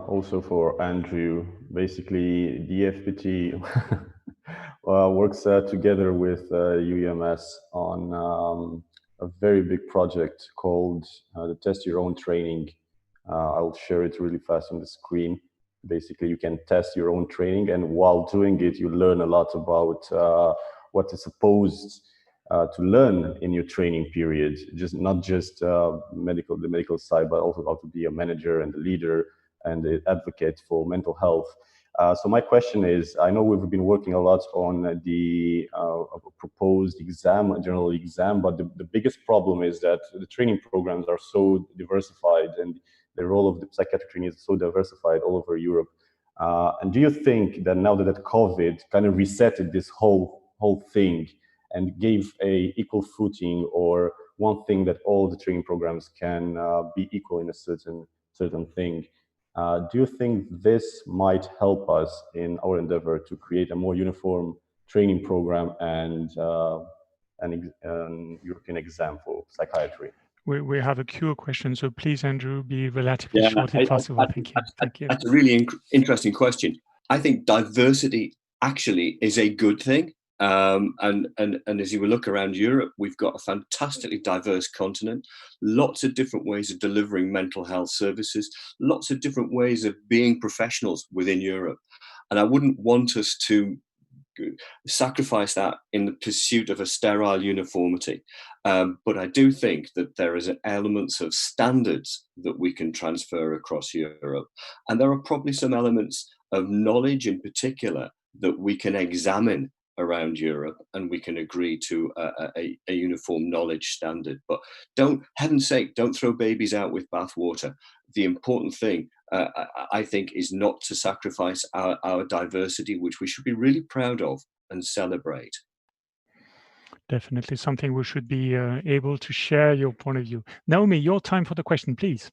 also for Andrew, basically the FPT works together with UEMS on a very big project called the Test Your Own Training. I'll share it really fast on the screen. Basically, you can test your own training, and while doing it, you learn a lot about what is supposed to learn in your training period, not just the medical side, but also how to be a manager and a leader and an advocate for mental health. So my question is, I know we've been working a lot on the proposed exam, general exam, but the biggest problem is that the training programs are so diversified, and the role of the psychiatric training is so diversified all over Europe. And do you think that now that COVID kind of resetted this whole thing and gave a equal footing, or one thing that all the training programs can be equal in a certain thing, do you think this might help us in our endeavor to create a more uniform training program and an European exam for psychiatry? We have a queue of questions, so please, Andrew, be relatively short if possible. Thank you. Thank you. That's a really interesting question. I think diversity actually is a good thing. And as you look around Europe, we've got a fantastically diverse continent, lots of different ways of delivering mental health services, lots of different ways of being professionals within Europe. And I wouldn't want us to sacrifice that in the pursuit of a sterile uniformity. But I do think that there is elements of standards that we can transfer across Europe. And there are probably some elements of knowledge in particular that we can examine around Europe, and we can agree to a uniform knowledge standard. But heaven's sake, don't throw babies out with bathwater. The important thing, I think, is not to sacrifice our diversity, which we should be really proud of and celebrate. Definitely something we should be able to share your point of view. Naomi, your time for the question, please.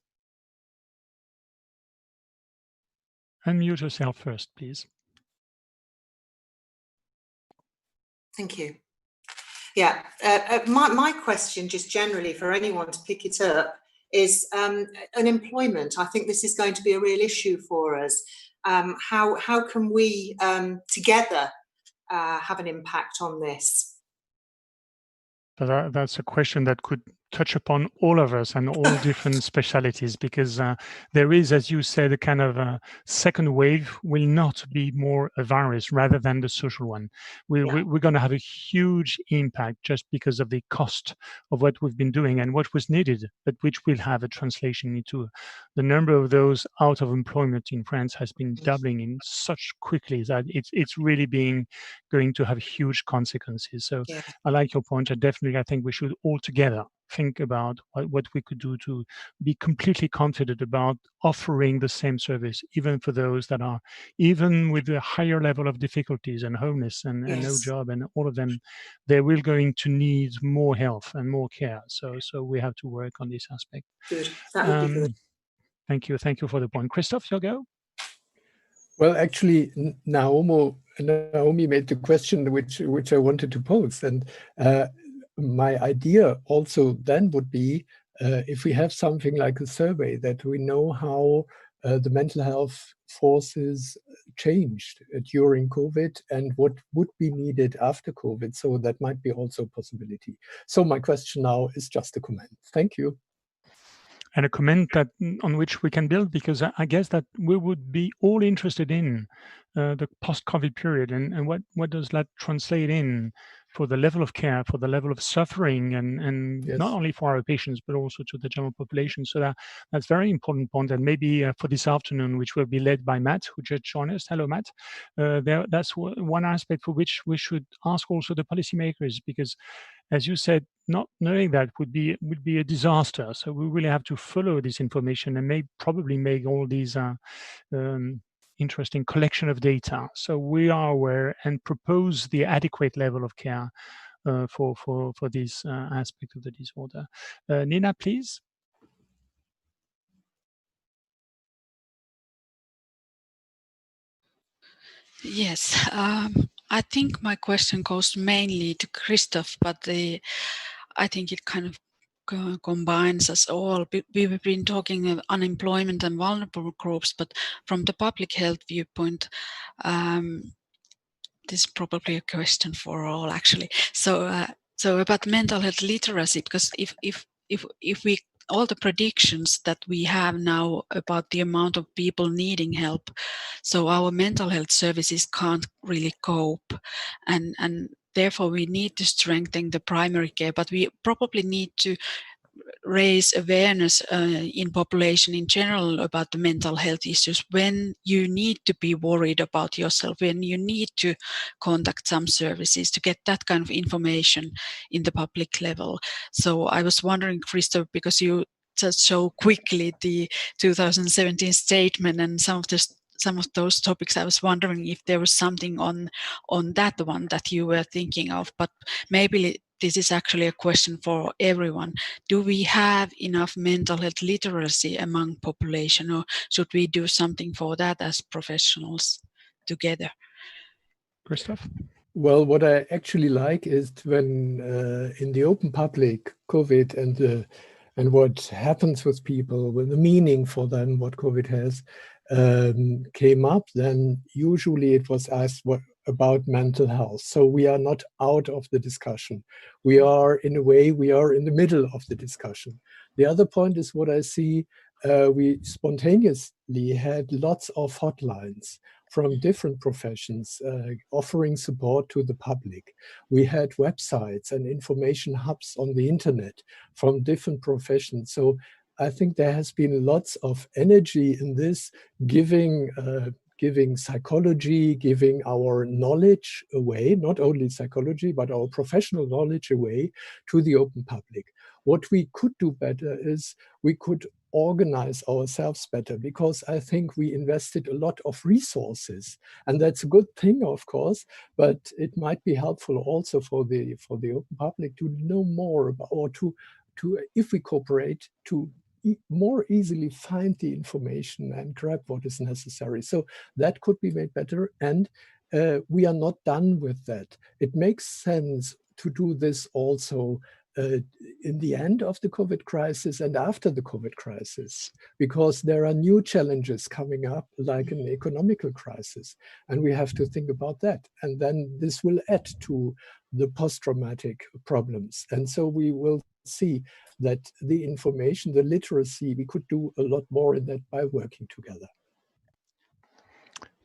Unmute yourself first, please. Thank you. Yeah, my question, just generally for anyone to pick it up, is unemployment. I think this is going to be a real issue for us. How can we together have an impact on this? That's a question that could touch upon all of us and all different specialities, because there is, as you said, a kind of a second wave will not be more a virus rather than the social one. We're going to have a huge impact just because of the cost of what we've been doing and what was needed, but which will have a translation into the number of those out of employment in France has been doubling in such quickly that it's really going to have huge consequences. So I like your point. I think we should all together think about what we could do to be completely confident about offering the same service, even for those that are, even with a higher level of difficulties and homeless and no Yes. job, and all of them, they will going to need more health and more care. So we have to work on this aspect. Good. That would be good. Thank you for the point. Christophe, your go. Well, actually, Naomi made the question which I wanted to pose, and my idea also then would be if we have something like a survey that we know how the mental health forces changed during COVID and what would be needed after COVID. So that might be also a possibility. So my question now is just a comment. Thank you. And a comment that on which we can build, because I guess that we would be all interested in the post-COVID period and what does that translate in for the level of care, for the level of suffering, and Yes. not only for our patients, but also to the general population. So that's very important point. And maybe for this afternoon, which will be led by Matt, who just joined us. Hello, Matt. That's one aspect for which we should ask also the policymakers, because as you said, not knowing that would be a disaster. So we really have to follow this information and probably make all these interesting collection of data, so we are aware and propose the adequate level of care for this aspect of the disorder. Nina, please. Yes, I think my question goes mainly to Christoph, but I think it kind of combines us all. We've been talking of unemployment and vulnerable groups, but from the public health viewpoint, this is probably a question for all, actually. So about mental health literacy, because if we all the predictions that we have now about the amount of people needing help, so our mental health services can't really cope, and therefore we need to strengthen the primary care, but we probably need to raise awareness in population in general about the mental health issues, when you need to be worried about yourself, when you need to contact some services, to get that kind of information in the public level. So I was wondering, Christoph, because you just so quickly the 2017 statement and some of those topics, I was wondering if there was something on that one that you were thinking of, but maybe this is actually a question for everyone. Do we have enough mental health literacy among population, or should we do something for that as professionals together? Christoph? Well, what I actually like is when in the open public, COVID and what happens with people, with the meaning for them, what COVID has, came up, then usually it was asked about mental health. So we are not out of the discussion. We are, in a way, we are in the middle of the discussion. The other point is what I see, we spontaneously had lots of hotlines from different professions offering support to the public. We had websites and information hubs on the internet from different professions. So I think there has been lots of energy in this, giving psychology, giving our knowledge away, not only psychology, but our professional knowledge away to the open public. What we could do better is we could organize ourselves better, because I think we invested a lot of resources, and that's a good thing, of course, but it might be helpful also for the open public to know more about, or to if we cooperate, to more easily find the information and grab what is necessary. So that could be made better, and we are not done with that. It makes sense to do this also in the end of the COVID crisis and after the COVID crisis, because there are new challenges coming up, like an economical crisis, and we have to think about that. And then this will add to the post-traumatic problems. And so we will see that the information, the literacy, we could do a lot more in that by working together.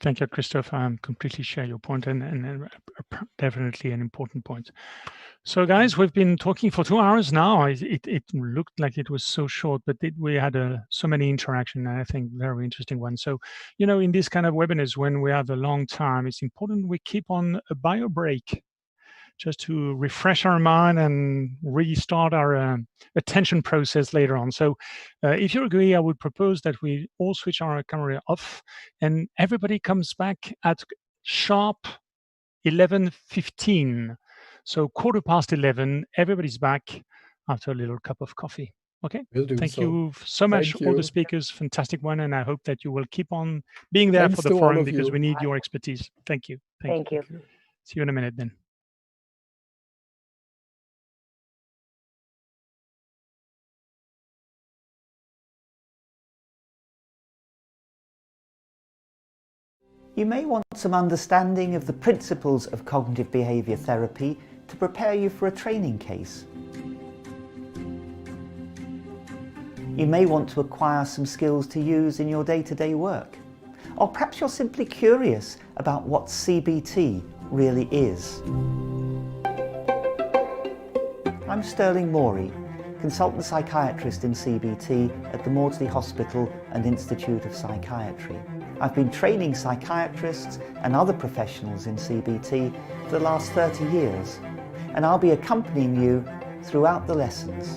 Thank you, Christoph. I completely share your point, and definitely an important point. So, guys, we've been talking for 2 hours now. It looked like it was so short, but we had so many interaction, and I think very interesting ones. So, in this kind of webinars, when we have a long time, it's important we keep on a bio break just to refresh our mind and restart our attention process later on. So if you agree, I would propose that we all switch our camera off and everybody comes back at sharp 11:15. So 11:15, everybody's back after a little cup of coffee. Okay, Will do thank so. you so much, Thank all the you. speakers. Fantastic one, and I hope that you will keep on being there Thanks for the to all forum of because you. we need your expertise. Thank you. Thank you. See you in a minute then. You may want some understanding of the principles of cognitive behaviour therapy to prepare you for a training case. You may want to acquire some skills to use in your day-to-day work. Or perhaps you're simply curious about what CBT really is. I'm Sterling Morey, consultant psychiatrist in CBT at the Maudsley Hospital and Institute of Psychiatry. I've been training psychiatrists and other professionals in CBT for the last 30 years, and I'll be accompanying you throughout the lessons.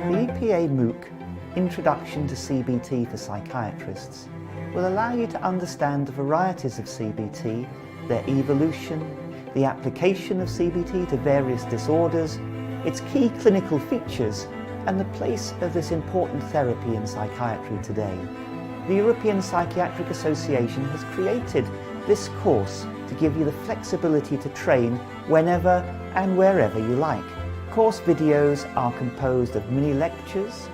The EPA MOOC, Introduction to CBT for Psychiatrists, will allow you to understand the varieties of CBT, their evolution, the application of CBT to various disorders, its key clinical features, and the place of this important therapy in psychiatry today. The European Psychiatric Association has created this course to give you the flexibility to train whenever and wherever you like. Course videos are composed of mini lectures,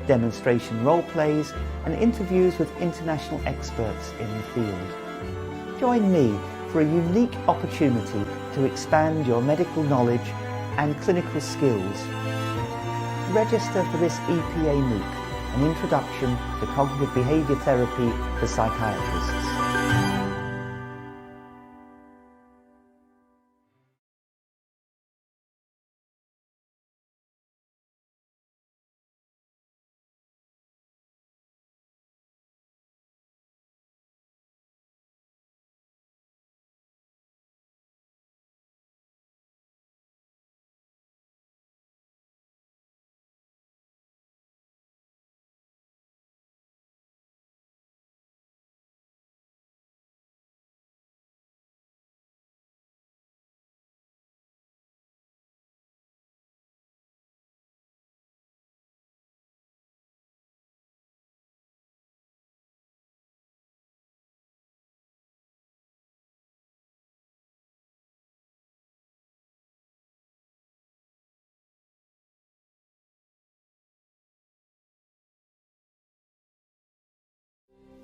demonstration role plays, and interviews with international experts in the field. Join me for a unique opportunity to expand your medical knowledge and clinical skills. Register for this EPA MOOC, an introduction to cognitive behaviour therapy for psychiatrists.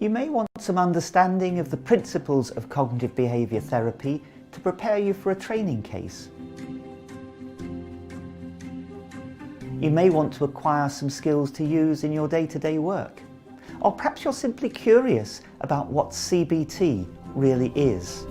You may want some understanding of the principles of cognitive behaviour therapy to prepare you for a training case. You may want to acquire some skills to use in your day-to-day work. Or perhaps you're simply curious about what CBT really is.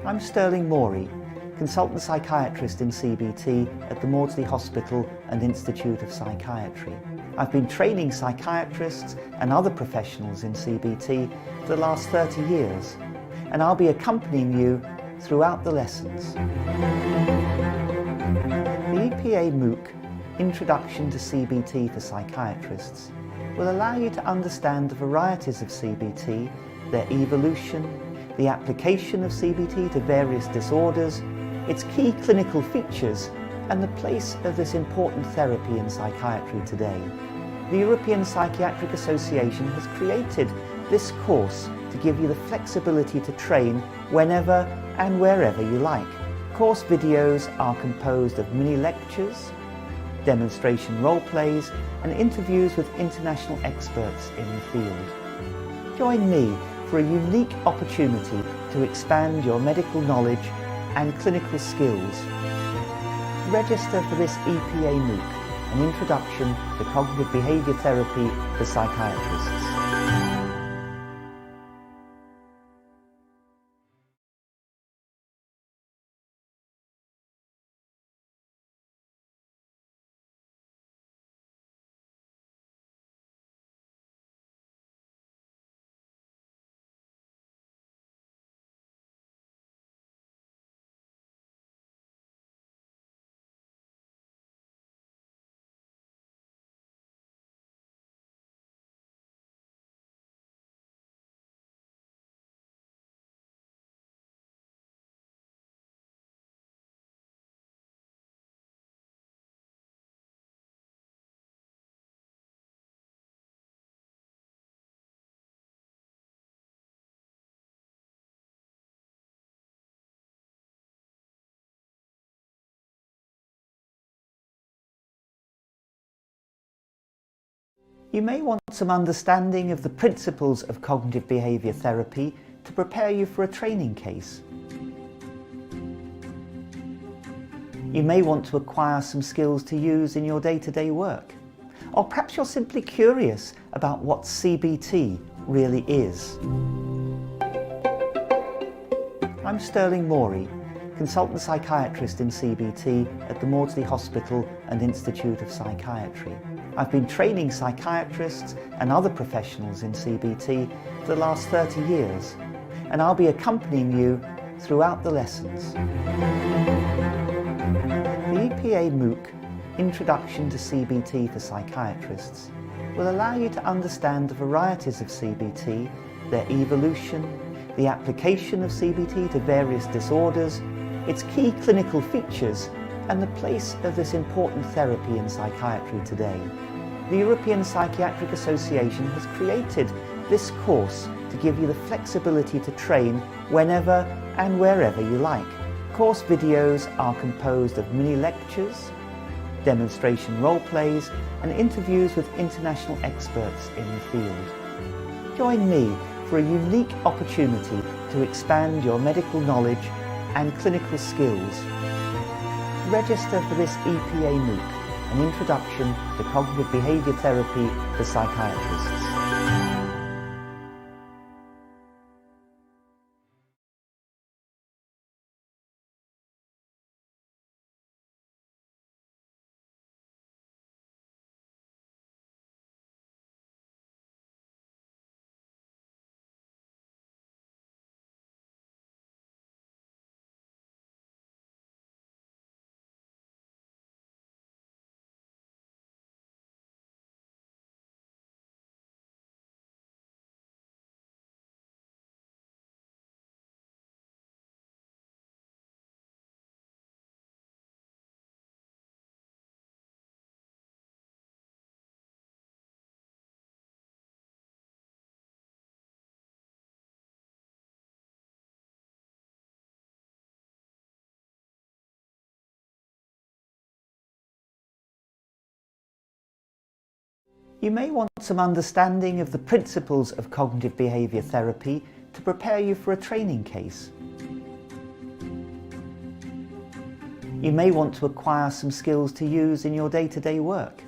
I'm Sterling Morey, consultant psychiatrist in CBT at the Maudsley Hospital and Institute of Psychiatry. I've been training psychiatrists and other professionals in CBT for the last 30 years, and I'll be accompanying you throughout the lessons. The EPA MOOC, Introduction to CBT for Psychiatrists, will allow you to understand the varieties of CBT, their evolution, the application of CBT to various disorders, its key clinical features, and the place of this important therapy in psychiatry today. The European Psychiatric Association has created this course to give you the flexibility to train whenever and wherever you like. Course videos are composed of mini lectures, demonstration role plays, and interviews with international experts in the field. Join me for a unique opportunity to expand your medical knowledge and clinical skills. Register for this EPA MOOC, an introduction to cognitive behaviour therapy for psychiatrists. You may want some understanding of the principles of cognitive behaviour therapy to prepare you for a training case. You may want to acquire some skills to use in your day-to-day work. Or perhaps you're simply curious about what CBT really is. I'm Sterling Morey, consultant psychiatrist in CBT at the Maudsley Hospital and Institute of Psychiatry. I've been training psychiatrists and other professionals in CBT for the last 30 years, and I'll be accompanying you throughout the lessons. The EPA MOOC, Introduction to CBT for Psychiatrists, will allow you to understand the varieties of CBT, their evolution, the application of CBT to various disorders, its key clinical features, and the place of this important therapy in psychiatry today. The European Psychiatric Association has created this course to give you the flexibility to train whenever and wherever you like. Course videos are composed of mini lectures, demonstration role plays, and interviews with international experts in the field. Join me for a unique opportunity to expand your medical knowledge and clinical skills. Register for this EPA MOOC, an introduction to cognitive behaviour therapy for psychiatrists. You may want some understanding of the principles of cognitive behaviour therapy to prepare you for a training case. You may want to acquire some skills to use in your day-to-day work.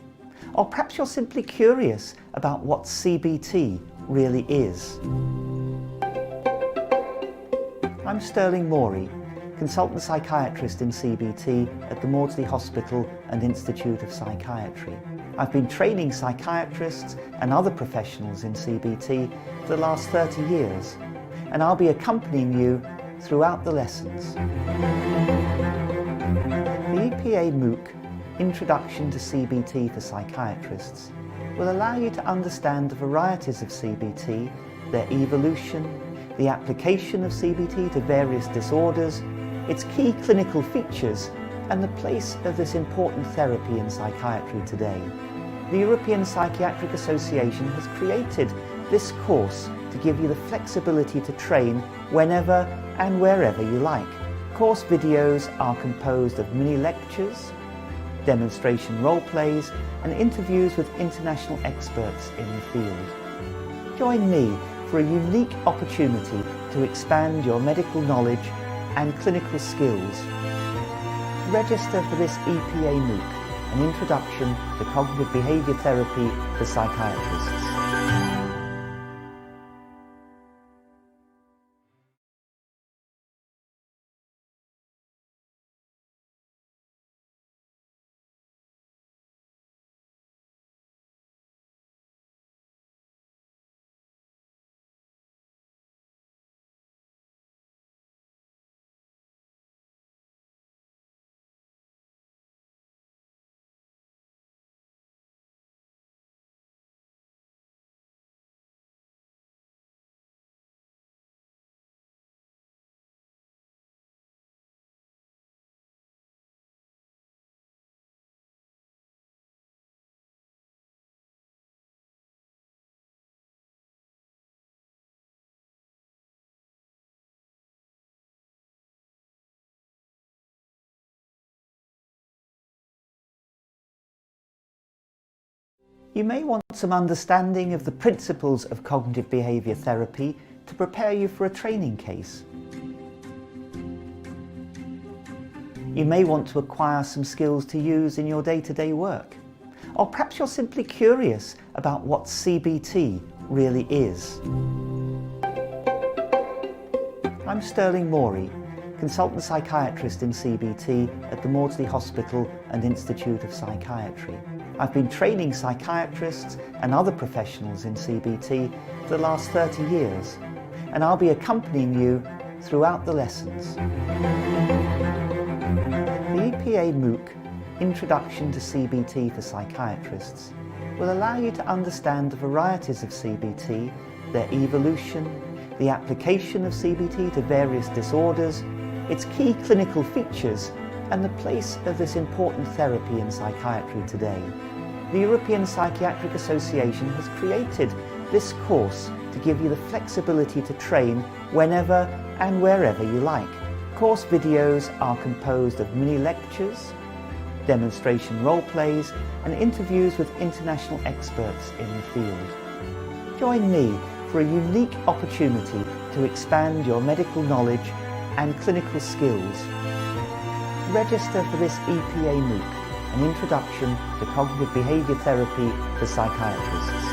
Or perhaps you're simply curious about what CBT really is. I'm Sterling Morey, consultant psychiatrist in CBT at the Maudsley Hospital and Institute of Psychiatry. I've been training psychiatrists and other professionals in CBT for the last 30 years, and I'll be accompanying you throughout the lessons. The EPA MOOC, Introduction to CBT for Psychiatrists, will allow you to understand the varieties of CBT, their evolution, the application of CBT to various disorders, its key clinical features, and the place of this important therapy in psychiatry today. The European Psychiatric Association has created this course to give you the flexibility to train whenever and wherever you like. Course videos are composed of mini lectures, demonstration role plays, and interviews with international experts in the field. Join me for a unique opportunity to expand your medical knowledge and clinical skills. Register for this EPA MOOC, an introduction to cognitive behaviour therapy for psychiatrists. You may want some understanding of the principles of cognitive behaviour therapy to prepare you for a training case. You may want to acquire some skills to use in your day-to-day work. Or perhaps you're simply curious about what CBT really is. I'm Sterling Morey, consultant psychiatrist in CBT at the Maudsley Hospital and Institute of Psychiatry. I've been training psychiatrists and other professionals in CBT for the last 30 years, and I'll be accompanying you throughout the lessons. The EPA MOOC, Introduction to CBT for Psychiatrists, will allow you to understand the varieties of CBT, their evolution, the application of CBT to various disorders, its key clinical features, and the place of this important therapy in psychiatry today. The European Psychiatric Association has created this course to give you the flexibility to train whenever and wherever you like. Course videos are composed of mini lectures, demonstration role plays, and interviews with international experts in the field. Join me for a unique opportunity to expand your medical knowledge and clinical skills. Register for this EPA MOOC, an introduction to cognitive behaviour therapy for psychiatrists.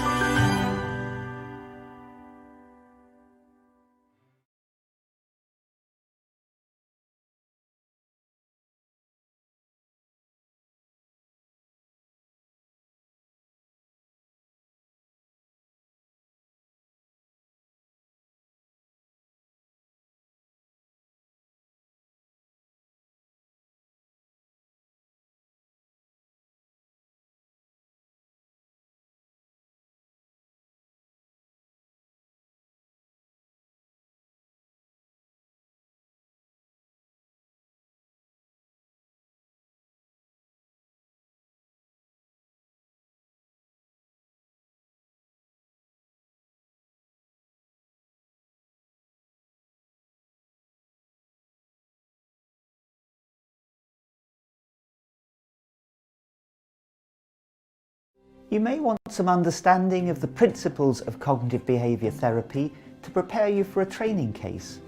You may want some understanding of the principles of cognitive behaviour therapy to prepare you for a training case.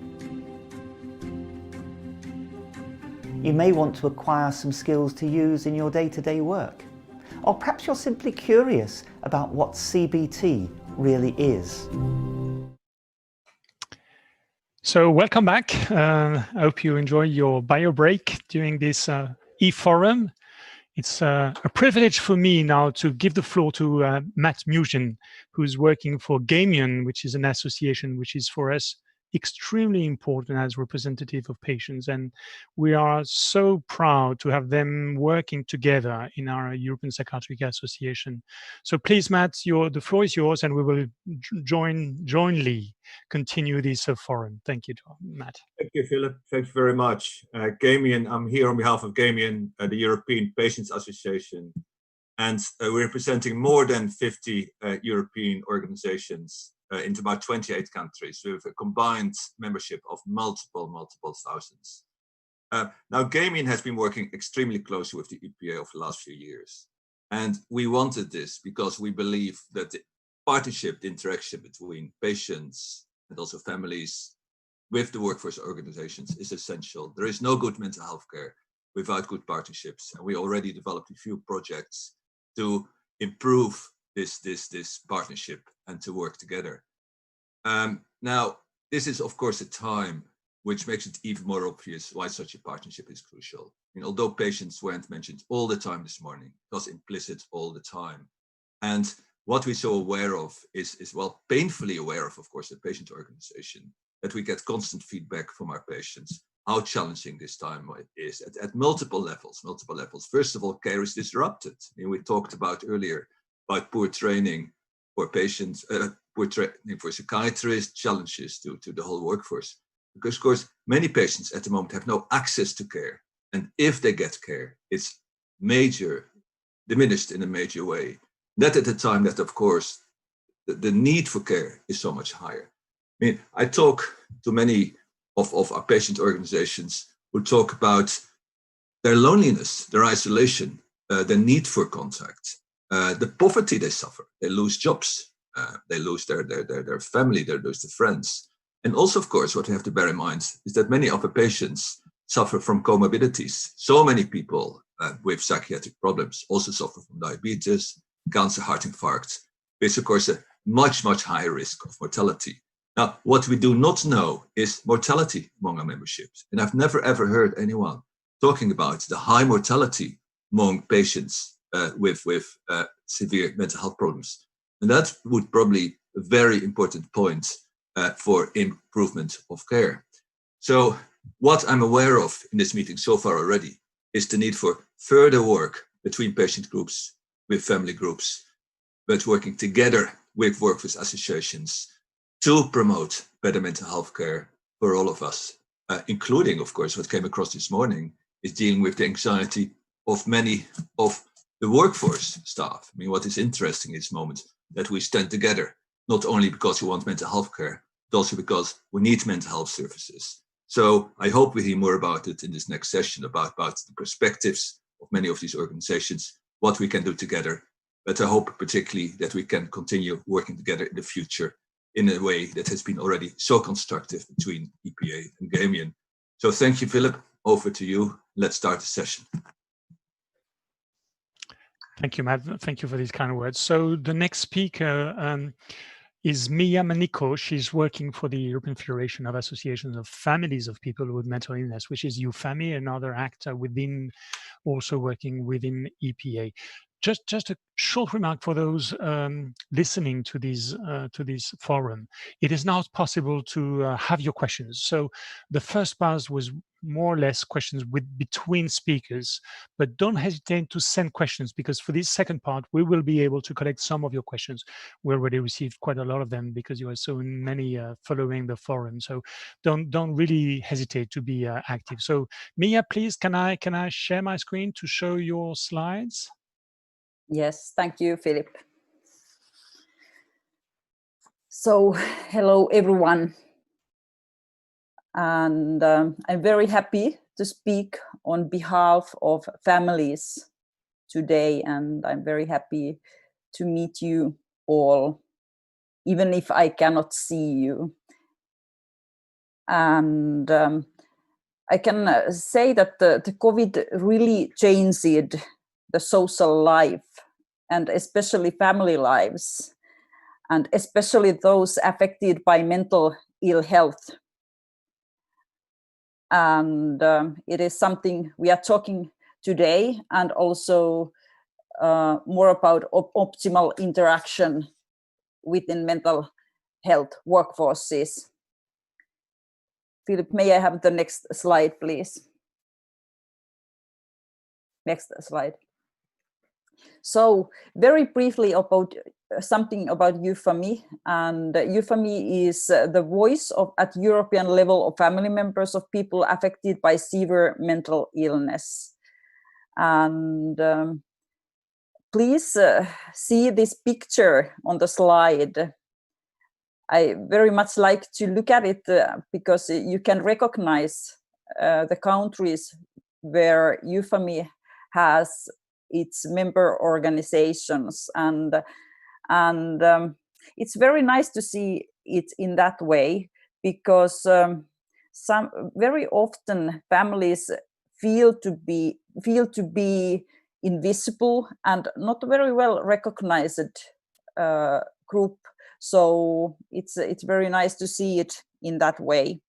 You may want to acquire some skills to use in your day-to-day work. Or perhaps you're simply curious about what CBT really is. So welcome back. I hope you enjoy your bio break during this e-forum. It's a privilege for me now to give the floor to Matt Mugen, who's working for Gamion, which is an association which is for us extremely important as representative of patients. And we are so proud to have them working together in our European Psychiatric Association. So please, Matt, the floor is yours, and we will jointly continue this forum. Thank you, Matt. Thank you, Philip. Thank you very much. Gamion, I'm here on behalf of Gamion, the European Patients Association, and we're representing more than 50 European organizations into about 28 countries with a combined membership of multiple thousands. Now, Gamion has been working extremely closely with the EPA over the last few years. And we wanted this because we believe that the partnership, the interaction between patients and also families with the workforce organizations is essential. There is no good mental health care without good partnerships. And we already developed a few projects to improve this partnership and to work together. Now, this is, of course, a time which makes it even more obvious why such a partnership is crucial. And although patients weren't mentioned all the time this morning, it was implicit all the time. And what we're so aware of is well, painfully aware of course, the patient organization, that we get constant feedback from our patients, how challenging this time is at multiple levels. First of all, care is disrupted. And we talked about earlier about poor training for patients, poor training for psychiatrists, challenges to the whole workforce. Because, of course, many patients at the moment have no access to care. And if they get care, it's diminished in a major way. That at a time that, of course, the need for care is so much higher. I mean, I talk to many of our patient organizations who talk about their loneliness, their isolation, their need for contact. the poverty they suffer. They lose jobs, they lose their family, they lose their friends. And also, of course, what we have to bear in mind is that many of the patients suffer from comorbidities. So many people with psychiatric problems also suffer from diabetes, cancer, heart infarct, which of course a much, much higher risk of mortality. Now, what we do not know is mortality among our memberships. And I've never ever heard anyone talking about the high mortality among patients with severe mental health problems. And that would probably be a very important point for improvement of care. So what I'm aware of in this meeting so far already is the need for further work between patient groups, with family groups, but working together with workforce associations to promote better mental health care for all of us, including, of course, what came across this morning is dealing with the anxiety of many of the workforce staff. I mean, what is interesting in this moment that we stand together, not only because we want mental health care, but also because we need mental health services. So I hope we hear more about it in this next session, about the perspectives of many of these organizations, what we can do together. But I hope particularly that we can continue working together in the future in a way that has been already so constructive between EPA and Gamian. So thank you, Philip. Over to you. Let's start the session. Thank you, Matt. Thank you for these kind words. So the next speaker is Mia Manico. She's working for the European Federation of Associations of Families of People with Mental Illness, which is EUFAMI, another actor within, also working within EPA. Just a short remark for those listening to this forum. It is now possible to have your questions. So the first part was more or less questions between speakers, but don't hesitate to send questions, because for this second part, we will be able to collect some of your questions. We already received quite a lot of them because you are so many following the forum. So don't really hesitate to be active. So Mia, please, can I share my screen to show your slides? Yes, thank you, Philip. So, hello everyone. And I'm very happy to speak on behalf of families today. And I'm very happy to meet you all, even if I cannot see you. And I can say that the COVID really changed the social life, and especially family lives, and especially those affected by mental ill health. And it is something we are talking today, and also more about optimal interaction within mental health workforces. Philip, may I have the next slide, please? Next slide. So very briefly about something about EUFAMI. And EUFAMI is the voice at European level of family members of people affected by severe mental illness. And please see this picture on the slide. I very much like to look at it because you can recognize the countries where EUFAMI has its member organizations, and it's very nice to see it in that way, because very often families feel to be invisible and not very well recognized group. So it's very nice to see it in that way.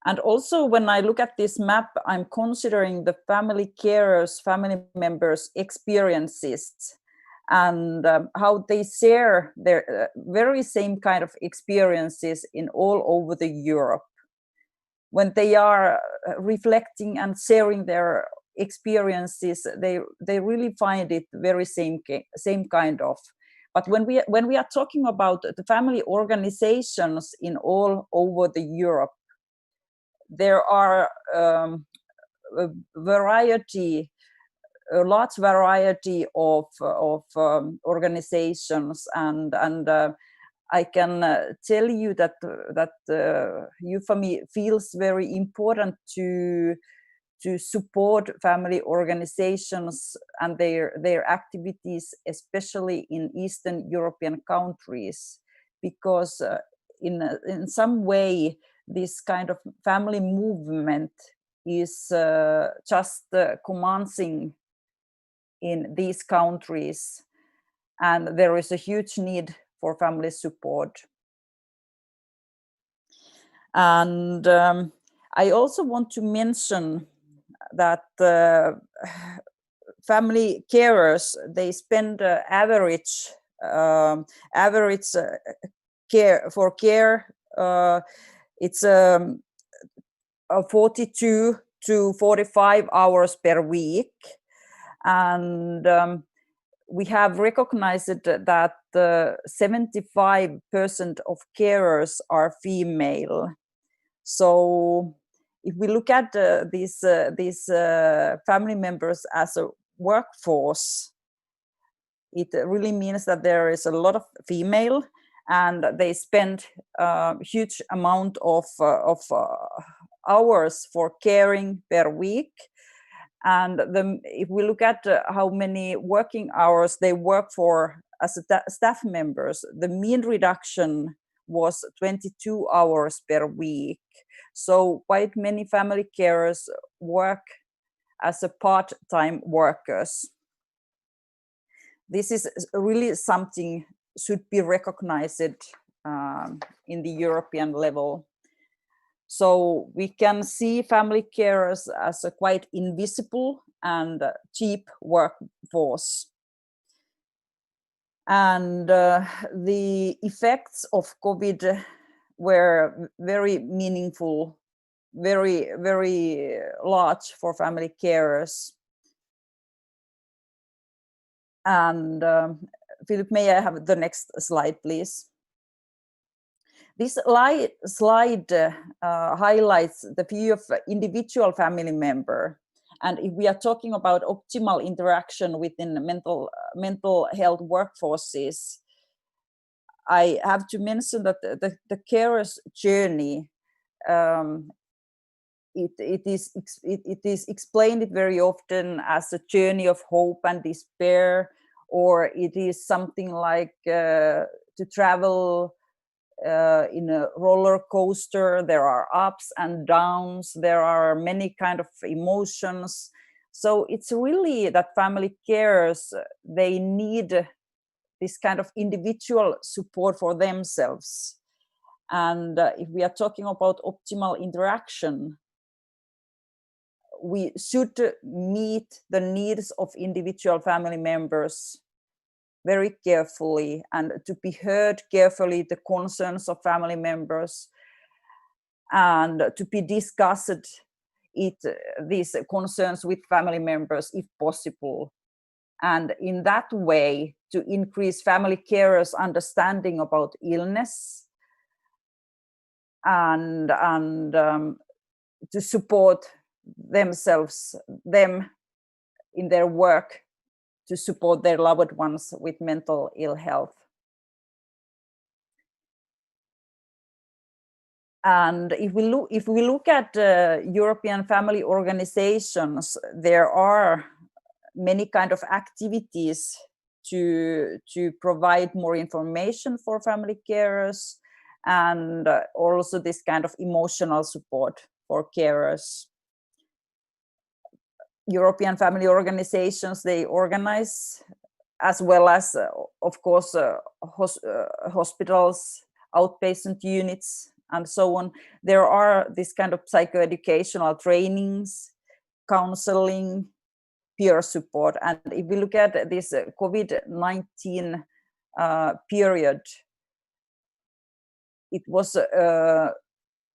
And also, when I look at this map, I'm considering the family carers, family members' experiences, and how they share their very same kind of experiences in all over the Europe. When they are reflecting and sharing their experiences, they really find it very same kind of. But when we are talking about the family organizations in all over the Europe, there are a large variety of organizations, and I can tell you that EUFAMI feels very important to to support family organizations and their activities, especially in Eastern European countries, because in some way this kind of family movement is just commencing in these countries, and there is a huge need for family support. And I also want to mention that family carers, they spend average care for care. It's 42 to 45 hours per week, and we have recognized that 75% of carers are female. So if we look at these family members as a workforce, it really means that there is a lot of female, and they spend a huge amount of hours for caring per week. And if we look at how many working hours they work for as staff members, the mean reduction was 22 hours per week. So quite many family carers work as a part-time workers. This is really something should be recognized in the European level. So we can see family carers as a quite invisible and cheap workforce. And the effects of COVID were very meaningful, very, very large for family carers. And Philip, may I have the next slide, please? This slide highlights the view of individual family member. And if we are talking about optimal interaction within mental health workforces, I have to mention that the carer's journey, it is explained very often as a journey of hope and despair, or it is something like to travel in a roller coaster. There are ups and downs, there are many kind of emotions. So it's really that family carers, they need this kind of individual support for themselves. And if we are talking about optimal interaction, we should meet the needs of individual family members very carefully, and to be heard carefully the concerns of family members, and to be discussed these concerns with family members if possible. And in that way, to increase family carers' understanding about illness, and to support them in their work to support their loved ones with mental ill health. And if we look at European family organizations, there are many kind of activities to provide more information for family carers, and also this kind of emotional support for carers. European family organizations, they organize, as well as, of course, hospitals, outpatient units, and so on. There are this kind of psychoeducational trainings, counseling, peer support. And if we look at this COVID-19 period, it was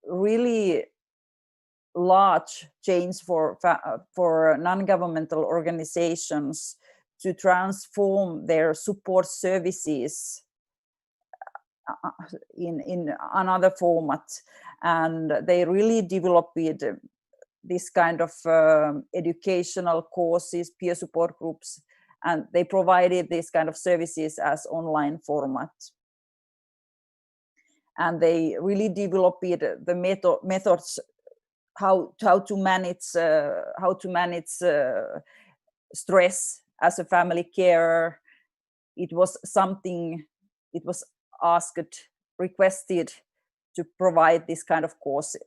really large change for non-governmental organizations to transform their support services in another format, and they really developed this kind of educational courses, peer support groups, and they provided this kind of services as online format. And they really developed the methods how to manage stress as a family carer. It was something, it was requested to provide this kind of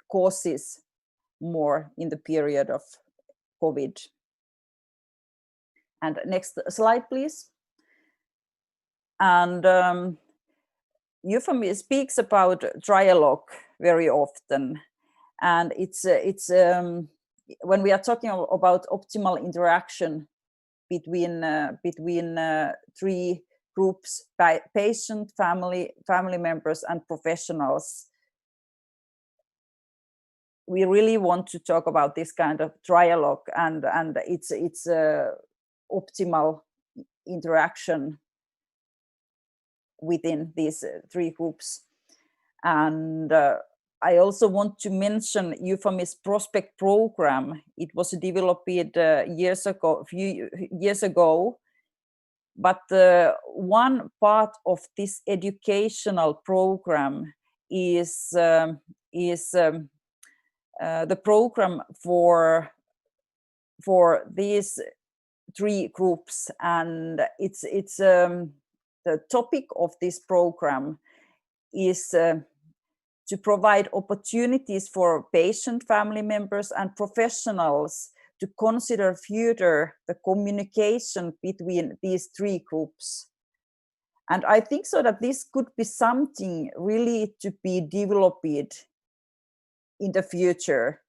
courses more in the period of COVID. And next slide, please. And EUFAM speaks about dialogue very often, and it's when we are talking about optimal interaction between three groups: patient, family members, and professionals. We really want to talk about this kind of dialogue and it's optimal interaction within these three groups. And I also want to mention EUFAM's Prospect program. It was developed a few years ago, but one part of this educational program is the program for these three groups, and it's the topic of this program is to provide opportunities for patient, family members, and professionals to consider further the communication between these three groups. And I think so that this could be something really to be developed in the future.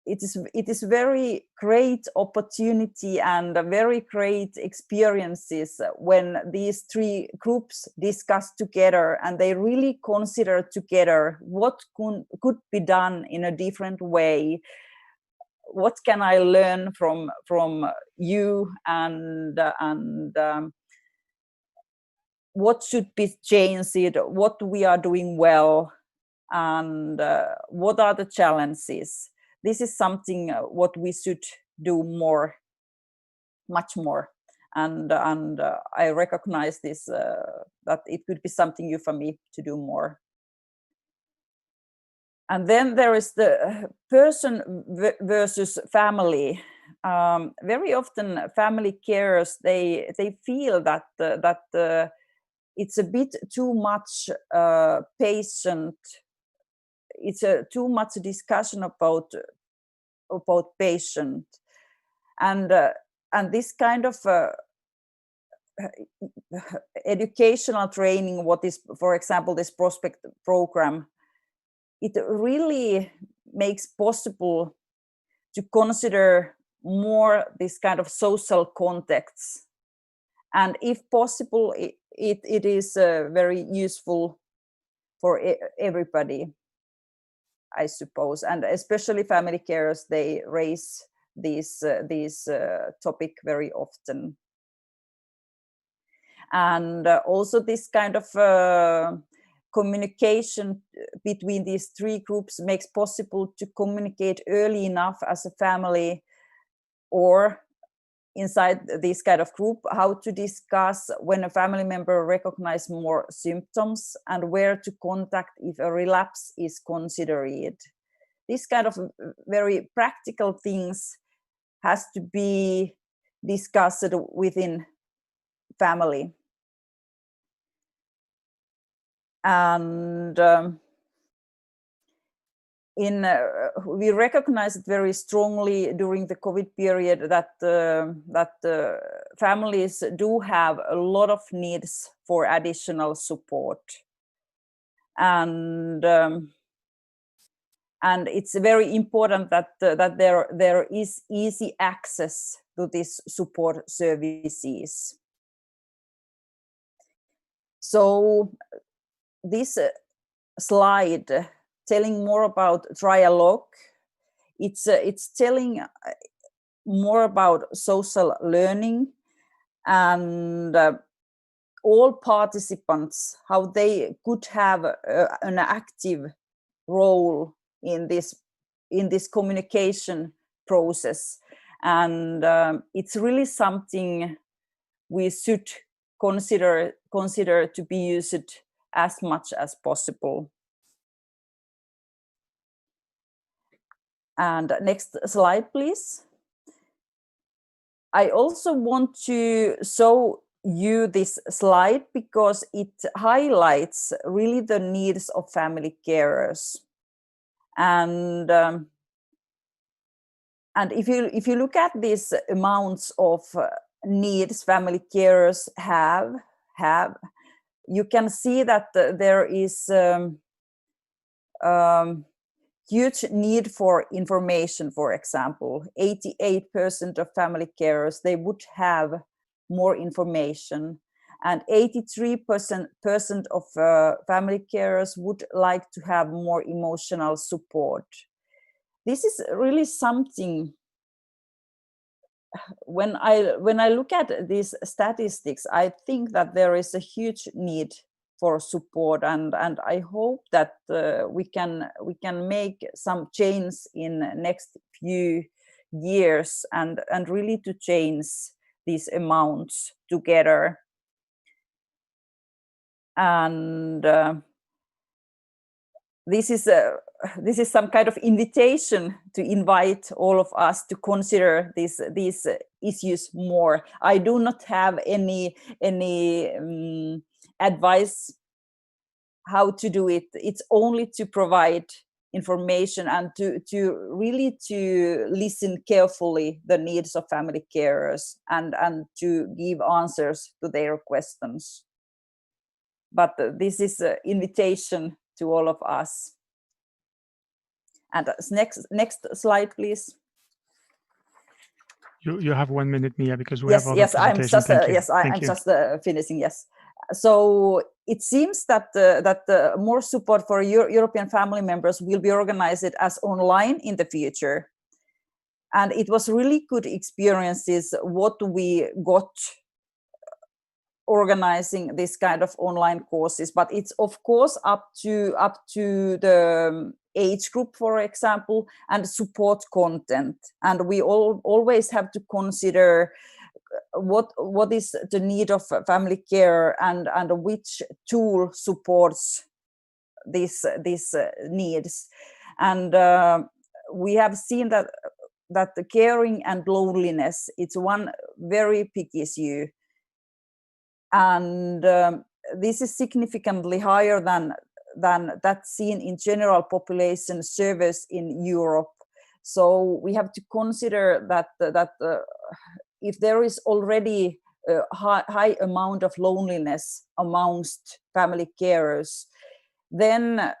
It is very great opportunity and a very great experiences when these three groups discuss together and they really consider together what could be done in a different way. What can I learn from you, and what should be changed, what we are doing well, and what are the challenges. This is something what we should do more, much more, and I recognize this that it could be something for me to do more. And then there is the person versus family. Very often, family carers they feel that it's a bit too much patient. It's too much discussion about patient, and this kind of educational training, what is, for example, this Prospect program, it really makes possible to consider more this kind of social contexts, and if possible, it is very useful for everybody, I suppose, and especially family carers, they raise this topic very often. And also this kind of communication between these three groups makes possible to communicate early enough as a family or inside this kind of group, how to discuss when a family member recognizes more symptoms and where to contact if a relapse is considered. This kind of very practical things has to be discussed within family. And we recognize it very strongly during the COVID period that families do have a lot of needs for additional support, and it's very important that there is easy access to these support services. So this slide telling more about dialogue. It's telling more about social learning and all participants, how they could have an active role in this communication process, and it's really something we should consider to be used as much as possible. And next slide, please. I also want to show you this slide because it highlights really the needs of family carers. And if you look at these amounts of needs family carers have, you can see that there is huge need for information. For example, 88% of family carers, they would have more information, and 83% of family carers would like to have more emotional support. This is really something. When I look at these statistics, I think that there is a huge need for support, and I hope that we can make some change in next few years and really to change these amounts together. And this is some kind of invitation to invite all of us to consider these issues more. I do not have any advice how to do it. It's only to provide information and to really to listen carefully the needs of family carers and to give answers to their questions. But this is an invitation to all of us. And next slide, please. You have 1 minute, Mia, because we have other presentations. I'm just finishing. Yes. So it seems that more support for European family members will be organized as online in the future, and it was really good experiences what we got organizing this kind of online courses. But it's of course up to the age group, for example, and support content, and we always have to consider what is the need of family care and which tool supports these needs. And we have seen that the caring and loneliness, it's one very big issue, and this is significantly higher than that seen in general population surveys in Europe. So we have to consider that if there is already a high amount of loneliness amongst family carers, then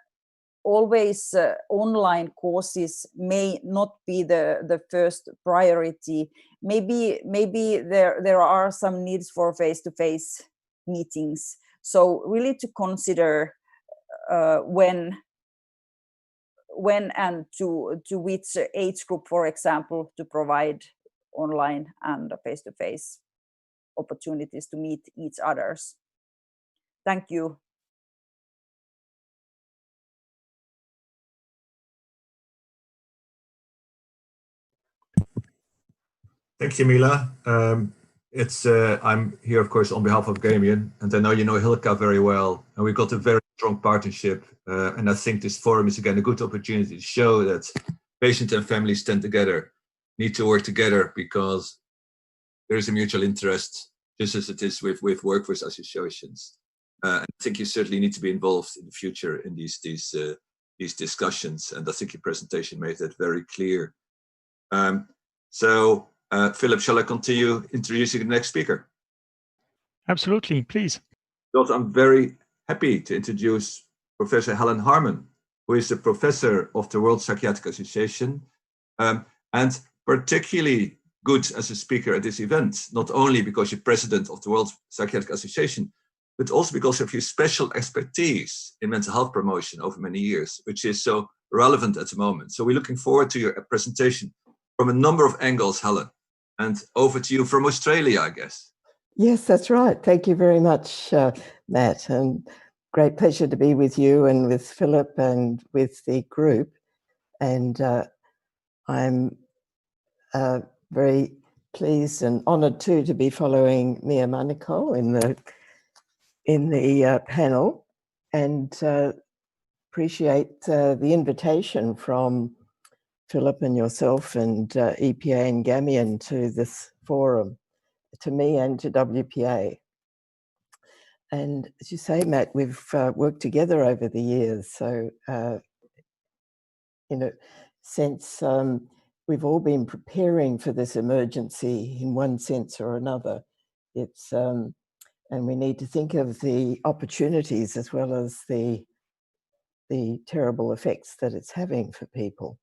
always online courses may not be the first priority. Maybe there are some needs for face-to-face meetings. So really to consider when and to which age group, for example, to provide online and face-to-face opportunities to meet each others. Thank you. Thank you, Mila. I'm here, of course, on behalf of Gamian, and I know you know Hilka very well, and we've got a very strong partnership. And I think this forum is again a good opportunity to show that patients and families need to work together, because there is a mutual interest, just as it is with workforce associations. And I think you certainly need to be involved in the future in these discussions, and I think your presentation made that very clear. Philip, shall I continue introducing the next speaker? Absolutely, please. Because I'm very happy to introduce Professor Helen Harmon, who is a professor of the World Psychiatric Association, and particularly good as a speaker at this event, not only because you're president of the World Psychiatric Association, but also because of your special expertise in mental health promotion over many years, which is so relevant at the moment. So we're looking forward to your presentation from a number of angles, Helen. And over to you from Australia, I guess. Yes, that's right. Thank you very much, Matt. And great pleasure to be with you and with Philip and with the group. And I'm very pleased and honoured too to be following Mia Maniko in the panel, and appreciate the invitation from Philip and yourself and EPA and Gamian to this forum, to me and to WPA. And as you say, Matt, we've worked together over the years. So in a sense, we've all been preparing for this emergency in one sense or another. It's and we need to think of the opportunities as well as the terrible effects that it's having for people,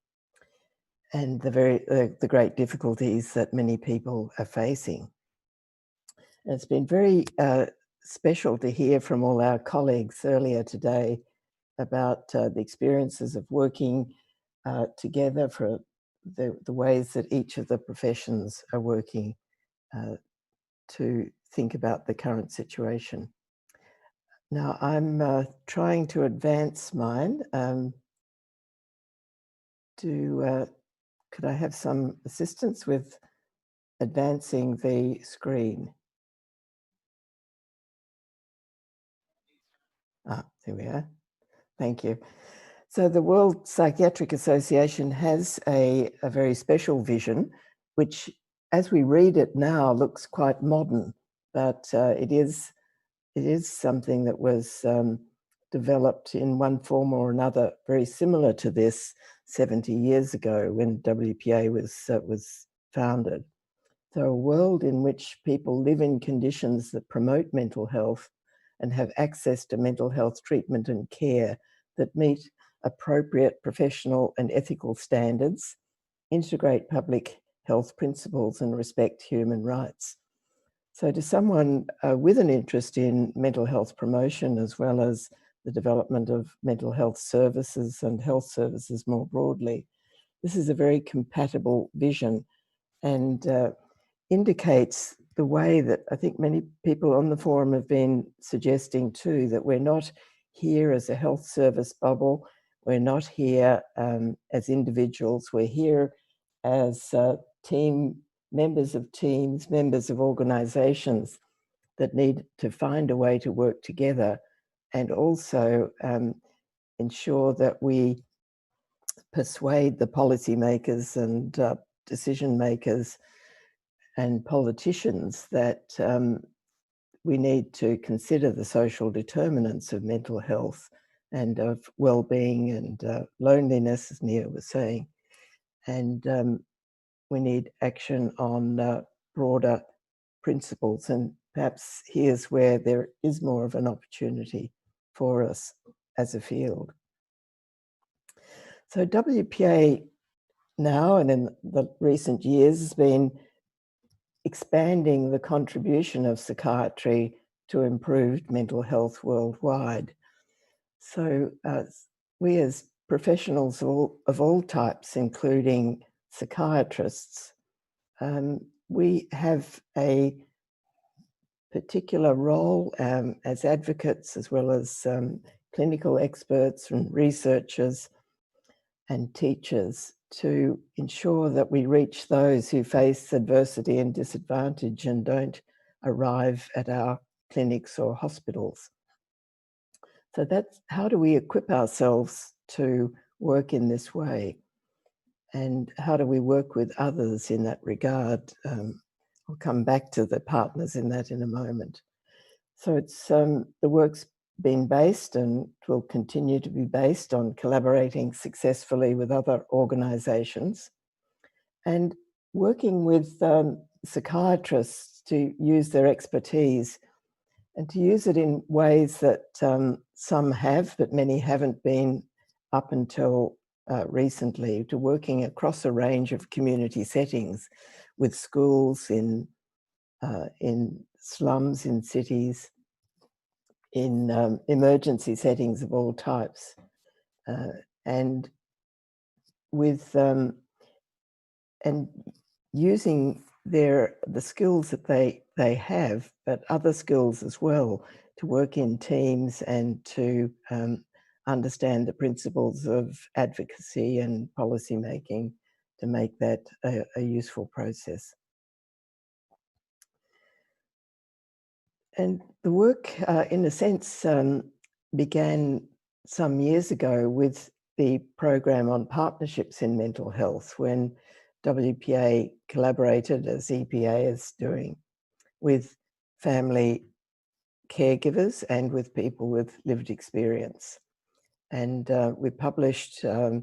and the great difficulties that many people are facing. And it's been very special to hear from all our colleagues earlier today about the experiences of working together, for the ways that each of the professions are working to think about the current situation. Now, I'm trying to advance mine. Could I have some assistance with advancing the screen? There we are. Thank you. So the World Psychiatric Association has a very special vision, which, as we read it now, looks quite modern, but it is something that was developed in one form or another, very similar to this 70 years ago when WPA was founded. So a world in which people live in conditions that promote mental health and have access to mental health treatment and care that meet appropriate professional and ethical standards, integrate public health principles and respect human rights. So to someone with an interest in mental health promotion, as well as the development of mental health services and health services more broadly, this is a very compatible vision and indicates the way that I think many people on the forum have been suggesting too, that we're not here as a health service bubble, we're not here as individuals, we're here as members of teams, members of organizations that need to find a way to work together and also ensure that we persuade the policymakers and decision makers and politicians that we need to consider the social determinants of mental health and of well-being and loneliness, as Mia was saying. And we need action on broader principles. And perhaps here's where there is more of an opportunity for us as a field. So WPA now and in the recent years has been expanding the contribution of psychiatry to improved mental health worldwide. So we as professionals of all types, including psychiatrists, we have a particular role as advocates as well as clinical experts and researchers and teachers to ensure that we reach those who face adversity and disadvantage and don't arrive at our clinics or hospitals. So that's how do we equip ourselves to work in this way? And how do we work with others in that regard? I'll come back to the partners in that in a moment. So it's the work's been based and will continue to be based on collaborating successfully with other organizations and working with psychiatrists to use their expertise and to use it in ways that some have, but many haven't been up until recently, to working across a range of community settings with schools in slums, in cities, in emergency settings of all types, and with and using the skills that they have, but other skills as well, to work in teams and to understand the principles of advocacy and policy making to make that a useful process. And the work, in a sense, began some years ago with the program on partnerships in mental health when WPA collaborated, as EPA is doing, with family caregivers and with people with lived experience. And we published a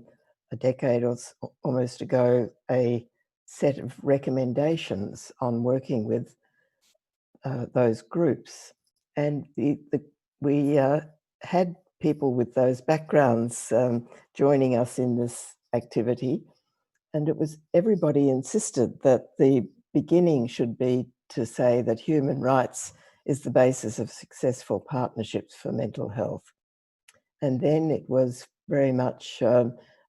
decade or almost ago a set of recommendations on working with those groups. And we had people with those backgrounds joining us in this activity. And it was, everybody insisted that the beginning should be to say that human rights is the basis of successful partnerships for mental health. And then it was very much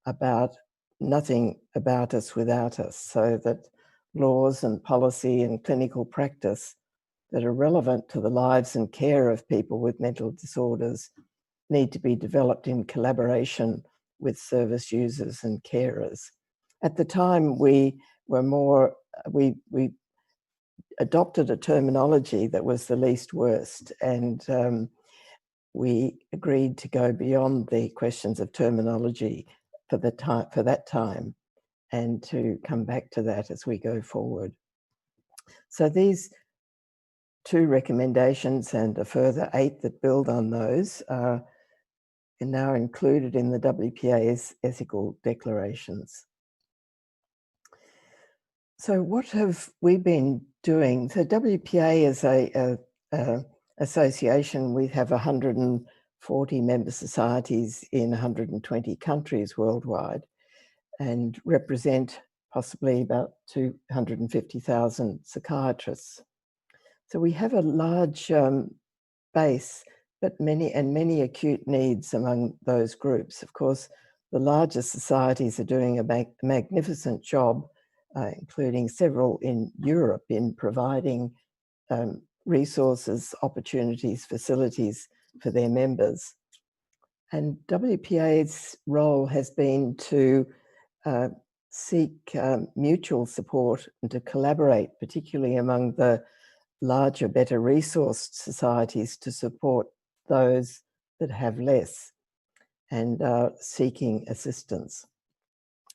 about nothing about us without us, so that laws and policy and clinical practice that are relevant to the lives and care of people with mental disorders need to be developed in collaboration with service users and carers. At the time, we adopted a terminology that was the least worst, and we agreed to go beyond the questions of terminology for that time, and to come back to that as we go forward. So these 2 recommendations and a further 8 that build on those are now included in the WPA's ethical declarations. So what have we been doing? So WPA is a association. We have 140 member societies in 120 countries worldwide and represent possibly about 250,000 psychiatrists. So we have a large base, but many acute needs among those groups. Of course, the largest societies are doing a magnificent job, including several in Europe, in providing resources, opportunities, facilities for their members. And WPA's role has been to seek mutual support and to collaborate, particularly among the larger, better resourced societies, to support those that have less and are seeking assistance.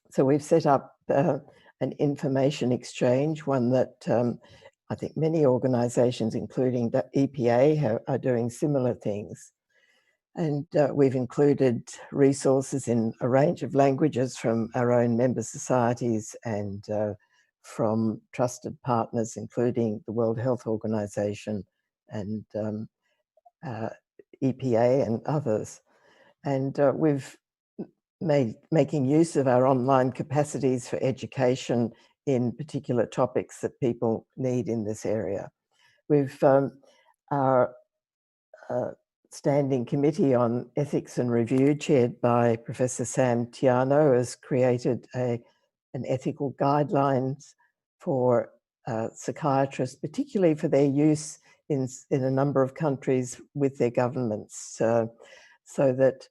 So we've set up an information exchange, one that I think many organisations, including the EPA, are doing similar things. And we've included resources in a range of languages from our own member societies and from trusted partners, including the World Health Organization and EPA and others. And we've making use of our online capacities for education in particular topics that people need in this area. We've our Standing Committee on Ethics and Review, chaired by Professor Sam Tiano, has created an ethical guidelines for psychiatrists, particularly for their use in a number of countries with their governments, so that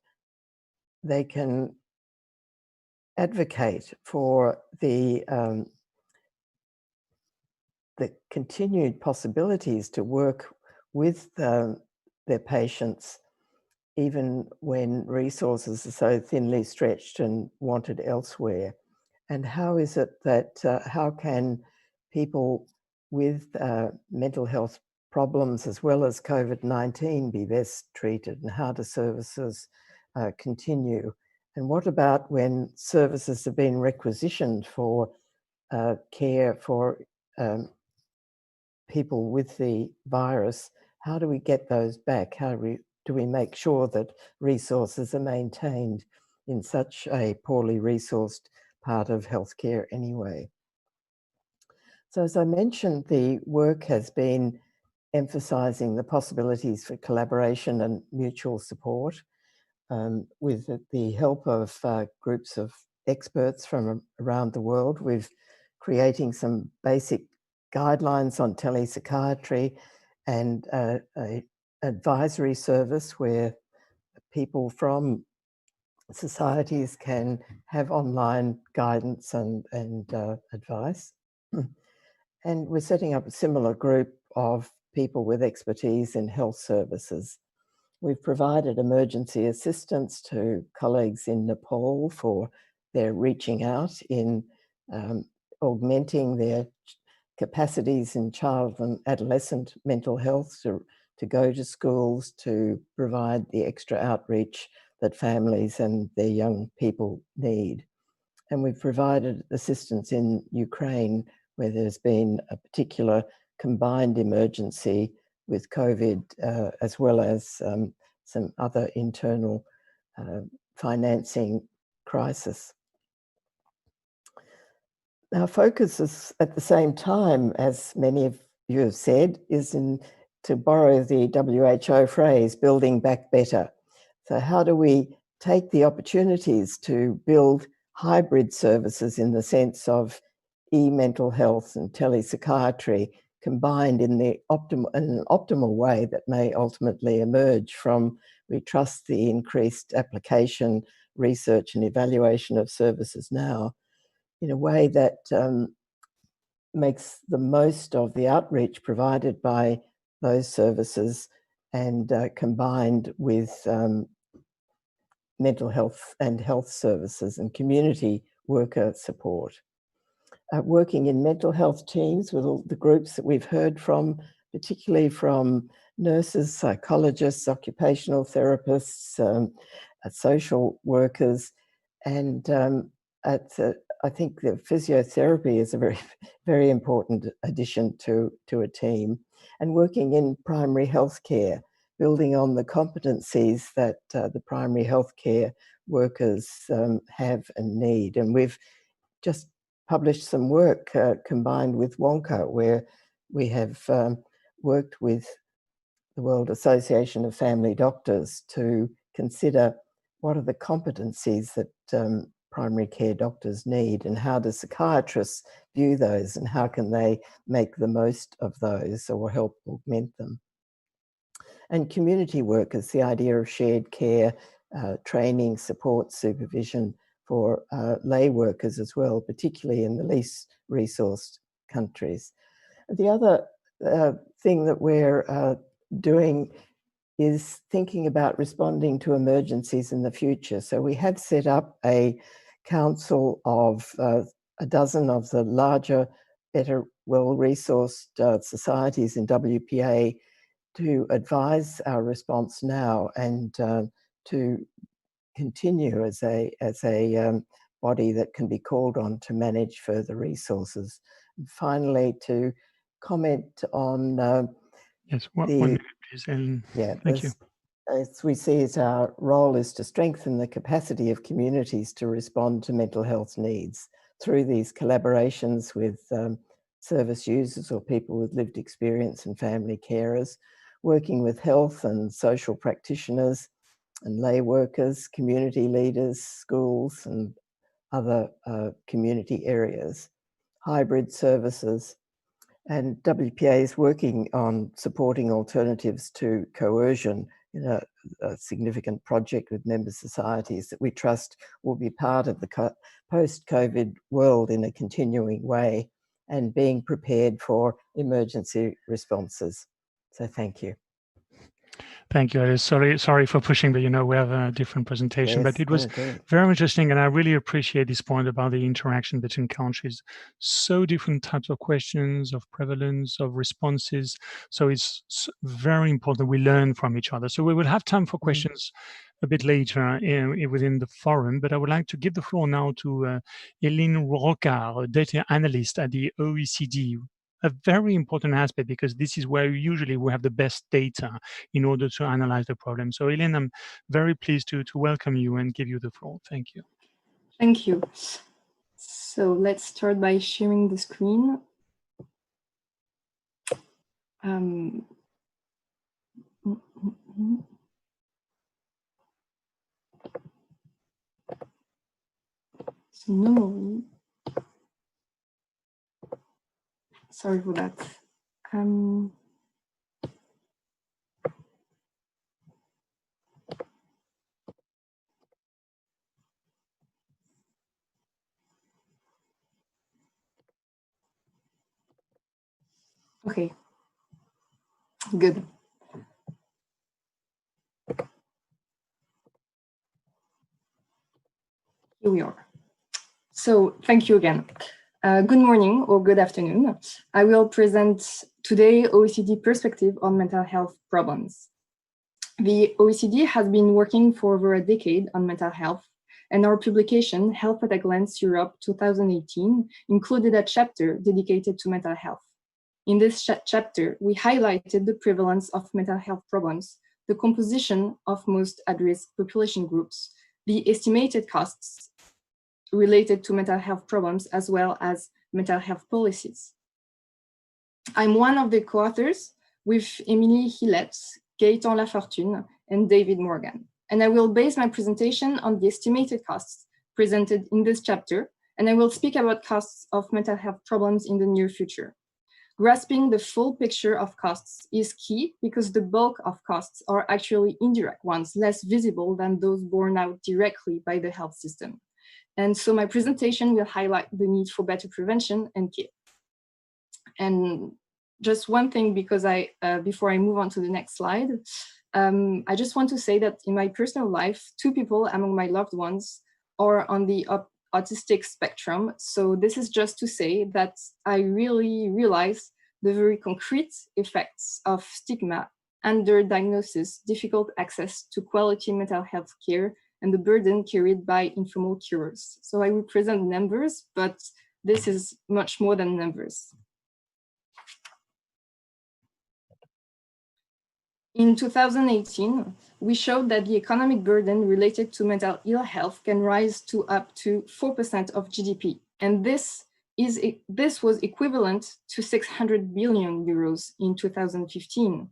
they can advocate for the continued possibilities to work with their patients, even when resources are so thinly stretched and wanted elsewhere. And how is it that, how can people with mental health problems as well as COVID-19 be best treated, and how do services continue? And what about when services have been requisitioned for care for people with the virus? How do we get those back? How do we make sure that resources are maintained in such a poorly resourced part of healthcare anyway? So as I mentioned, the work has been emphasising the possibilities for collaboration and mutual support with the help of groups of experts from around the world. We've creating some basic guidelines on telepsychiatry and an advisory service where people from societies can have online guidance and advice. And we're setting up a similar group of people with expertise in health services. We've provided emergency assistance to colleagues in Nepal for their reaching out in augmenting their capacities in child and adolescent mental health to go to schools, to provide the extra outreach that families and their young people need. And we've provided assistance in Ukraine, where there's been a particular combined emergency with COVID, as well as some other internal financing crisis. Our focus is, at the same time, as many of you have said, is to borrow the WHO phrase, building back better. So how do we take the opportunities to build hybrid services in the sense of e-mental health and telepsychiatry combined in an optimal way that may ultimately emerge from, we trust, the increased application, research and evaluation of services now, in a way that makes the most of the outreach provided by those services and combined with mental health and health services and community worker support. Working in mental health teams with all the groups that we've heard from, particularly from nurses, psychologists, occupational therapists, social workers, and I think that physiotherapy is a very, very important addition to a team, and working in primary health care, building on the competencies that the primary health care workers have and need. And we've just published some work combined with Wonka, where we have worked with the World Association of Family Doctors to consider what are the competencies that primary care doctors need, and how do psychiatrists view those, and how can they make the most of those or help augment them. And community workers, the idea of shared care, training, support, supervision for lay workers as well, particularly in the least resourced countries. The other thing that we're doing is thinking about responding to emergencies in the future. So we have set up a council of a dozen of the larger, better, well-resourced societies in WPA to advise our response now and to continue as a body that can be called on to manage further resources. And finally, to comment on yes, 1 minute, please, Ellen. Yeah, thank you. As we see as our role is to strengthen the capacity of communities to respond to mental health needs through these collaborations with service users or people with lived experience and family carers, working with health and social practitioners and lay workers, community leaders, schools and other community areas, hybrid services. And WPA is working on supporting alternatives to coercion in a significant project with member societies that we trust will be part of the post-COVID world in a continuing way, and being prepared for emergency responses. So thank you. Thank you, Alice. Sorry for pushing, but we have a different presentation. Yes, but it was very interesting, and I really appreciate this point about the interaction between countries. So different types of questions, of prevalence, of responses. So it's very important we learn from each other. So we will have time for questions a bit later within the forum, but I would like to give the floor now to Hélène Rocard, a data analyst at the OECD. A very important aspect, because this is where usually we have the best data in order to analyze the problem. So Hélène, I'm very pleased to welcome you and give you the floor. Thank you. Thank you. So let's start by sharing the screen. So normally, sorry for that. Okay, good. here we are. So thank you again. Good morning or good afternoon. I will present today OECD perspective on mental health problems. The OECD has been working for over a decade on mental health, and our publication, Health at a Glance Europe 2018, included a chapter dedicated to mental health. In this chapter, we highlighted the prevalence of mental health problems, the composition of most at-risk population groups, the estimated costs related to mental health problems, as well as mental health policies. I'm one of the co-authors with Émilie Hillette, Gaëtan Lafortune, and David Morgan. And I will base my presentation on the estimated costs presented in this chapter, and I will speak about costs of mental health problems in the near future. Grasping the full picture of costs is key because the bulk of costs are actually indirect ones, less visible than those borne out directly by the health system. And so my presentation will highlight the need for better prevention and care. And just one thing, because before I move on to the next slide, I just want to say that in my personal life, 2 people among my loved ones are on the autistic spectrum. So this is just to say that I really realize the very concrete effects of stigma, underdiagnosis, difficult access to quality mental health care, and the burden carried by informal curers. So I will present numbers, but this is much more than numbers. In 2018, we showed that the economic burden related to mental ill health can rise to up to 4% of GDP. And this was equivalent to 600 billion euros in 2015.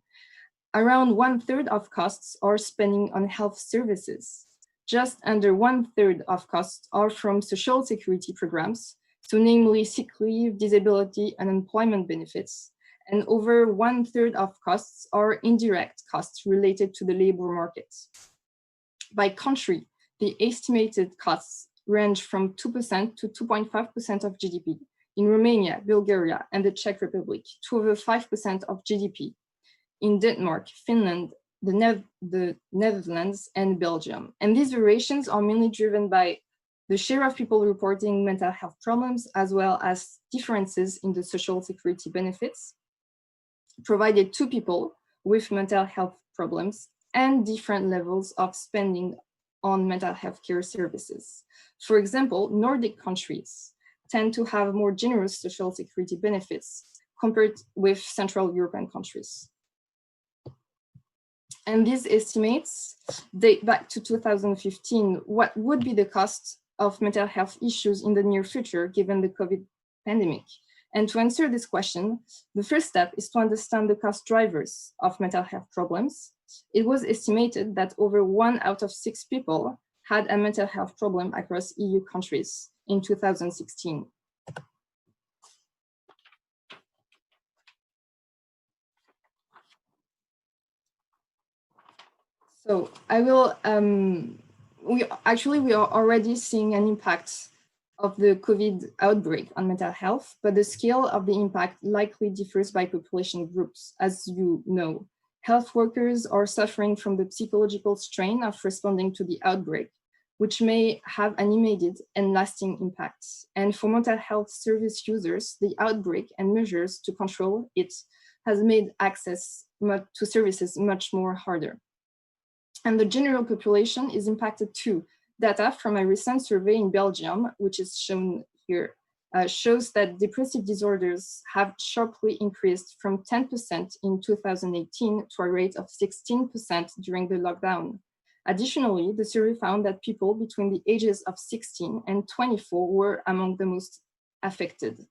Around 1/3 of costs are spending on health services. Just under 1/3 of costs are from social security programs, so namely sick leave, disability, and unemployment benefits. And over 1/3 of costs are indirect costs related to the labor market. By country, the estimated costs range from 2% to 2.5% of GDP. In Romania, Bulgaria, and the Czech Republic, to over 5% of GDP. In Denmark, Finland, the Netherlands, and Belgium. And these variations are mainly driven by the share of people reporting mental health problems, as well as differences in the social security benefits provided to people with mental health problems and different levels of spending on mental health care services. For example, Nordic countries tend to have more generous social security benefits compared with Central European countries. And these estimates date back to 2015. What would be the cost of mental health issues in the near future given the COVID pandemic? And to answer this question, the first step is to understand the cost drivers of mental health problems. It was estimated that over 1 out of 6 people had a mental health problem across EU countries in 2016. So I will, we are already seeing an impact of the COVID outbreak on mental health, but the scale of the impact likely differs by population groups. As you know, health workers are suffering from the psychological strain of responding to the outbreak, which may have an immediate and lasting impact. And for mental health service users, the outbreak and measures to control it has made access to services much more harder. And the general population is impacted too. Data from a recent survey in Belgium, which is shown here, shows that depressive disorders have sharply increased from 10% in 2018 to a rate of 16% during the lockdown. Additionally, the survey found that people between the ages of 16 and 24 were among the most affected.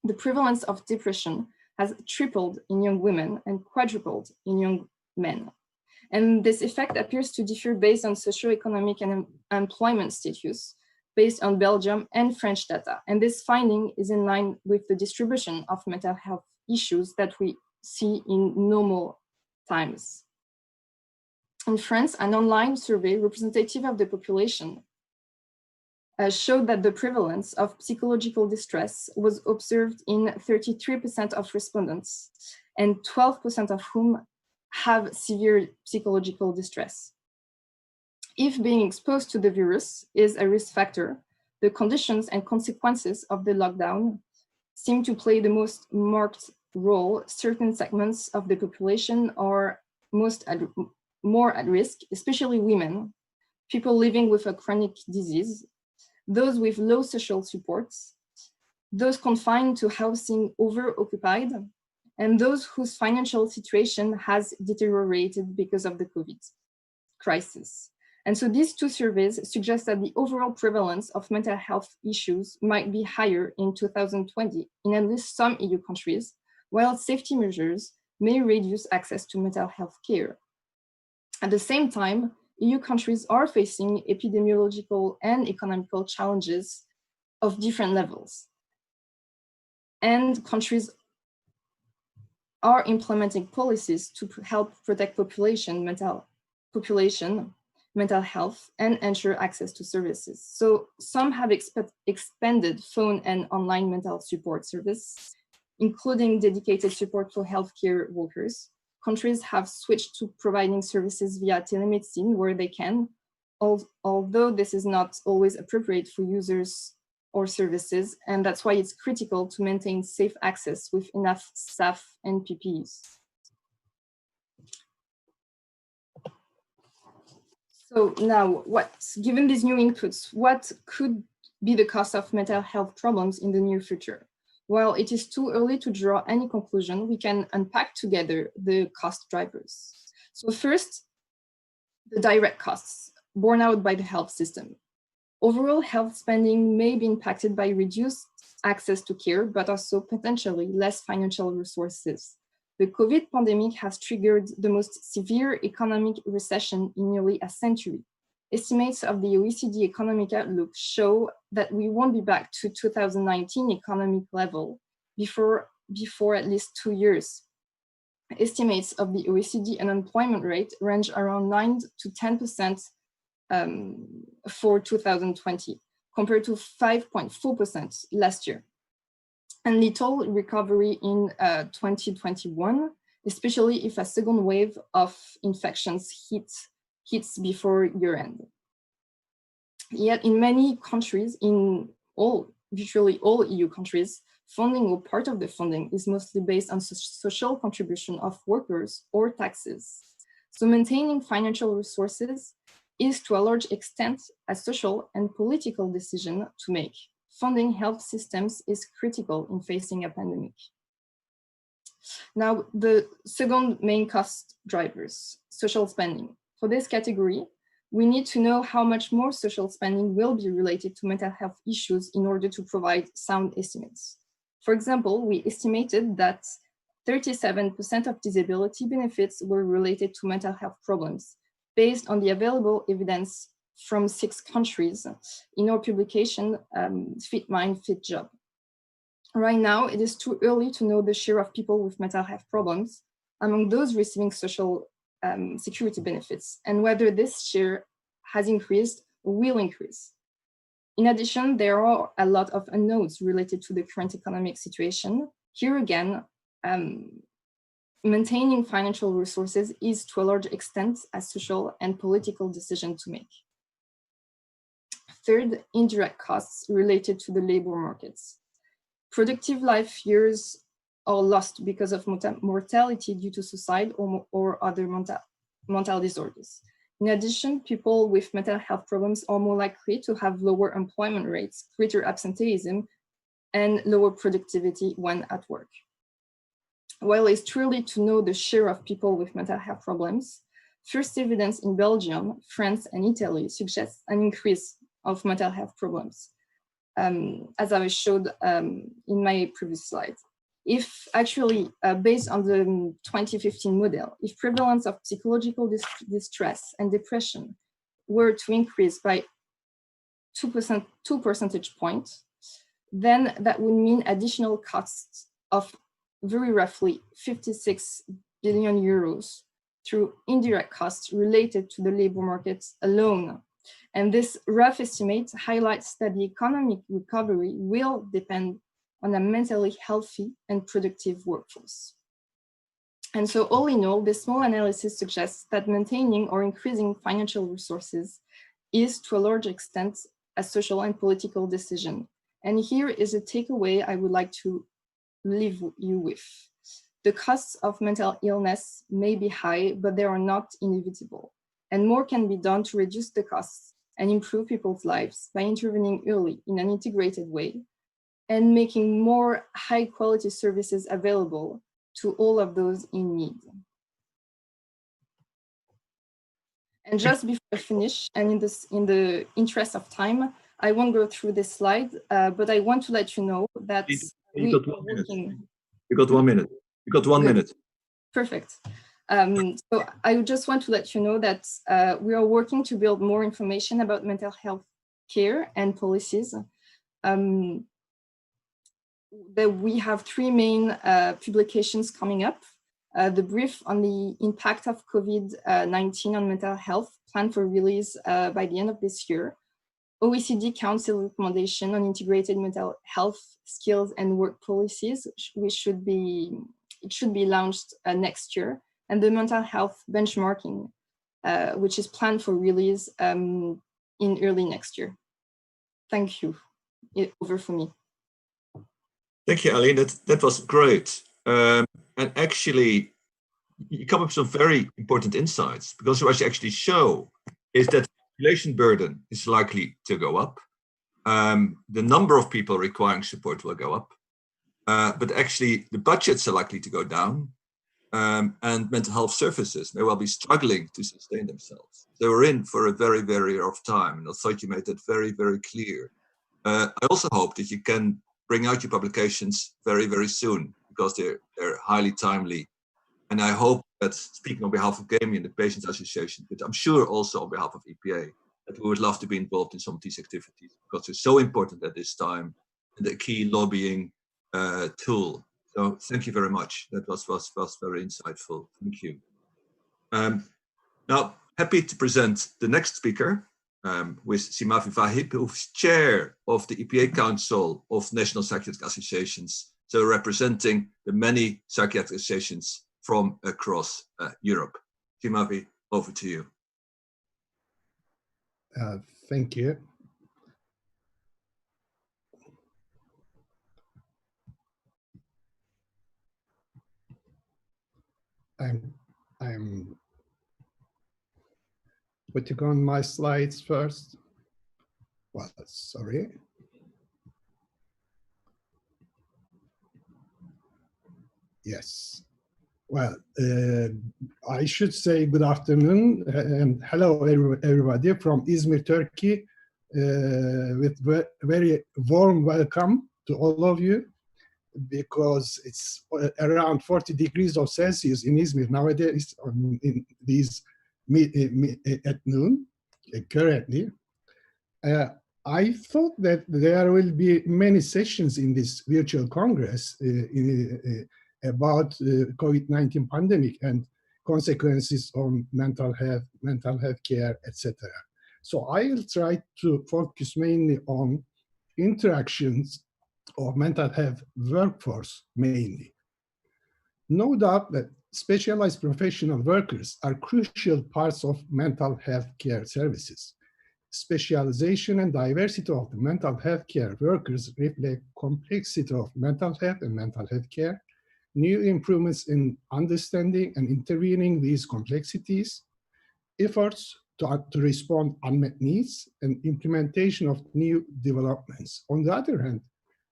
The prevalence of depression has tripled in young women and quadrupled in young men. And this effect appears to differ based on socioeconomic and employment status, based on Belgium and French data. And this finding is in line with the distribution of mental health issues that we see in normal times. In France, an online survey representative of the population showed that the prevalence of psychological distress was observed in 33% of respondents, and 12% of whom have severe psychological distress. If being exposed to the virus is a risk factor, the conditions and consequences of the lockdown seem to play the most marked role. Certain segments of the population are more at risk, especially women, people living with a chronic disease, those with low social supports, those confined to housing over-occupied, and those whose financial situation has deteriorated because of the COVID crisis. And so these two surveys suggest that the overall prevalence of mental health issues might be higher in 2020 in at least some EU countries, while safety measures may reduce access to mental health care. At the same time, EU countries are facing epidemiological and economical challenges of different levels. And countries are implementing policies to help protect population mental health and ensure access to services. So some have expanded phone and online mental support service, including dedicated support for healthcare workers. Countries have switched to providing services via telemedicine where they can, although this is not always appropriate for users or services, and that's why it's critical to maintain safe access with enough staff and PPEs. So now, given these new inputs, what could be the cost of mental health problems in the near future? While it is too early to draw any conclusion, we can unpack together the cost drivers. So first, the direct costs borne out by the health system. Overall health spending may be impacted by reduced access to care, but also potentially less financial resources. The COVID pandemic has triggered the most severe economic recession in nearly a century. Estimates of the OECD Economic Outlook show that we won't be back to 2019 economic level before at least 2 years. Estimates of the OECD unemployment rate range around 9 to 10% for 2020, compared to 5.4% last year. And little recovery in 2021, especially if a second wave of infections hits before year end. Yet in many countries, virtually all EU countries, funding or part of the funding is mostly based on social contribution of workers or taxes. So maintaining financial resources is to a large extent a social and political decision to make. Funding health systems is critical in facing a pandemic. Now, the second main cost drivers, social spending. For this category, we need to know how much more social spending will be related to mental health issues in order to provide sound estimates. For example, we estimated that 37% of disability benefits were related to mental health problems, based on the available evidence from 6 countries in our publication, Fit Mind, Fit Job. Right now, it is too early to know the share of people with mental health problems among those receiving social security benefits, and whether this share has increased or will increase. In addition, there are a lot of unknowns related to the current economic situation. Here again, maintaining financial resources is to a large extent a social and political decision to make. Third, indirect costs related to the labor markets. Productive life years are lost because of mortality due to suicide or other mental disorders. In addition, people with mental health problems are more likely to have lower employment rates, greater absenteeism, and lower productivity when at work. While it's too early to know the share of people with mental health problems, first evidence in Belgium, France, and Italy suggests an increase of mental health problems, as I showed in my previous slide. If actually, based on the 2015 model, if prevalence of psychological distress and depression were to increase by 2 percentage points, then that would mean additional costs of very roughly 56 billion euros through indirect costs related to the labor markets alone. And this rough estimate highlights that the economic recovery will depend on a mentally healthy and productive workforce. And so all in all, this small analysis suggests that maintaining or increasing financial resources is to a large extent a social and political decision. And here is a takeaway I would like to leave you with. The costs of mental illness may be high, but they are not inevitable. And more can be done to reduce the costs and improve people's lives by intervening early in an integrated way and making more high quality services available to all of those in need. And just before I finish, and in the interest of time, I won't go through this slide, but I want to let you know that you got 1 minute. You got 1 minute. You got 1 minute. Perfect. So I just want to let you know that we are working to build more information about mental health care and policies. That we have 3 main publications coming up. The brief on the impact of COVID-19 on mental health, planned for release by the end of this year. OECD Council recommendation on integrated mental health skills and work policies, it should be launched next year. And the mental health benchmarking, which is planned for release in early next year. Thank you. Over for me. Thank you, Aline. That was great. And actually, you come up with some very important insights, because what you actually show is that population burden is likely to go up. The number of people requiring support will go up, but actually the budgets are likely to go down, and mental health services may well be struggling to sustain themselves. They were in for a very, very rough time, and I thought you made that very, very clear. I also hope that you can bring out your publications very, very soon, because they're highly timely. And I hope that, speaking on behalf of GAMI and the Patients Association, but I'm sure also on behalf of EPA, that we would love to be involved in some of these activities, because they're so important at this time, and the key lobbying tool. So thank you very much. That was very insightful. Thank you. Now, happy to present the next speaker, with Simavi Vahib, who's chair of the EPA Council of National Psychiatric Associations, so representing the many psychiatric associations from across Europe. Simavi, over to you. Thank you. I'm putting on my slides first. Well, sorry. Yes. Well, I should say good afternoon and hello everybody from Izmir, Turkey, with very warm welcome to all of you, because it's around 40 degrees of Celsius in Izmir nowadays, in these at noon currently. I thought that there will be many sessions in this virtual Congress about COVID-19 pandemic and consequences on mental health care, etc. So I'll try to focus mainly on interactions of mental health workforce mainly. No doubt that specialized professional workers are crucial parts of mental health care services. Specialization and diversity of the mental health care workers reflect complexity of mental health and mental health care, new improvements in understanding and intervening these complexities, efforts to respond unmet needs, and implementation of new developments. On the other hand,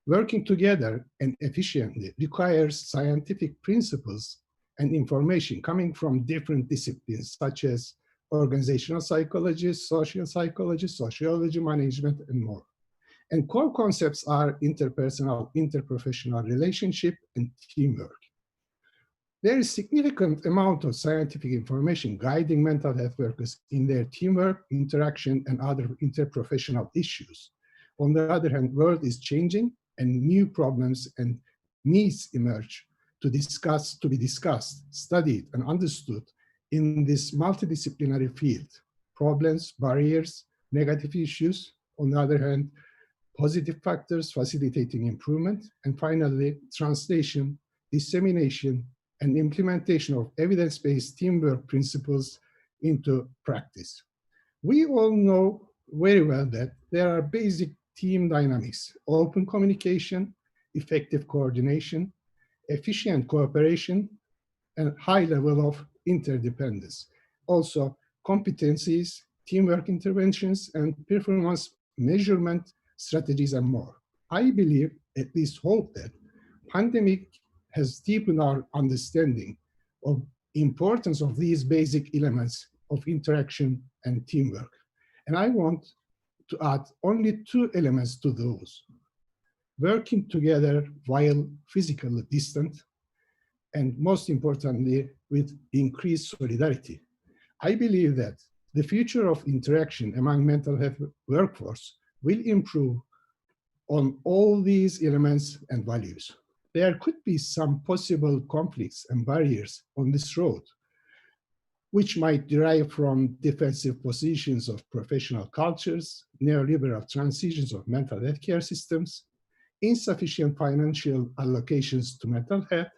working together and efficiently requires scientific principles and information coming from different disciplines, such as organizational psychology, social psychology, sociology, management, and more. And core concepts are interpersonal, interprofessional relationship, and teamwork. There is significant amount of scientific information guiding mental health workers in their teamwork, interaction, and other interprofessional issues. On the other hand, world is changing and new problems and needs emerge to be discussed, studied, and understood in this multidisciplinary field. Problems, barriers, negative issues, on the other hand, positive factors facilitating improvement, and finally, translation, dissemination, and implementation of evidence-based teamwork principles into practice. We all know very well that there are basic team dynamics: open communication, effective coordination, efficient cooperation, and high level of interdependence. Also, competencies, teamwork interventions, and performance measurement strategies and more. I believe, at least hope, that pandemic has deepened our understanding of importance of these basic elements of interaction and teamwork. And I want to add only two elements to those: working together while physically distant, and most importantly, with increased solidarity. I believe that the future of interaction among mental health workforce will improve on all these elements and values. There could be some possible conflicts and barriers on this road, which might derive from defensive positions of professional cultures, neoliberal transitions of mental health care systems, insufficient financial allocations to mental health,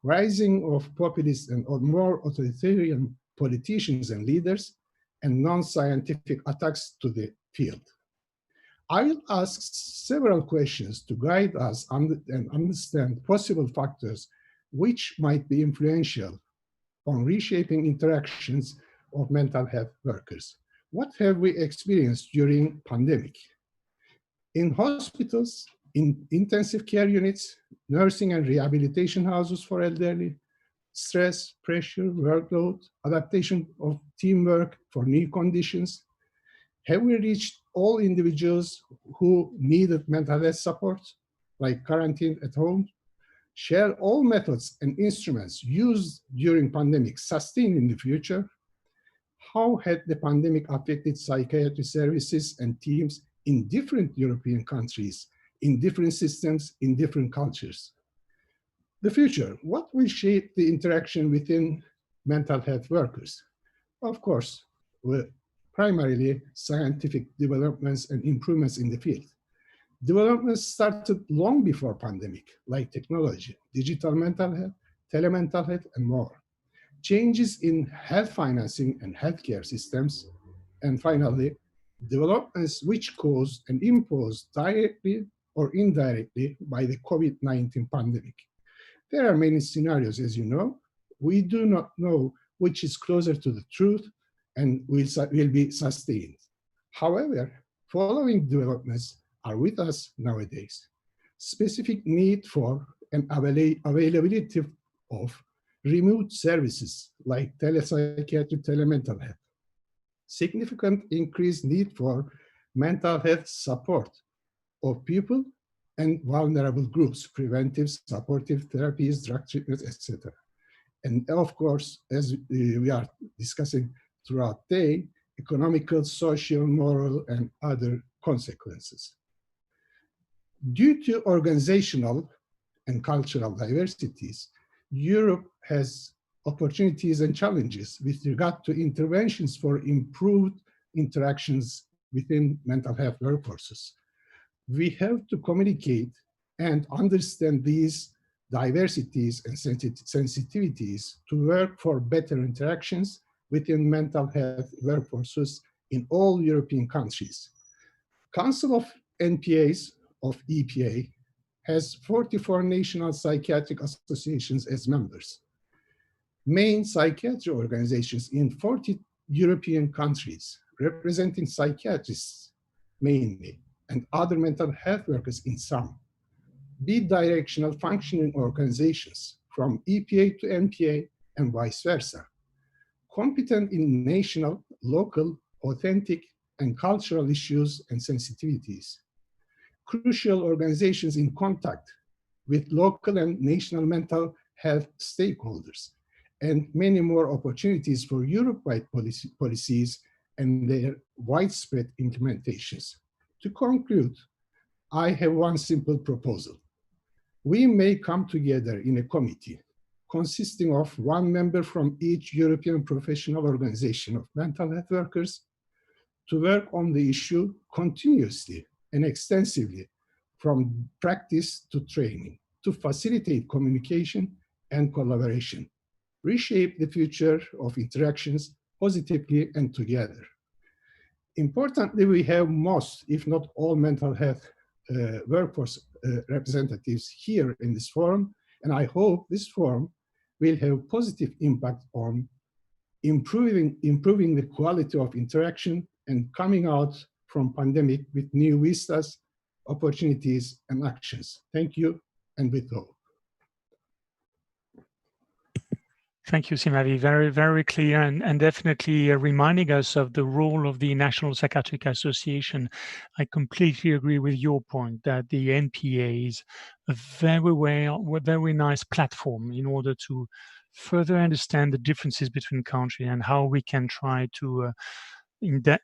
rising of populist and more authoritarian politicians and leaders, and non-scientific attacks to the field. I'll ask several questions to guide us and understand possible factors which might be influential on reshaping interactions of mental health workers. What have we experienced during pandemic? In hospitals, in intensive care units, nursing and rehabilitation houses for elderly, stress, pressure, workload, adaptation of teamwork for new conditions. Have we reached all individuals who needed mental health support, like quarantine at home? Shall all methods and instruments used during pandemic sustain in the future? How had the pandemic affected psychiatry services and teams in different European countries, in different systems, in different cultures? The future, what will shape the interaction within mental health workers? Of course, primarily scientific developments and improvements in the field. Developments started long before pandemic, like technology, digital mental health, telemental health, and more. Changes in health financing and healthcare systems, and finally, developments which caused and imposed directly or indirectly by the COVID-19 pandemic. There are many scenarios, as you know. We do not know which is closer to the truth and will be sustained. However, following developments are with us nowadays. Specific need for and availability of remote services like telepsychiatry, telemental health. Significant increased need for mental health support of people and vulnerable groups, preventive, supportive therapies, drug treatments, etc. And of course, as we are discussing throughout the day, economical, social, moral, and other consequences. Due to organizational and cultural diversities, Europe has opportunities and challenges with regard to interventions for improved interactions within mental health workforces. We have to communicate and understand these diversities and sensitivities to work for better interactions within mental health workforces in all European countries. Council of NPAs of EPA has 44 national psychiatric associations as members. Main psychiatry organizations in 40 European countries, representing psychiatrists mainly, and other mental health workers in some. Bidirectional functioning organizations from EPA to NPA and vice versa. Competent in national, local, authentic, and cultural issues and sensitivities. Crucial organizations in contact with local and national mental health stakeholders, and many more opportunities for Europe-wide policies and their widespread implementations. To conclude, I have one simple proposal. We may come together in a committee consisting of one member from each European professional organization of mental health workers to work on the issue continuously and extensively from practice to training to facilitate communication and collaboration, reshape the future of interactions positively and together. Importantly, we have most, if not all, mental health workforce representatives here in this forum, and I hope this forum will have positive impact on improving the quality of interaction and coming out from pandemic with new vistas, opportunities, and actions. Thank you, and with hope. Thank you, Simavi. Very, very clear and definitely reminding us of the role of the National Psychiatric Association. I completely agree with your point that the NPA is a very nice platform in order to further understand the differences between countries and how we can try to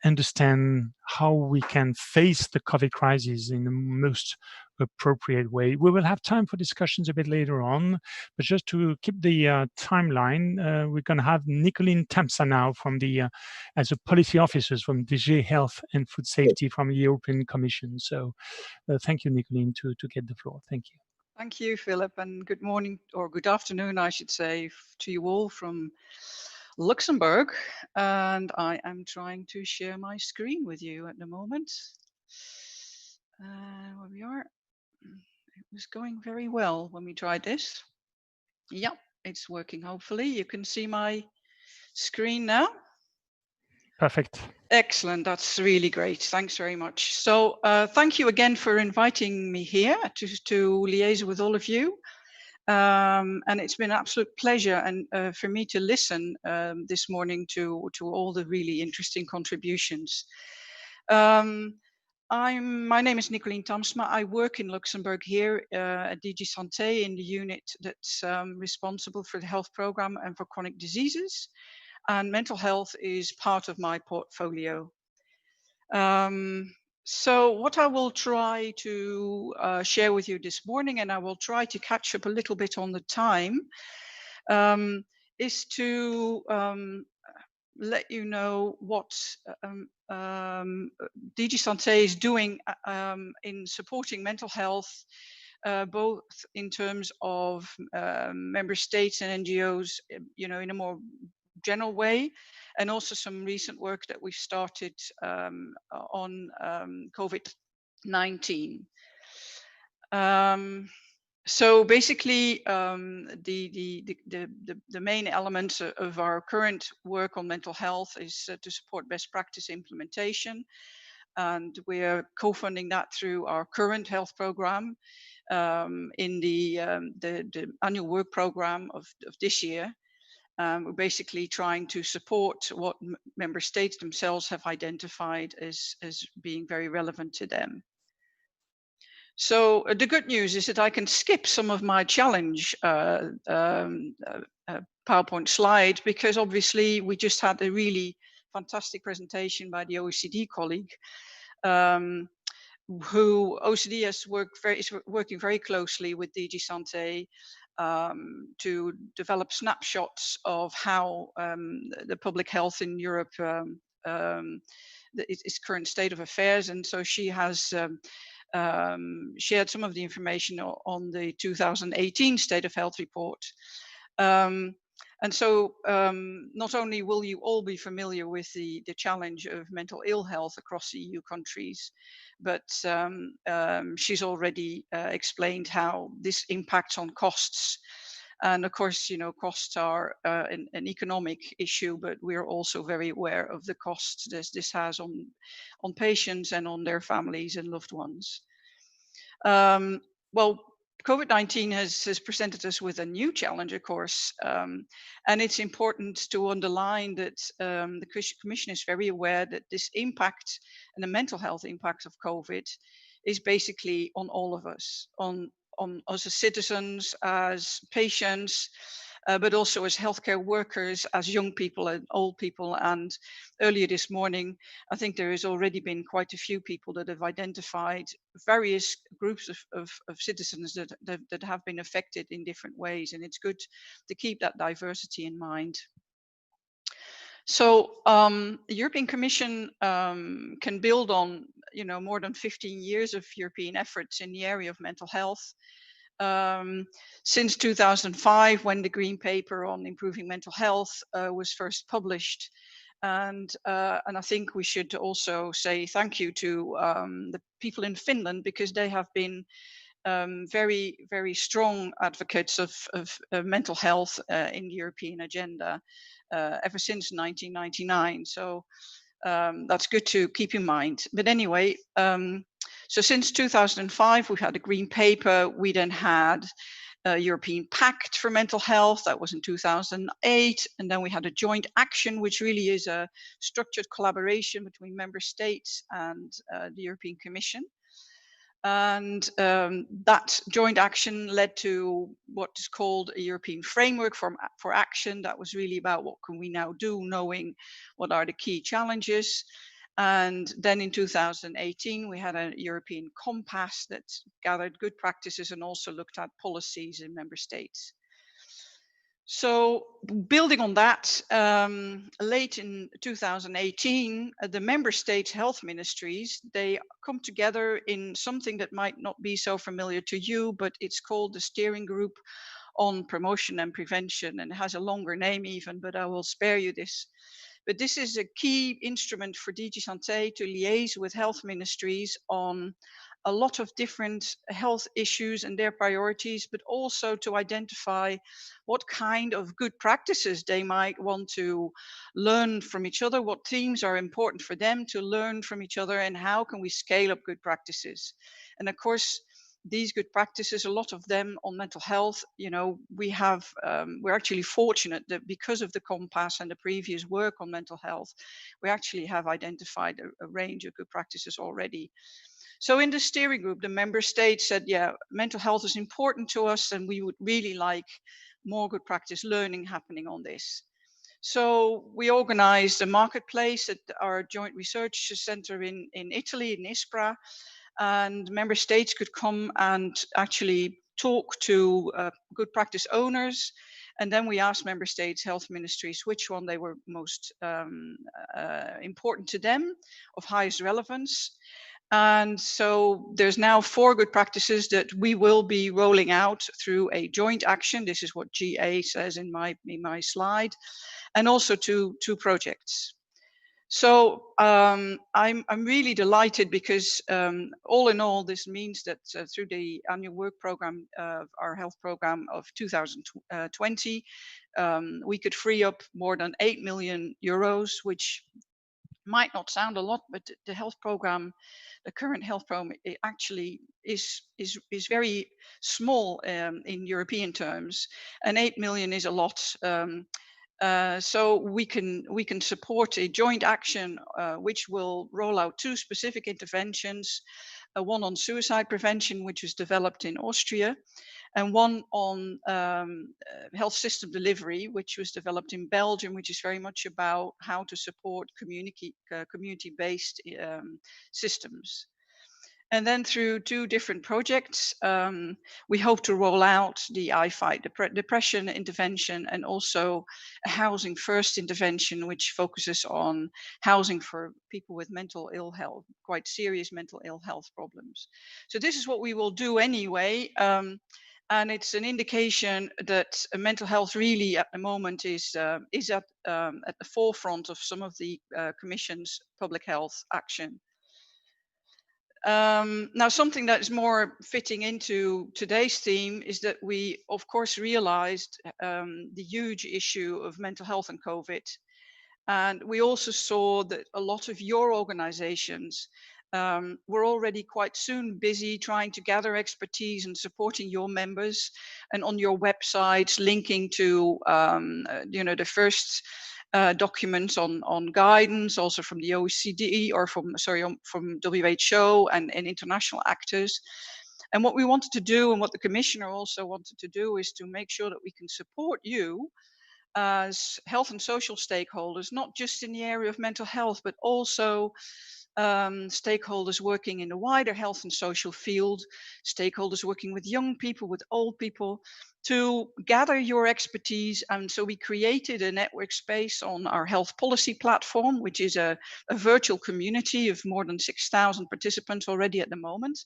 understand how we can face the COVID crisis in the most appropriate way. We will have time for discussions a bit later on, but just to keep the timeline, we're going to have Nicoline Tamsa now from the, as a policy officer from DG Health and Food Safety from the European Commission. So thank you, Nicoline, to get the floor. Thank you. Thank you, Philip, and good morning, or good afternoon, I should say, to you all from Luxembourg. And I am trying to share my screen with you at the moment. Where we are. It was going very well when we tried this. Yeah, it's working, hopefully. You can see my screen now. Perfect. Excellent. That's really great. Thanks very much. So thank you again for inviting me here to liaise with all of you. And it's been an absolute pleasure and for me to listen this morning to all the really interesting contributions. My name is Nicoline Tamsma. I work in Luxembourg here at DG Santé in the unit that's responsible for the health program and for chronic diseases. And mental health is part of my portfolio. So what I will try to share with you this morning, and I will try to catch up a little bit on the time, is to let you know what DG Santé is doing in supporting mental health, both in terms of member states and NGOs, you know, in a more general way, and also some recent work that we've started on COVID-19. So basically, the main elements of our current work on mental health is to support best practice implementation, and we are co-funding that through our current health program in the annual work program of this year. We're basically trying to support what member states themselves have identified as being very relevant to them. So the good news is that I can skip some of my challenge PowerPoint slides, because obviously we just had a really fantastic presentation by the OECD colleague, who OECD is working very closely with DG Santé to develop snapshots of how the public health in Europe its current state of affairs. And so she has shared some of the information on the 2018 State of Health report. And so not only will you all be familiar with the challenge of mental ill health across the EU countries, but she's already explained how this impacts on costs. And of course, you know, costs are an economic issue, but we're also very aware of the costs this has on patients and on their families and loved ones. Well, COVID-19 has presented us with a new challenge, of course, and it's important to underline that the Commission is very aware that this impact and the mental health impact of COVID is basically on all of us, on us as citizens, as patients, but also as healthcare workers, as young people and old people. And earlier this morning, I think there has already been quite a few people that have identified various groups of citizens that have been affected in different ways. And it's good to keep that diversity in mind. So the European Commission can build on, you know, more than 15 years of European efforts in the area of mental health. Since 2005, when the Green Paper on Improving Mental Health was first published. And I think we should also say thank you to the people in Finland, because they have been very, very strong advocates of mental health in the European agenda ever since 1999. So that's good to keep in mind. But anyway, so since 2005, we've had a Green Paper. We then had a European Pact for Mental Health. That was in 2008. And then we had a joint action, which really is a structured collaboration between member states and the European Commission. And that joint action led to what is called a European framework for action. That was really about what can we now do, knowing what are the key challenges. And then in 2018, we had a European compass that gathered good practices and also looked at policies in member states. So building on that, late in 2018, the member states' health ministries, they come together in something that might not be so familiar to you, but it's called the Steering Group on Promotion and Prevention, and it has a longer name even, but I will spare you this. But this is a key instrument for DG Santé to liaise with health ministries on a lot of different health issues and their priorities, but also to identify what kind of good practices they might want to learn from each other, what themes are important for them to learn from each other, and how can we scale up good practices. And of course, these good practices, a lot of them on mental health, you know, we're actually fortunate that because of the compass and the previous work on mental health, we actually have identified a range of good practices already. So in the steering group, the member states said, yeah, mental health is important to us and we would really like more good practice learning happening on this. So we organized a marketplace at our joint research center in Italy, in Ispra, and member states could come and actually talk to good practice owners. And then we asked member states, health ministries, which one they were most important to them, of highest relevance. And so there's now 4 good practices that we will be rolling out through a joint action. This is what GA says in my slide, and also 2 projects. So I'm really delighted because all in all, this means that through the annual work program, our health program of 2020, we could free up more than 8 million euros, which might not sound a lot, but the health program, the current health program, it actually is very small in European terms, and 8 million is a lot. So we can support a joint action which will roll out 2 specific interventions, one on suicide prevention, which was developed in Austria, and one on health system delivery, which was developed in Belgium, which is very much about how to support community-based systems. And then through 2 different projects, we hope to roll out the I Fight Depression intervention and also a housing first intervention, which focuses on housing for people with mental ill health, quite serious mental ill health problems. So this is what we will do anyway. And it's an indication that mental health really at the moment is at the forefront of some of the Commission's public health action. Now, something that is more fitting into today's theme is that we, of course, realized the huge issue of mental health and COVID. And we also saw that a lot of your organizations were already quite soon busy trying to gather expertise and supporting your members, and on your websites linking to the first documents on guidance, also from the OECD or from WHO and international actors. And what we wanted to do, and what the Commissioner also wanted to do, is to make sure that we can support you as health and social stakeholders, not just in the area of mental health, but also stakeholders working in the wider health and social field, stakeholders working with young people, with old people, to gather your expertise. And so we created a network space on our health policy platform, which is a virtual community of more than 6,000 participants already at the moment.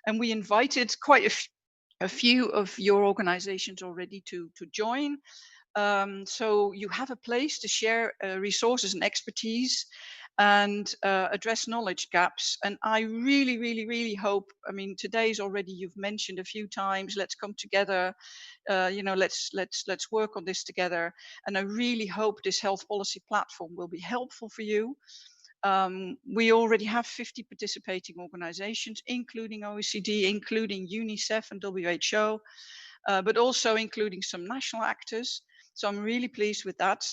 And we invited quite a few of your organizations already to join. So you have a place to share resources and expertise and address knowledge gaps. And I really, really, really hope, I mean, today's already, you've mentioned a few times, let's come together, you know, let's work on this together. And I really hope this health policy platform will be helpful for you. We already have 50 participating organizations, including OECD, including UNICEF and WHO, but also including some national actors. So I'm really pleased with that.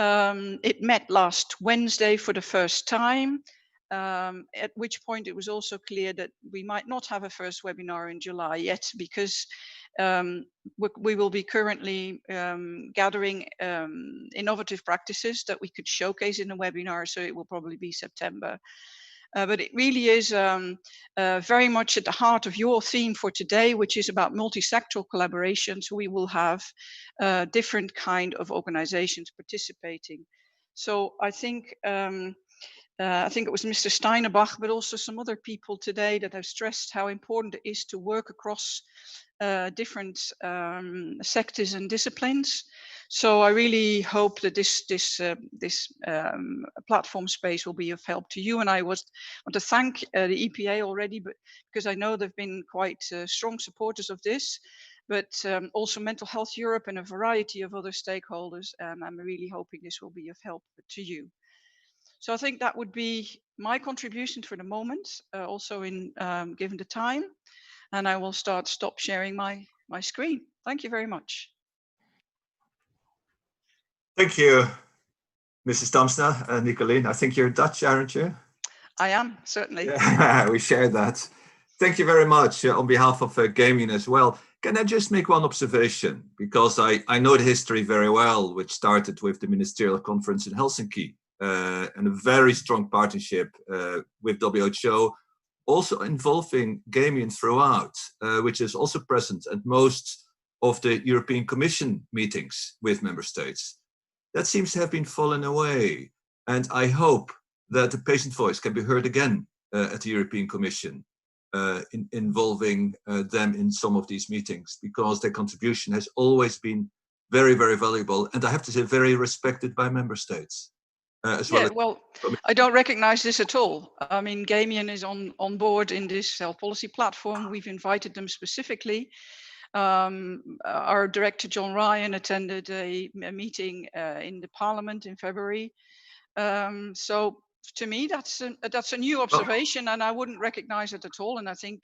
It met last Wednesday for the first time, at which point it was also clear that we might not have a first webinar in July yet, because we will be currently gathering innovative practices that we could showcase in a webinar, so it will probably be September. But it really is very much at the heart of your theme for today, which is about multi-sectoral collaboration. So we will have different kind of organizations participating. So I think it was Mr. Steinerbach, but also some other people today that have stressed how important it is to work across different sectors and disciplines. So I really hope that this platform space will be of help to you. And I want to thank the EPA already, but because I know they've been quite strong supporters of this, but also Mental Health Europe and a variety of other stakeholders. And I'm really hoping this will be of help to you. So I think that would be my contribution for the moment, also in given the time. And I will stop sharing my screen. Thank you very much. Thank you, Mrs. Damsna and Nicolien. I think you're Dutch, aren't you? I am, certainly. Yeah, we share that. Thank you very much on behalf of Gaming as well. Can I just make one observation? Because I know the history very well, which started with the Ministerial Conference in Helsinki and a very strong partnership with WHO, also involving Gaming throughout, which is also present at most of the European Commission meetings with member states. That seems to have been fallen away. And I hope that the patient voice can be heard again at the European Commission, involving them in some of these meetings, because their contribution has always been very, very valuable. And I have to say, very respected by member states. Well, I don't recognize this at all. I mean, Gamian is on board in this health policy platform. We've invited them specifically. Our director, John Ryan, attended a meeting in the Parliament in February. So to me, that's a new observation, and I wouldn't recognize it at all. And I think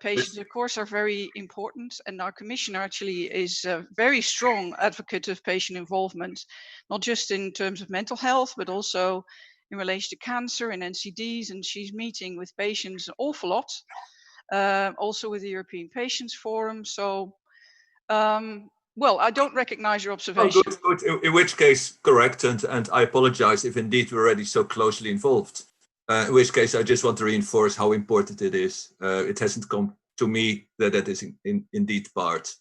patients, of course, are very important. And our commissioner actually is a very strong advocate of patient involvement, not just in terms of mental health, but also in relation to cancer and NCDs. And she's meeting with patients an awful lot, also with the European Patients Forum. So, well, I don't recognize your observation. Oh, good. In which case, correct. And I apologize if indeed we're already so closely involved. In which case, I just want to reinforce how important it is. It hasn't come to me that is indeed part.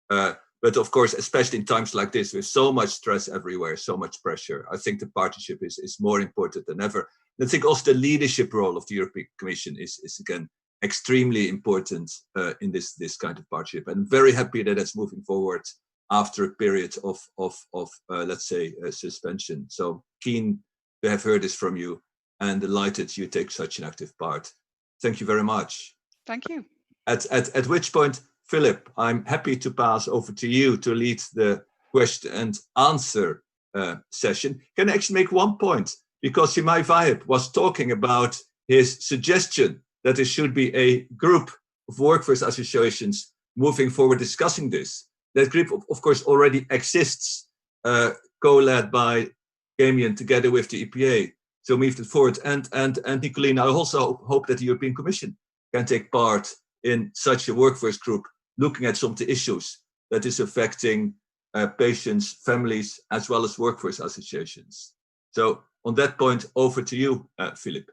But of course, especially in times like this, with so much stress everywhere, so much pressure, I think the partnership is more important than ever. And I think also the leadership role of the European Commission is again extremely important in this kind of partnership. And very happy that it's moving forward after a period of let's say, suspension. So keen to have heard this from you, and delighted you take such an active part. Thank you very much. Thank you. At which point, Philip, I'm happy to pass over to you to lead the question and answer session. Can I actually make one point? Because Simai Vahib was talking about his suggestion that there should be a group of workforce associations moving forward discussing this. That group, of course, already exists, co-led by Gamian together with the EPA. So move it forward. And Nicolien, I also hope that the European Commission can take part in such a workforce group, looking at some of the issues that is affecting patients, families, as well as workforce associations. So on that point, over to you, Philip.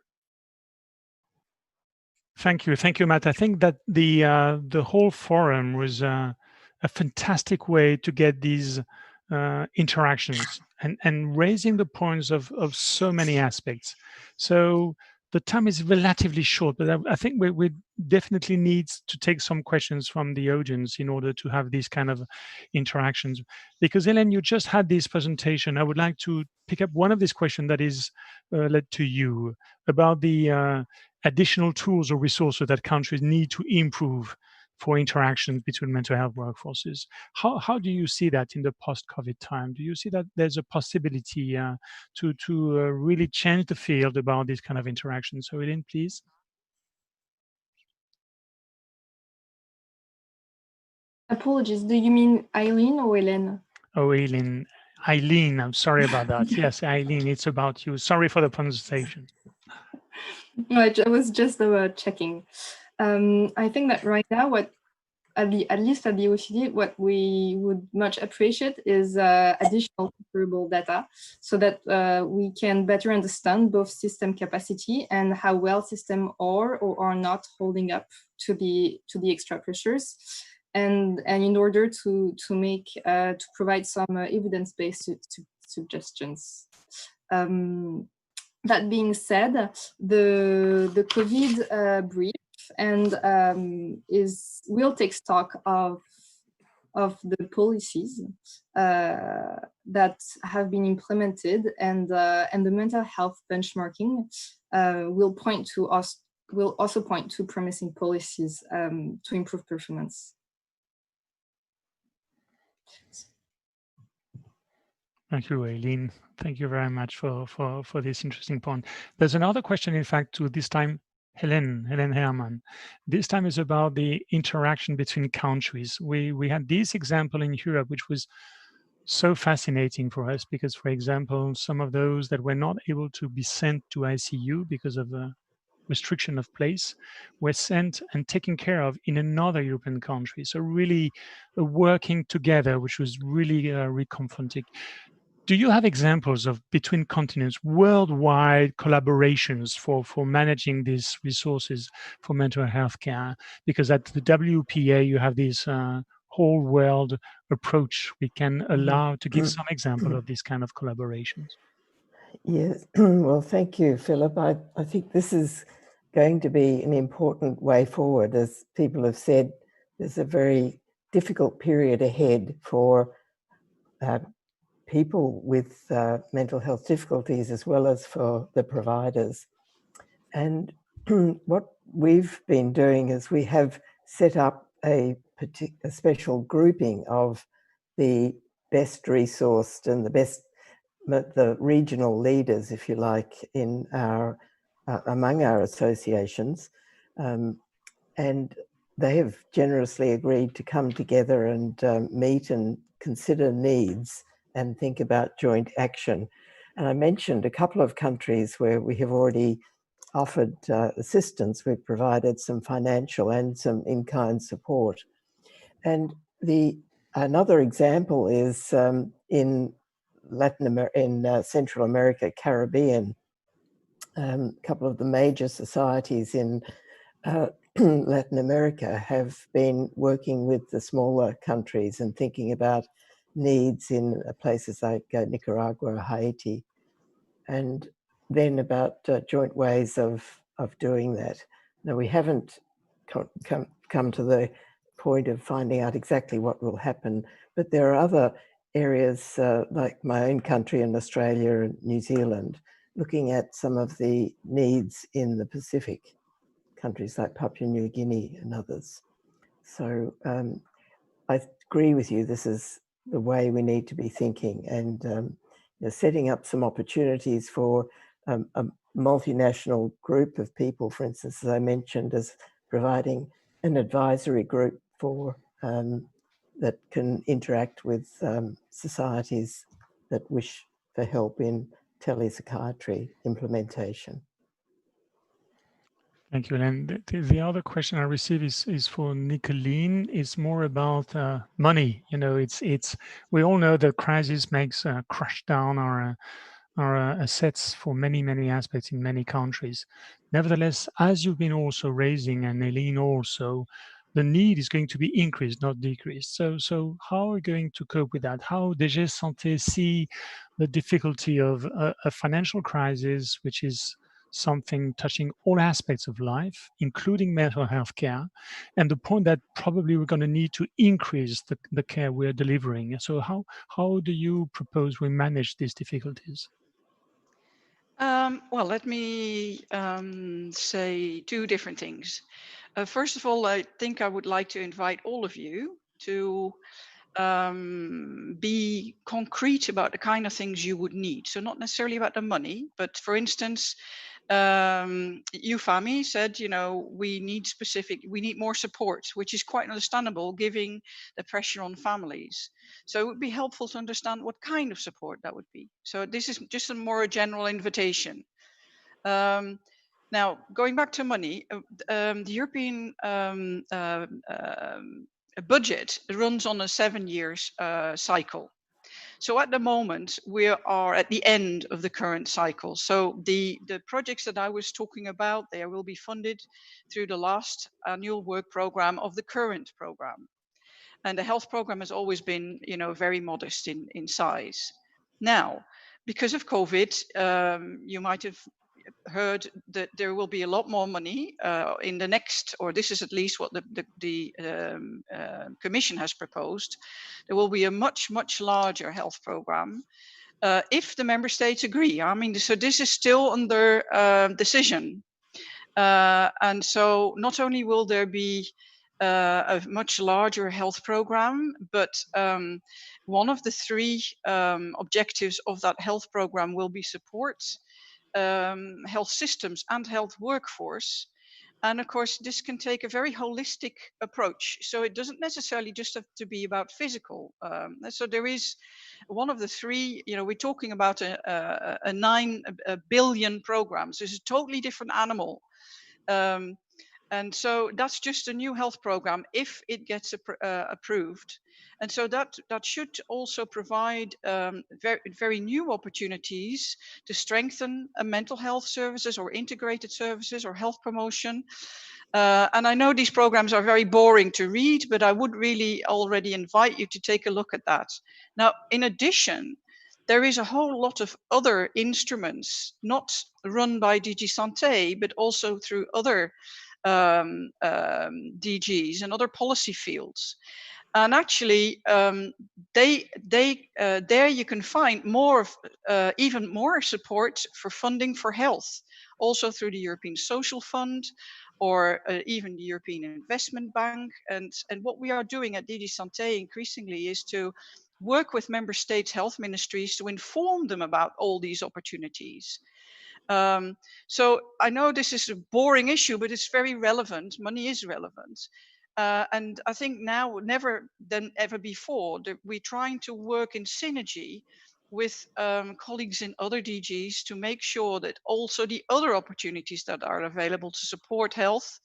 Thank you, Matt. I think that the whole forum was a fantastic way to get these interactions and raising the points of so many aspects. So the time is relatively short, but I think we definitely need to take some questions from the audience in order to have these kind of interactions. Because Hélène, you just had this presentation. I would like to pick up one of these questions that is led to you about the additional tools or resources that countries need to improve for interactions between mental health workforces. How do you see that in the post-COVID time? Do you see that there's a possibility to really change the field about this kind of interaction? So Eileen, please. Apologies, do you mean Eileen or Hélène? Oh, Eileen, I'm sorry about that. Yes, Eileen, it's about you. Sorry for the pronunciation. No, I was just checking. I think that right now, at least at the OECD, what we would much appreciate is additional comparable data, so that we can better understand both system capacity and how well systems are or are not holding up to the extra pressures, and in order to make to provide some evidence-based suggestions. That being said, the COVID brief and will take stock of the policies that have been implemented, and the mental health benchmarking will also point to promising policies to improve performance. Thank you, Eileen. Thank you very much for this interesting point. There's another question, in fact, to this time, Hélène Herman. This time is about the interaction between countries. We had this example in Europe, which was so fascinating for us because, for example, some of those that were not able to be sent to ICU because of the restriction of place were sent and taken care of in another European country. So really working together, which was really reconfronting. Do you have examples of between continents worldwide collaborations for managing these resources for mental health care? Because at the WPA, you have this whole world approach. We can allow to give some example of this kind of collaborations. Yes, well, thank you, Philip. I think this is going to be an important way forward. As people have said, there's a very difficult period ahead for people with mental health difficulties as well as for the providers. And what we've been doing is we have set up a special grouping of the best resourced and the regional leaders, if you like, in our among our associations, and they have generously agreed to come together and meet and consider needs and think about joint action. And I mentioned a couple of countries where we have already offered assistance. We've provided some financial and some in-kind support. And another example is in Central America, Caribbean. A couple of the major societies in Latin America have been working with the smaller countries and thinking about needs in places like Nicaragua, Haiti, and then about joint ways of doing that. Now, we haven't come to the point of finding out exactly what will happen, but there are other areas like my own country in Australia and New Zealand, looking at some of the needs in the Pacific, countries like Papua New Guinea and others. So I agree with you, this is the way we need to be thinking, and setting up some opportunities for a multinational group of people, for instance, as I mentioned, as providing an advisory group for that can interact with societies that wish for help in telepsychiatry implementation. Thank you, Hélène. The other question I receive is for Nicoline. It's more about money. You know, we all know that crisis makes crash down our assets for many aspects in many countries. Nevertheless, as you've been also raising, and Eileen also, the need is going to be increased, not decreased. So how are we going to cope with that? How DG Santé see the difficulty of a financial crisis, which is something touching all aspects of life, including mental health care, and the point that probably we're going to need to increase the care we're delivering. So how do you propose we manage these difficulties? Well, let me say two different things. First of all, I think I would like to invite all of you to be concrete about the kind of things you would need. So not necessarily about the money, but for instance, you, Fami, said, you know, we need more support, which is quite understandable given the pressure on families. So it would be helpful to understand what kind of support that would be. So this is just a more general invitation. Now, going back to money, the European budget runs on a 7 years cycle. So at the moment, we are at the end of the current cycle. So the projects that I was talking about, they will be funded through the last annual work program of the current program. And the health program has always been, you know, very modest in size. Now, because of COVID, you might have heard that there will be a lot more money in the next, or this is at least what the Commission has proposed. There will be a much larger health program if the member states agree. I mean, so this is still under decision, and so not only will there be a much larger health program, but one of the three objectives of that health program will be support health systems and health workforce. And of course, this can take a very holistic approach. So it doesn't necessarily just have to be about physical. So there is one of the three, you know, we're talking about a 9 billion programs. This is a totally different animal. And so that's just a new health program if it gets approved. And so that should also provide very new opportunities to strengthen mental health services or integrated services or health promotion. And I know these programs are very boring to read, but I would really already invite you to take a look at that. Now, in addition, there is a whole lot of other instruments, not run by DG Santé, but also through other DGs and other policy fields. And actually, there you can find more, even more support for funding for health, also through the European Social Fund, or even the European Investment Bank. And what we are doing at DG Santé increasingly is to work with member states' health ministries to inform them about all these opportunities. So I know this is a boring issue, but it's very relevant. Money is relevant. And I think now, never than ever before, we're trying to work in synergy with colleagues in other DGs to make sure that also the other opportunities that are available to support health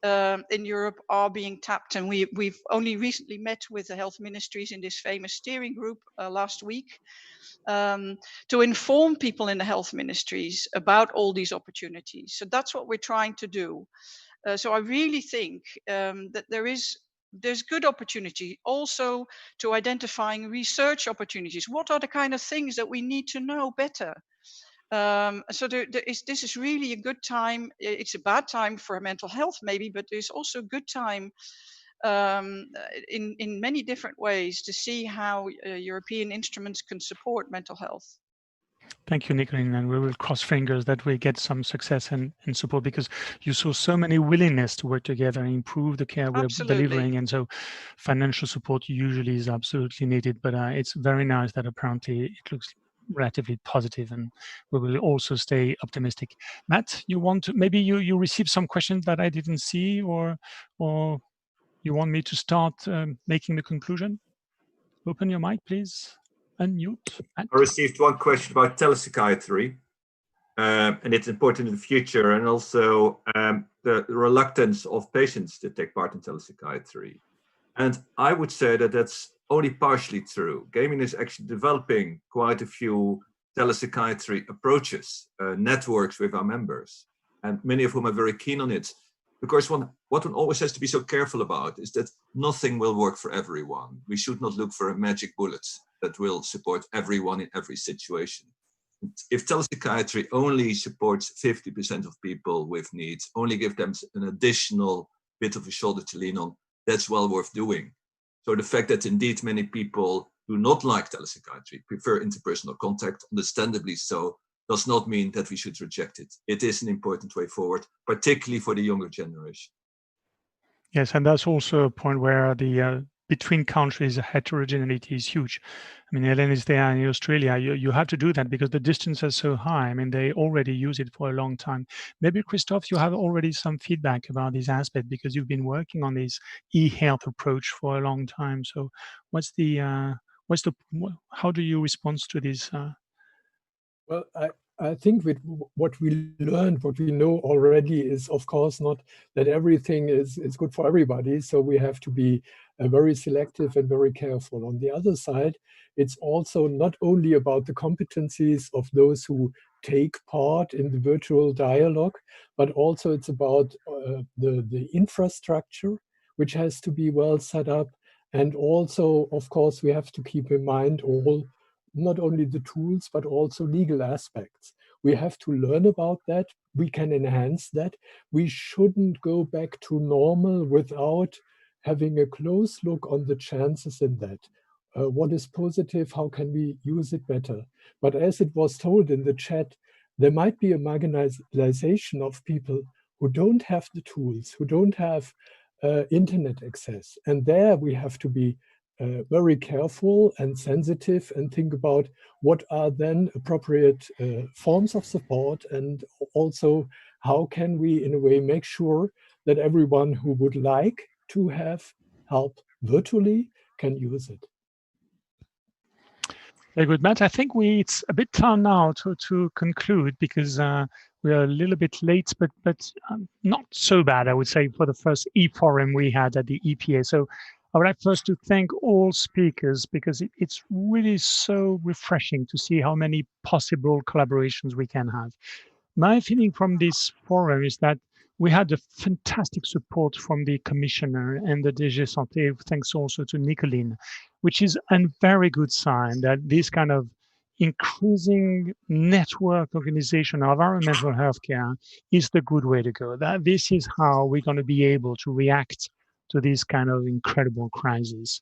in Europe are being tapped. And we've only recently met with the health ministries in this famous steering group last week to inform people in the health ministries about all these opportunities. So that's what we're trying to do. So I really think that there's good opportunity also to identifying research opportunities. What are the kind of things that we need to know better? So this is really a good time. It's a bad time for mental health maybe, but there's also a good time in many different ways to see how European instruments can support mental health. Thank you, Nicolene, and we will cross fingers that we get some success and support, because you saw so many willingness to work together and improve the care we're delivering, and so financial support usually is absolutely needed, but it's very nice that apparently it looks relatively positive, and we will also stay optimistic. Matt, you want to, maybe you received some questions that I didn't see, or you want me to start making the conclusion? Open your mic, please. Unmute. I received one question about telepsychiatry, and it's important in the future, and also the reluctance of patients to take part in telepsychiatry. And I would say that that's only partially true. Gaming is actually developing quite a few telepsychiatry approaches, networks with our members, and many of whom are very keen on it. Because what one always has to be so careful about is that nothing will work for everyone. We should not look for a magic bullet that will support everyone in every situation. If telepsychiatry only supports 50% of people with needs, only give them an additional bit of a shoulder to lean on, that's well worth doing. So the fact that indeed many people do not like telepsychiatry, prefer interpersonal contact, understandably so, does not mean that we should reject it. It is an important way forward, particularly for the younger generation. Yes, and that's also a point where the between countries heterogeneity is huge. I mean, Helen is there in Australia. You have to do that because the distance is so high. I mean, they already use it for a long time. Maybe Christophe, you have already some feedback about this aspect because you've been working on this e-health approach for a long time. So, how do you respond to this? Well, I think with what we learned, what we know already is, of course, not that everything is good for everybody. So we have to be very selective and very careful. On the other side, it's also not only about the competencies of those who take part in the virtual dialogue, but also it's about the infrastructure, which has to be well set up. And also, of course, we have to keep in mind not only the tools, but also legal aspects. We have to learn about that. We can enhance that. We shouldn't go back to normal without having a close look on the chances in that. What is positive? How can we use it better? But as it was told in the chat, there might be a marginalization of people who don't have the tools, who don't have internet access. And there we have to be very careful and sensitive and think about what are then appropriate forms of support, and also how can we in a way make sure that everyone who would like to have help virtually can use it. Very good, Matt. I think it's a bit time now to conclude because we are a little bit late, but not so bad, I would say, for the first e-forum we had at the EPA. So I would like first to thank all speakers because it's really so refreshing to see how many possible collaborations we can have. My feeling from this forum is that we had a fantastic support from the commissioner and the DG Santé, thanks also to Nicoline, which is a very good sign that this kind of increasing network organization of our mental health care is the good way to go. That this is how we're going to be able to react to this kind of incredible crisis.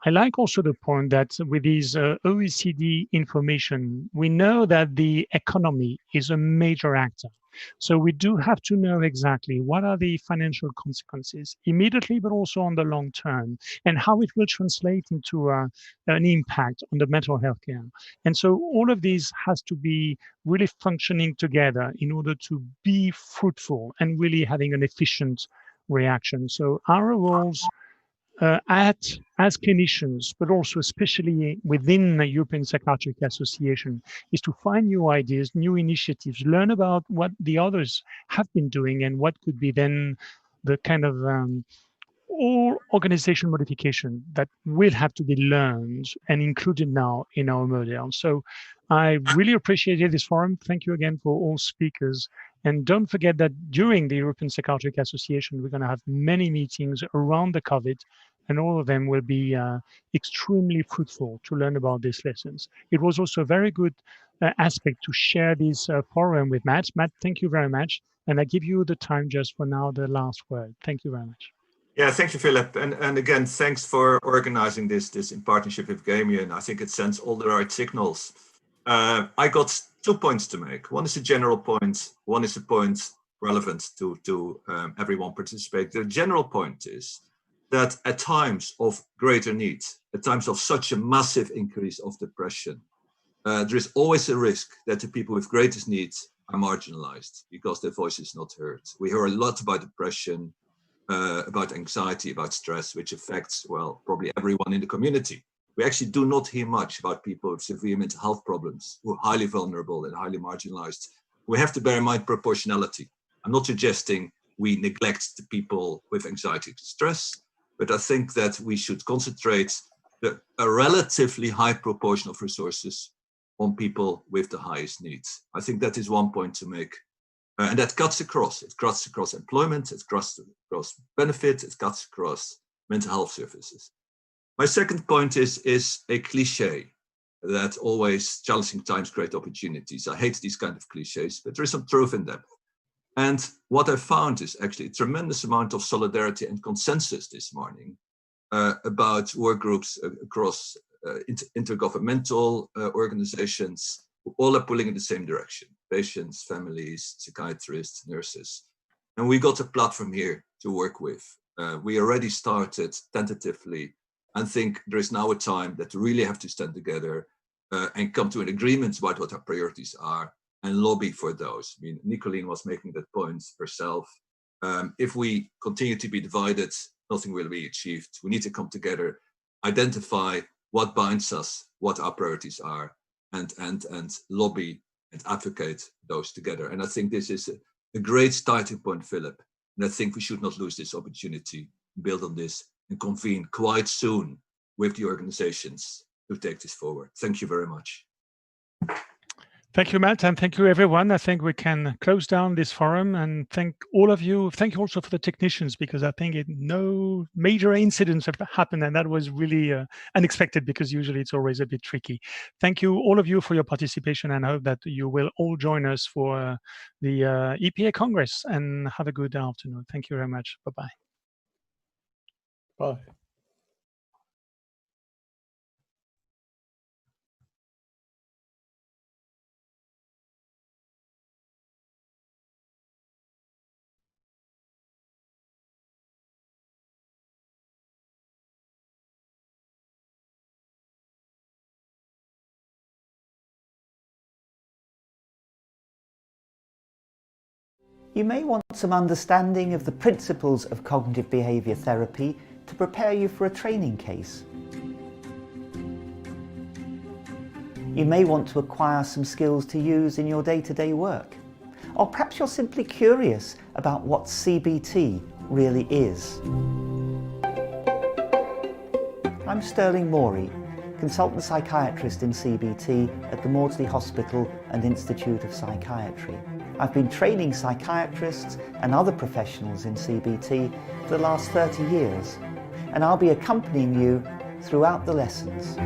I like also the point that with these OECD information, we know that the economy is a major actor. So we do have to know exactly what are the financial consequences immediately, but also on the long term, and how it will translate into an impact on the mental health care. And so all of these has to be really functioning together in order to be fruitful and really having an efficient reaction. So our roles as clinicians, but also especially within the European Psychiatric Association, is to find new ideas, new initiatives, learn about what the others have been doing and what could be then the kind of all organization modification that will have to be learned and included now in our model. So I really appreciated this forum. Thank you again for all speakers. And don't forget that during the European Psychiatric Association, we're going to have many meetings around the COVID, and all of them will be extremely fruitful to learn about these lessons. It was also a very good aspect to share this forum with Matt. Matt, thank you very much. And I give you the time just for now, the last word. Thank you very much. Yeah, thank you, Philip. And again, thanks for organizing this in partnership with Gamian. I think it sends all the right signals. I got 2 points to make. One is a general point. One is a point relevant to everyone participating. The general point is that at times of greater need, at times of such a massive increase of depression, there is always a risk that the people with greatest needs are marginalized because their voice is not heard. We hear a lot about depression, about anxiety, about stress, which affects, well, probably everyone in the community. We actually do not hear much about people with severe mental health problems who are highly vulnerable and highly marginalized. We have to bear in mind proportionality. I'm not suggesting we neglect the people with anxiety and stress, but I think that we should concentrate a relatively high proportion of resources on people with the highest needs. I think that is one point to make. And that cuts across. It cuts across employment, it cuts across benefits, it cuts across mental health services. My second point is a cliche. that always challenging times create opportunities. I hate these kind of cliches, but there is some truth in them. And what I found is actually a tremendous amount of solidarity and consensus this morning about work groups across intergovernmental organizations who all are pulling in the same direction: patients, families, psychiatrists, nurses. And we got a platform here to work with. We already started tentatively and think there is now a time that we really have to stand together and come to an agreement about what our priorities are and lobby for those. I mean, Nicolene was making that point herself. If we continue to be divided, nothing will be achieved. We need to come together, identify what binds us, what our priorities are, and lobby and advocate those together. And I think this is a great starting point, Philip. And I think we should not lose this opportunity, build on this, and convene quite soon with the organizations to take this forward. Thank you very much. Thank you, Matt, and thank you, everyone. I think we can close down this forum and thank all of you. Thank you also for the technicians, because I think no major incidents have happened, and that was really unexpected, because usually it's always a bit tricky. Thank you, all of you, for your participation, and I hope that you will all join us for the EPA Congress, and have a good afternoon. Thank you very much. Bye-bye. Bye. You may want some understanding of the principles of cognitive behaviour therapy to prepare you for a training case. You may want to acquire some skills to use in your day-to-day work. Or perhaps you're simply curious about what CBT really is. I'm Sterling Morey, consultant psychiatrist in CBT at the Maudsley Hospital and Institute of Psychiatry. I've been training psychiatrists and other professionals in CBT for the last 30 years, and I'll be accompanying you throughout the lessons. The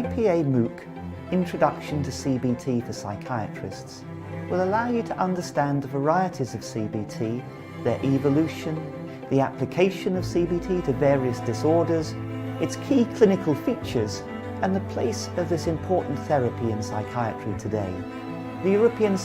EPA MOOC, Introduction to CBT for Psychiatrists, will allow you to understand the varieties of CBT, their evolution, the application of CBT to various disorders, its key clinical features, and the place of this important therapy in psychiatry today. The European